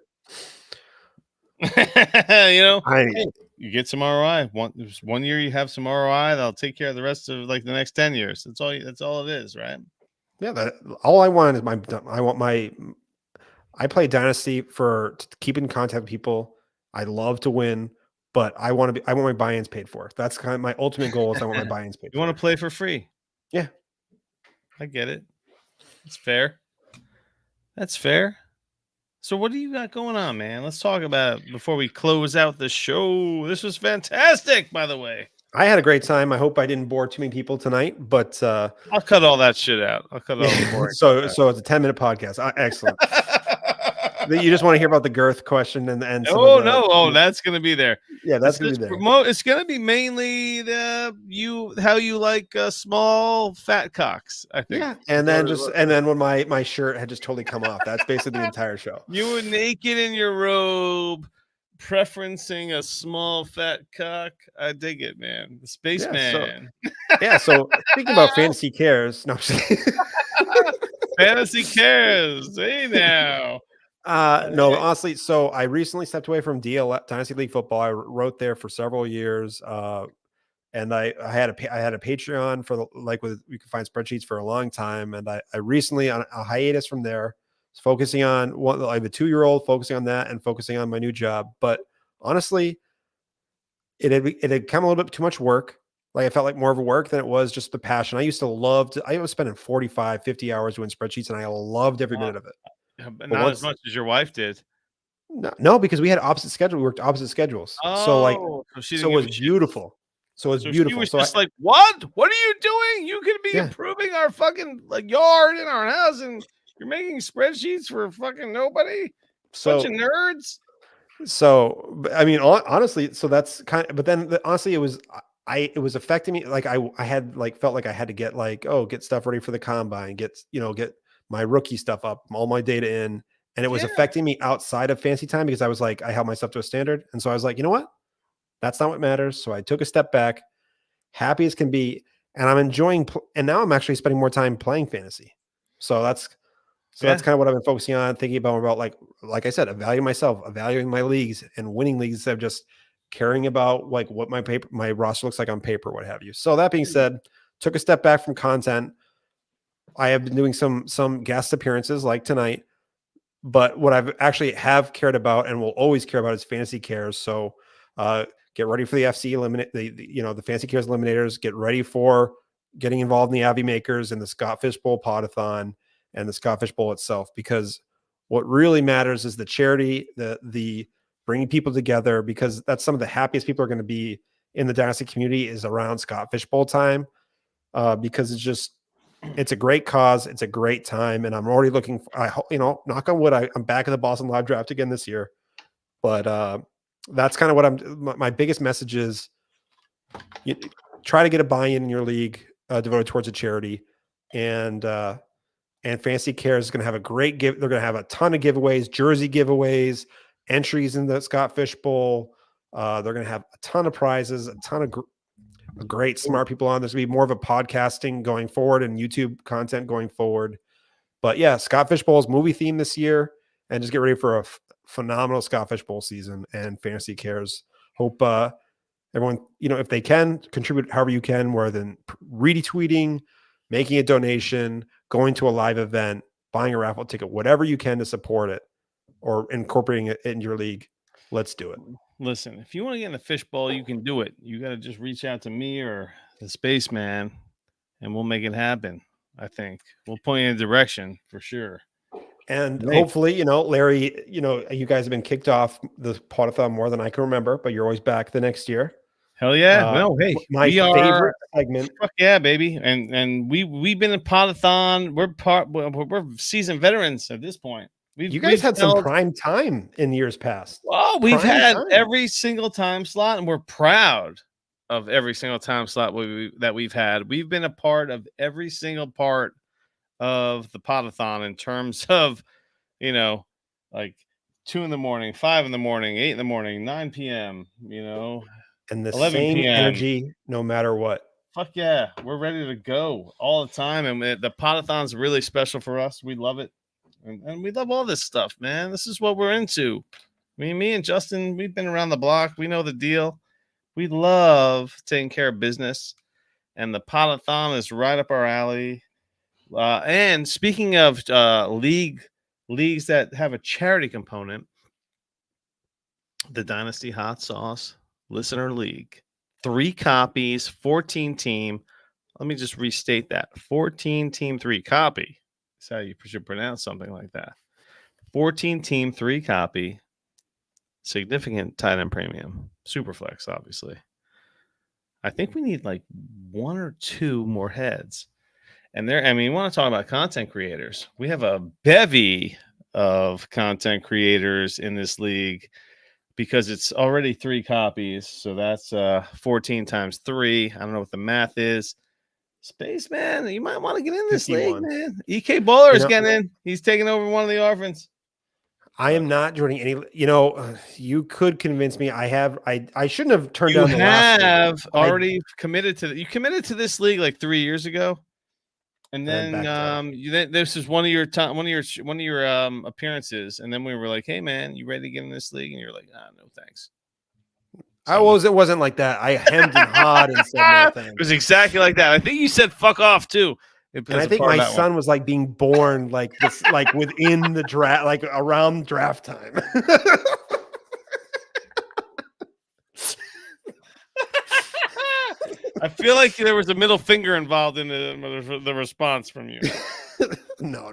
You get some ROI. One year you have some ROI, that'll take care of the rest of like the next 10 years. That's all it is, right? Yeah, all I want is I play Dynasty to keep in contact with people. I love to win, but I want my buy-ins paid for. That's kind of my ultimate goal. Is I want my buy-ins paid. You want to play for free? Yeah, I get it. It's fair. That's fair. So what do you got going on, man? Let's talk about it before we close out the show. This was fantastic, by the way. I had a great time. I hope I didn't bore too many people tonight, but I'll cut all that shit out. I'll cut all the boring. So it's a 10-minute podcast. Excellent. You just want to hear about the girth question and that's going to be there. Yeah, that's going to be there. It's going to be mainly how you like small fat cocks, I think. Yeah, and then when my shirt had just totally come off. That's basically the entire show. You were naked in your robe, preferencing a small fat cock. I dig it, man. The spaceman. So speaking about fantasy cares, no, fantasy cares. Hey now. No, honestly, so I recently stepped away from DL Dynasty League football. I wrote there for several years, and I had a Patreon for you can find spreadsheets for a long time, and I recently on a hiatus from there, focusing on I have a 2-year-old, focusing on that and focusing on my new job. But honestly, it had come a little bit too much work. Like I felt like more of a work than it was just the passion. I was spending 45, 50 hours doing spreadsheets, and I loved every minute of it. But not as much as your wife did. No, because we had opposite schedules. We worked opposite schedules. So it was beautiful. So it was beautiful. She was just like, what? What are you doing? You could be improving our fucking yard in our house, and you're making spreadsheets for fucking nobody. Bunch of nerds. So I mean, honestly, so that's kind of. But then honestly, it was affecting me. Like I had felt like I had to get get stuff ready for the combine. Get my rookie stuff up, all my data in, and it was affecting me outside of fantasy time because I was like, I held myself to a standard. And so I was like, you know what? That's not what matters. So I took a step back, happy as can be. And I'm enjoying, and now I'm actually spending more time playing fantasy. So that's kind of what I've been focusing on, thinking about like I said, evaluating myself, evaluating my leagues and winning leagues instead of just caring about what my roster looks like on paper, what have you. So that being said, took a step back from content. I have been doing some guest appearances like tonight, but what I've actually have cared about and will always care about is fantasy cares. So get ready for the FC the fantasy cares eliminators. Get ready for getting involved in the Abbey Makers and the Scott Fish Bowl Podathon and the Scott Fish Bowl itself, because what really matters is the charity, the bringing people together, because that's some of the happiest people are going to be in the Dynasty community is around Scott Fish Bowl time, because it's a great cause. It's a great time. And I'm already looking knock on wood, I'm back in the Boston Live draft again this year. But that's kind of what my biggest message is. You try to get a buy-in in your league devoted towards a charity. And Fantasy Cares is going to have a great They're going to have a ton of giveaways, jersey giveaways, entries in the Scott Fish Bowl. They're going to have a ton of prizes, a ton of great smart people on. There's going to be more of a podcasting going forward and YouTube content going forward. But yeah, Scott Fish Bowl's movie theme this year. and just get ready for a phenomenal Scott Fish Bowl season and Fantasy Cares. Hope everyone, if they can contribute however you can, more than retweeting, making a donation, going to a live event, buying a raffle ticket, whatever you can to support it or incorporating it in your league. Let's do it. Listen, if you want to get in the fishbowl, you can do it. You got to just reach out to me or the Spaceman, and we'll make it happen. I think we'll point you in a direction for sure. And hopefully, Larry, you guys have been kicked off the Podathon more than I can remember, but you're always back the next year. Hell yeah! Hey, my favorite segment. Fuck yeah, baby! And we've been in Podathon. We're seasoned veterans at this point. You guys had some prime time in years past. Well, we've had every single time slot, and we're proud of every single time slot that we've had. We've been a part of every single part of the Podathon in terms of, like 2 a.m, 5 a.m, 8 a.m, 9 p.m, and the 11 same p.m. energy no matter what. Fuck yeah, we're ready to go all the time, and the Podathon's really special for us. We love it, and we love all this stuff, man. This is what we're into. Me and Justin, we've been around the block. We know the deal. We love taking care of business, and the Podathon is right up our alley. And speaking of leagues that have a charity component, the Dynasty Hot Sauce Listener League, 3 copies, 14 team. Let me just restate that: 14 team, 3 copy. That's how you should pronounce something like that. 14 team, 3 copy. Significant tight end premium, super flex, obviously. I think we need like 1 or 2 more heads. And you want to talk about content creators? We have a bevy of content creators in this league because it's already 3 copies. So that's 14 times 3. I don't know what the math is. Spaceman, you might want to get in this 51. League, man. EK Bowler is getting in. He's taking over one of the orphans. I am not joining any. You could convince me. I shouldn't have turned down the last. You have already committed to. You committed to this league like 3 years ago, and then this is one of your appearances, and then we were like, "Hey, man, you ready to get in this league?" And you're like, "No, thanks." So, it wasn't like that. I hemmed and hawed and said no thanks. It was exactly like that. I think you said "fuck off" too. And I think my son was like being born like this, like within the draft, like around draft time. I feel like there was a middle finger involved in the response from you. No,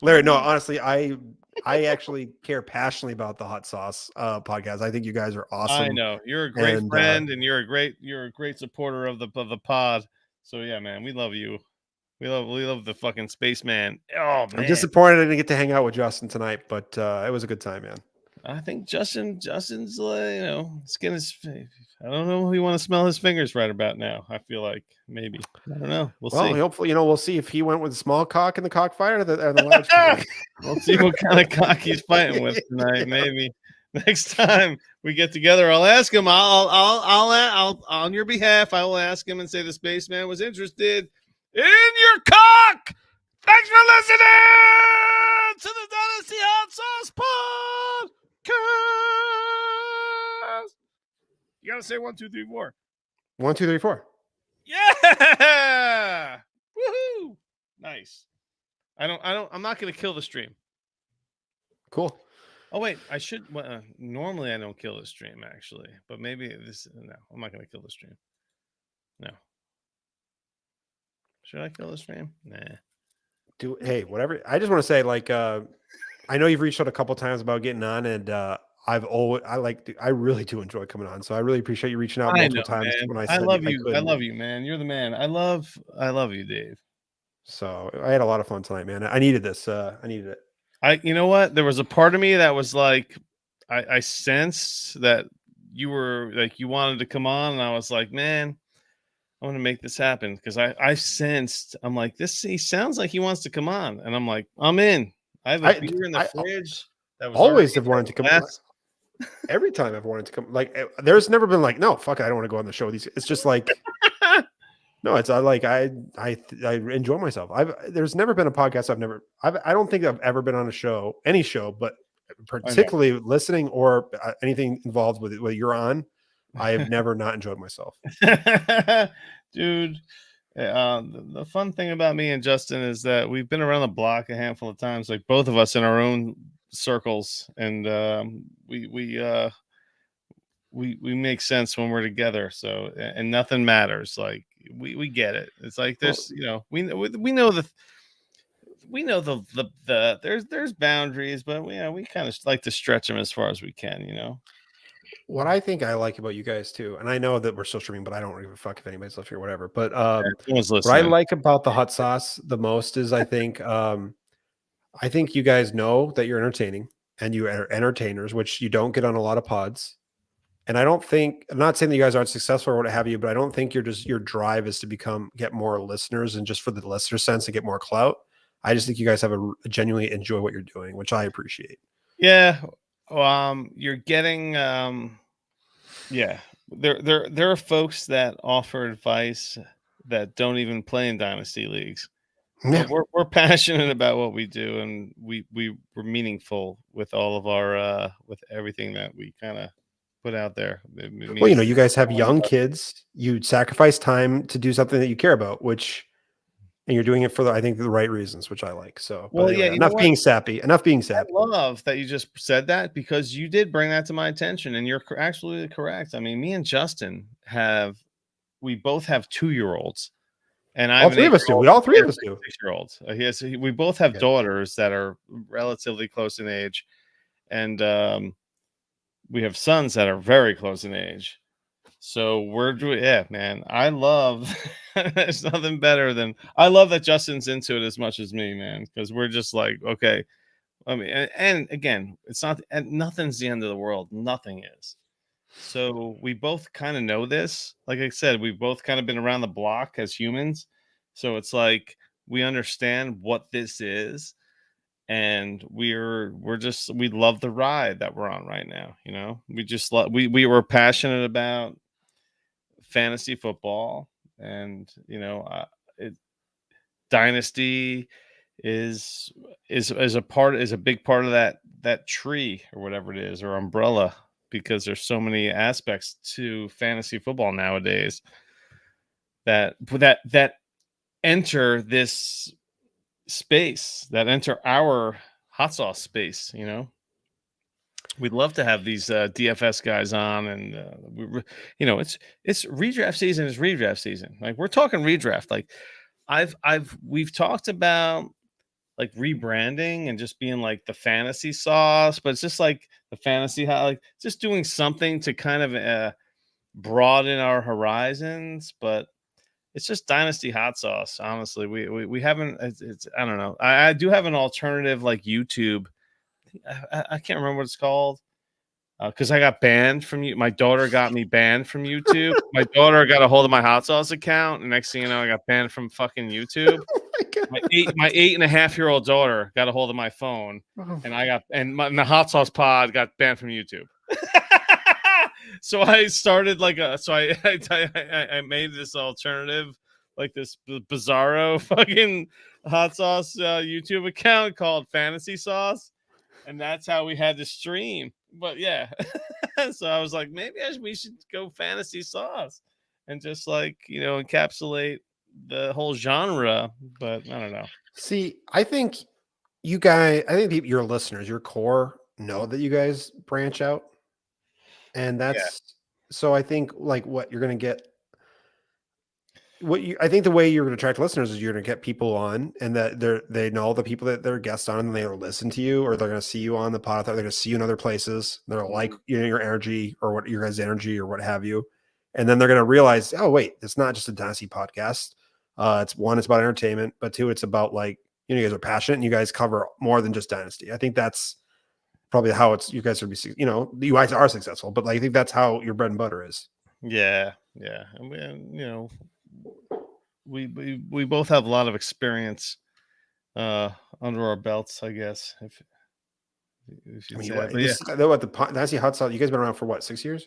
Larry. No, honestly, I actually care passionately about the Hot Sauce podcast. I think you guys are awesome. I know you're a great friend, and you're a great supporter of the pod. So yeah, man, we love you. We love the fucking Spaceman. Oh man, I'm disappointed I didn't get to hang out with Justin tonight, but it was a good time, man. I think Justin's skin his face. I don't know if you want to smell his fingers right about now. I feel like maybe. I don't know. We'll see. Hopefully, we'll see if he went with the small cock in the cockfighter or the large cock. We'll see what kind of cock he's fighting with tonight. Maybe next time we get together, I'll ask him. I'll on your behalf. I will ask him and say the Spaceman was interested in your cock. Thanks for listening to the Dynasty Hot Sauce Podcast. You gotta say 1, 2, 3, 4. 1, 2, 3, 4. Yeah! Woohoo! Nice. I'm not gonna kill the stream. Cool. Oh wait, I should. Normally I don't kill the stream actually, but maybe this. No, I'm not gonna kill the stream. No. Should I kill the stream? Nah. Hey, whatever. I just want to say, I know you've reached out a couple times about getting on, and I really do enjoy coming on. So I really appreciate you reaching out multiple times. Man. I love you. I love you, man. You're the man. I love you, Dave. So I had a lot of fun tonight, man. I needed this. I needed it. You know what? There was a part of me that was like, I sensed that you were like, you wanted to come on, and I was like, man, I want to make this happen because I sensed. I'm like, he sounds like he wants to come on, and I'm like, I'm in. I have a beer in the fridge. That was always have wanted to come. Every time I've wanted to come, there's never been like, no, fuck it, I don't want to go on the show. It's just like, No, it's I enjoy myself. There's never been a podcast I don't think I've ever been on a show, any show, but I know. particularly listening or anything involved with it, what you're on. I have never not enjoyed myself. Dude, the fun thing about me and Justin is that we've been around the block a handful of times, like both of us in our own circles, and we make sense when we're together. So and nothing matters. Like we get it. It's like Well, there's we know the there's boundaries, but we kind of like to stretch them as far as we can. what I think I like about you guys too, and I know that we're still streaming, but I don't give a fuck if anybody's left here, whatever. But Everyone's what I listening. like about the hot sauce the most is I think you guys know that you're entertaining and you are entertainers, which you don't get on a lot of pods. And I'm not saying that you guys aren't successful or what have you, but I don't think your drive is to get more listeners and just for the listener sense and get more clout. I just think you guys have genuinely enjoy what you're doing, which I appreciate. Yeah. You're getting yeah. There are folks that offer advice that don't even play in dynasty leagues. Yeah. But we're passionate about what we do, and we're meaningful with all of our with everything that we kind of put out there. It Well, means you guys have young kids. You sacrifice time to do something that you care about, and you're doing it for I think the right reasons, which I like. So, but well, yeah, anyway, you know enough what? being sappy. Enough being I sappy. love that you just said that because you did bring that to my attention, and you're absolutely correct. I mean, me and Justin we both have 2-year-olds, and I All have an three of us do. 8-year-old. All He three has of us a do. 6-year-old. We both have Yeah. daughters that are relatively close in age, and we have sons that are very close in age. So we're doing, yeah, man. I love. There's nothing better than I love that Justin's into it as much as me, man. Because we're just like, okay. I mean, and again, it's not, and nothing's the end of the world. Nothing is. So we both kind of know this. Like I said, we've both kind of been around the block as humans. So it's like we understand what this is, and we love the ride that we're on right now. We just love we were passionate about fantasy football, and it, dynasty is a big part of that tree or whatever it is, or umbrella, because there's so many aspects to fantasy football nowadays that enter this space, that enter our hot sauce space. We'd love to have these DFS guys on, and it's redraft season is redraft season. Like we're talking redraft. Like we've talked about like rebranding and just being like the fantasy sauce, but it's just like the fantasy, like just doing something to kind of broaden our horizons. But it's just dynasty hot sauce. Honestly, we haven't. It's I don't know. I do have an alternative like YouTube. I can't remember what it's called. Because I got banned from you. My daughter got me banned from YouTube. My daughter got a hold of my hot sauce account, and next thing you know, I got banned from fucking YouTube. My 8.5-year-old daughter got a hold of my phone, and the hot sauce pod got banned from YouTube. So I started I made this alternative, like this bizarro fucking hot sauce YouTube account called Fantasy Sauce, and that's how we had to stream. But yeah, so I was like, maybe we should go Fantasy Sauce and just encapsulate the whole genre. But I don't know. See, I think your listeners, your core know that you guys branch out. And Yeah. so I think like I think the way you're going to attract listeners is you're going to get people on, and that they know the people that they're guests on, and they will listen to you, or they're going to see you on the pod. They're going to see you in other places. They're like your energy or what your guys' energy or what have you. And then they're going to realize, oh, wait, it's not just a Dynasty podcast. It's about entertainment, but two, it's about you guys are passionate and you guys cover more than just Dynasty. I think that's probably how you guys would be, you guys are successful, but I think that's how your bread and butter is. Yeah. Yeah. And we both have a lot of experience under our belts, I guess. If you'd say that. But the Dynasty Hot Sauce, you guys been around for what, 6 years?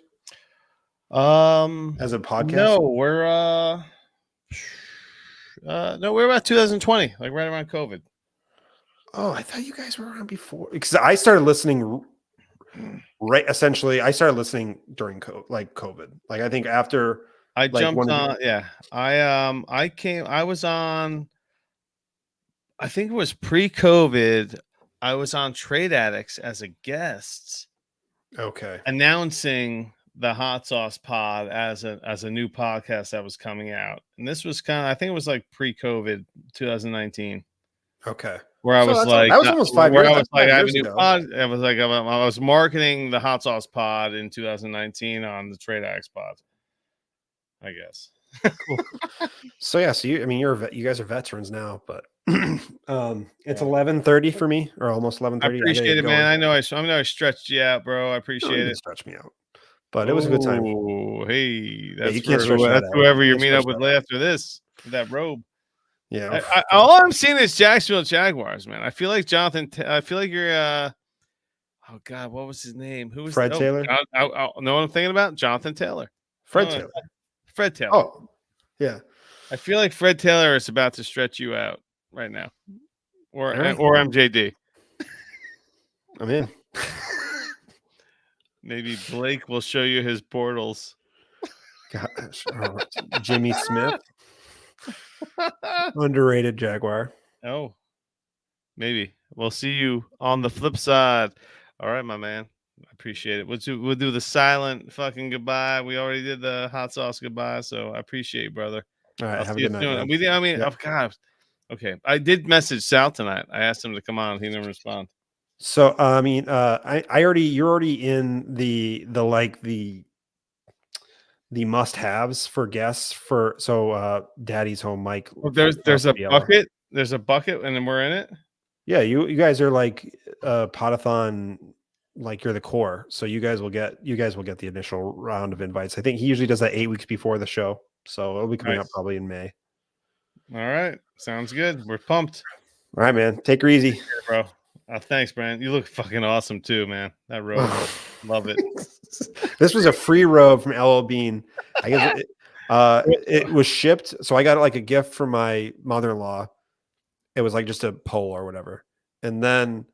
yeah. As a podcast? No, we're No, we're about 2020, like right around COVID. Oh, I thought you guys were around before, because I started listening right. Essentially, I started listening during COVID. Like I think after I like jumped on. Yeah, I was on. I think it was pre-COVID. I was on Trade Addicts as a guest, Okay. announcing the Hot Sauce Pod as a new podcast that was coming out, and this was I think it was like pre-COVID, 2019. Okay. Where I So was that was almost 5 where years. I That's was like, 5 I have a years new ago. pod. I was like, I was marketing the Hot Sauce Pod in 2019 on the Trade Addicts Pod, I guess. Cool. So yeah, so you guys are veterans now, but it's 11:30 for me, or almost I 11:30. appreciate it, man. I know I stretched you out, bro. I You appreciate didn't it. stretch me out, but it was a good time. Oh, hey, Yeah, that's you can't for stretch that that's out. whoever you Can't meet stretch up with that out. after this, that robe. Yeah. All I'm seeing is Jacksonville Jaguars, man. I feel like Jonathan. I feel like you're. Oh God, what was his name? Who was Fred Taylor? know what I'm thinking about? Jonathan Taylor. Fred No, Taylor. Fred Taylor. Oh, yeah. I feel like Fred Taylor is about to stretch you out right now, or right. or MJD. I'm in. Maybe Blake will show you his portals. Gosh. Oh, Jimmy Smith, underrated Jaguar. Oh, maybe we'll see you on the flip side. All right, my man. I appreciate it. We'll do the silent fucking goodbye. We already did the hot sauce goodbye, so I appreciate you, brother. All right, I'll have see a you good night, soon. man. I mean, Yep. oh God. Okay, I did message Sal tonight. I asked him to come on. He didn't respond. So I mean, you're already in the must-haves for guests for Daddy's Home Mike. Well, there's a bucket. There's a bucket, and then we're in it. Yeah, you guys are like Potathon, like you're the core. So you guys will get the initial round of invites. I think he usually does that 8 weeks before the show. So it'll be coming up probably in May. All right. Sounds good. We're pumped. All right, man. Take her easy. Bro. Thanks, Brandon. You look fucking awesome too, man. That robe. Love it. This was a free robe from LL Bean. I guess it was shipped. So I got like a gift from my mother-in-law. It was like just a pole or whatever. And then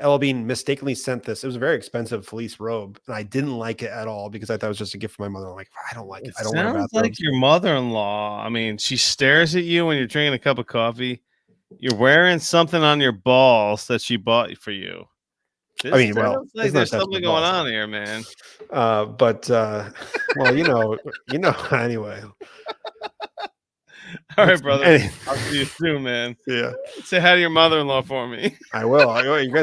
LL Bean mistakenly sent this. It was a very expensive fleece robe. And I didn't like it at all because I thought it was just a gift from my mother. I'm like, I don't like it. I don't wear bathrobes. Sounds like your mother-in-law. I mean, she stares at you when you're drinking a cup of coffee. You're wearing something on your balls that she bought for you. I mean, well, like there's something going on here, man. Well, you know, anyway. All right, brother. I'll see you soon, man. Yeah. Say hi to your mother-in-law for me. I will. You guys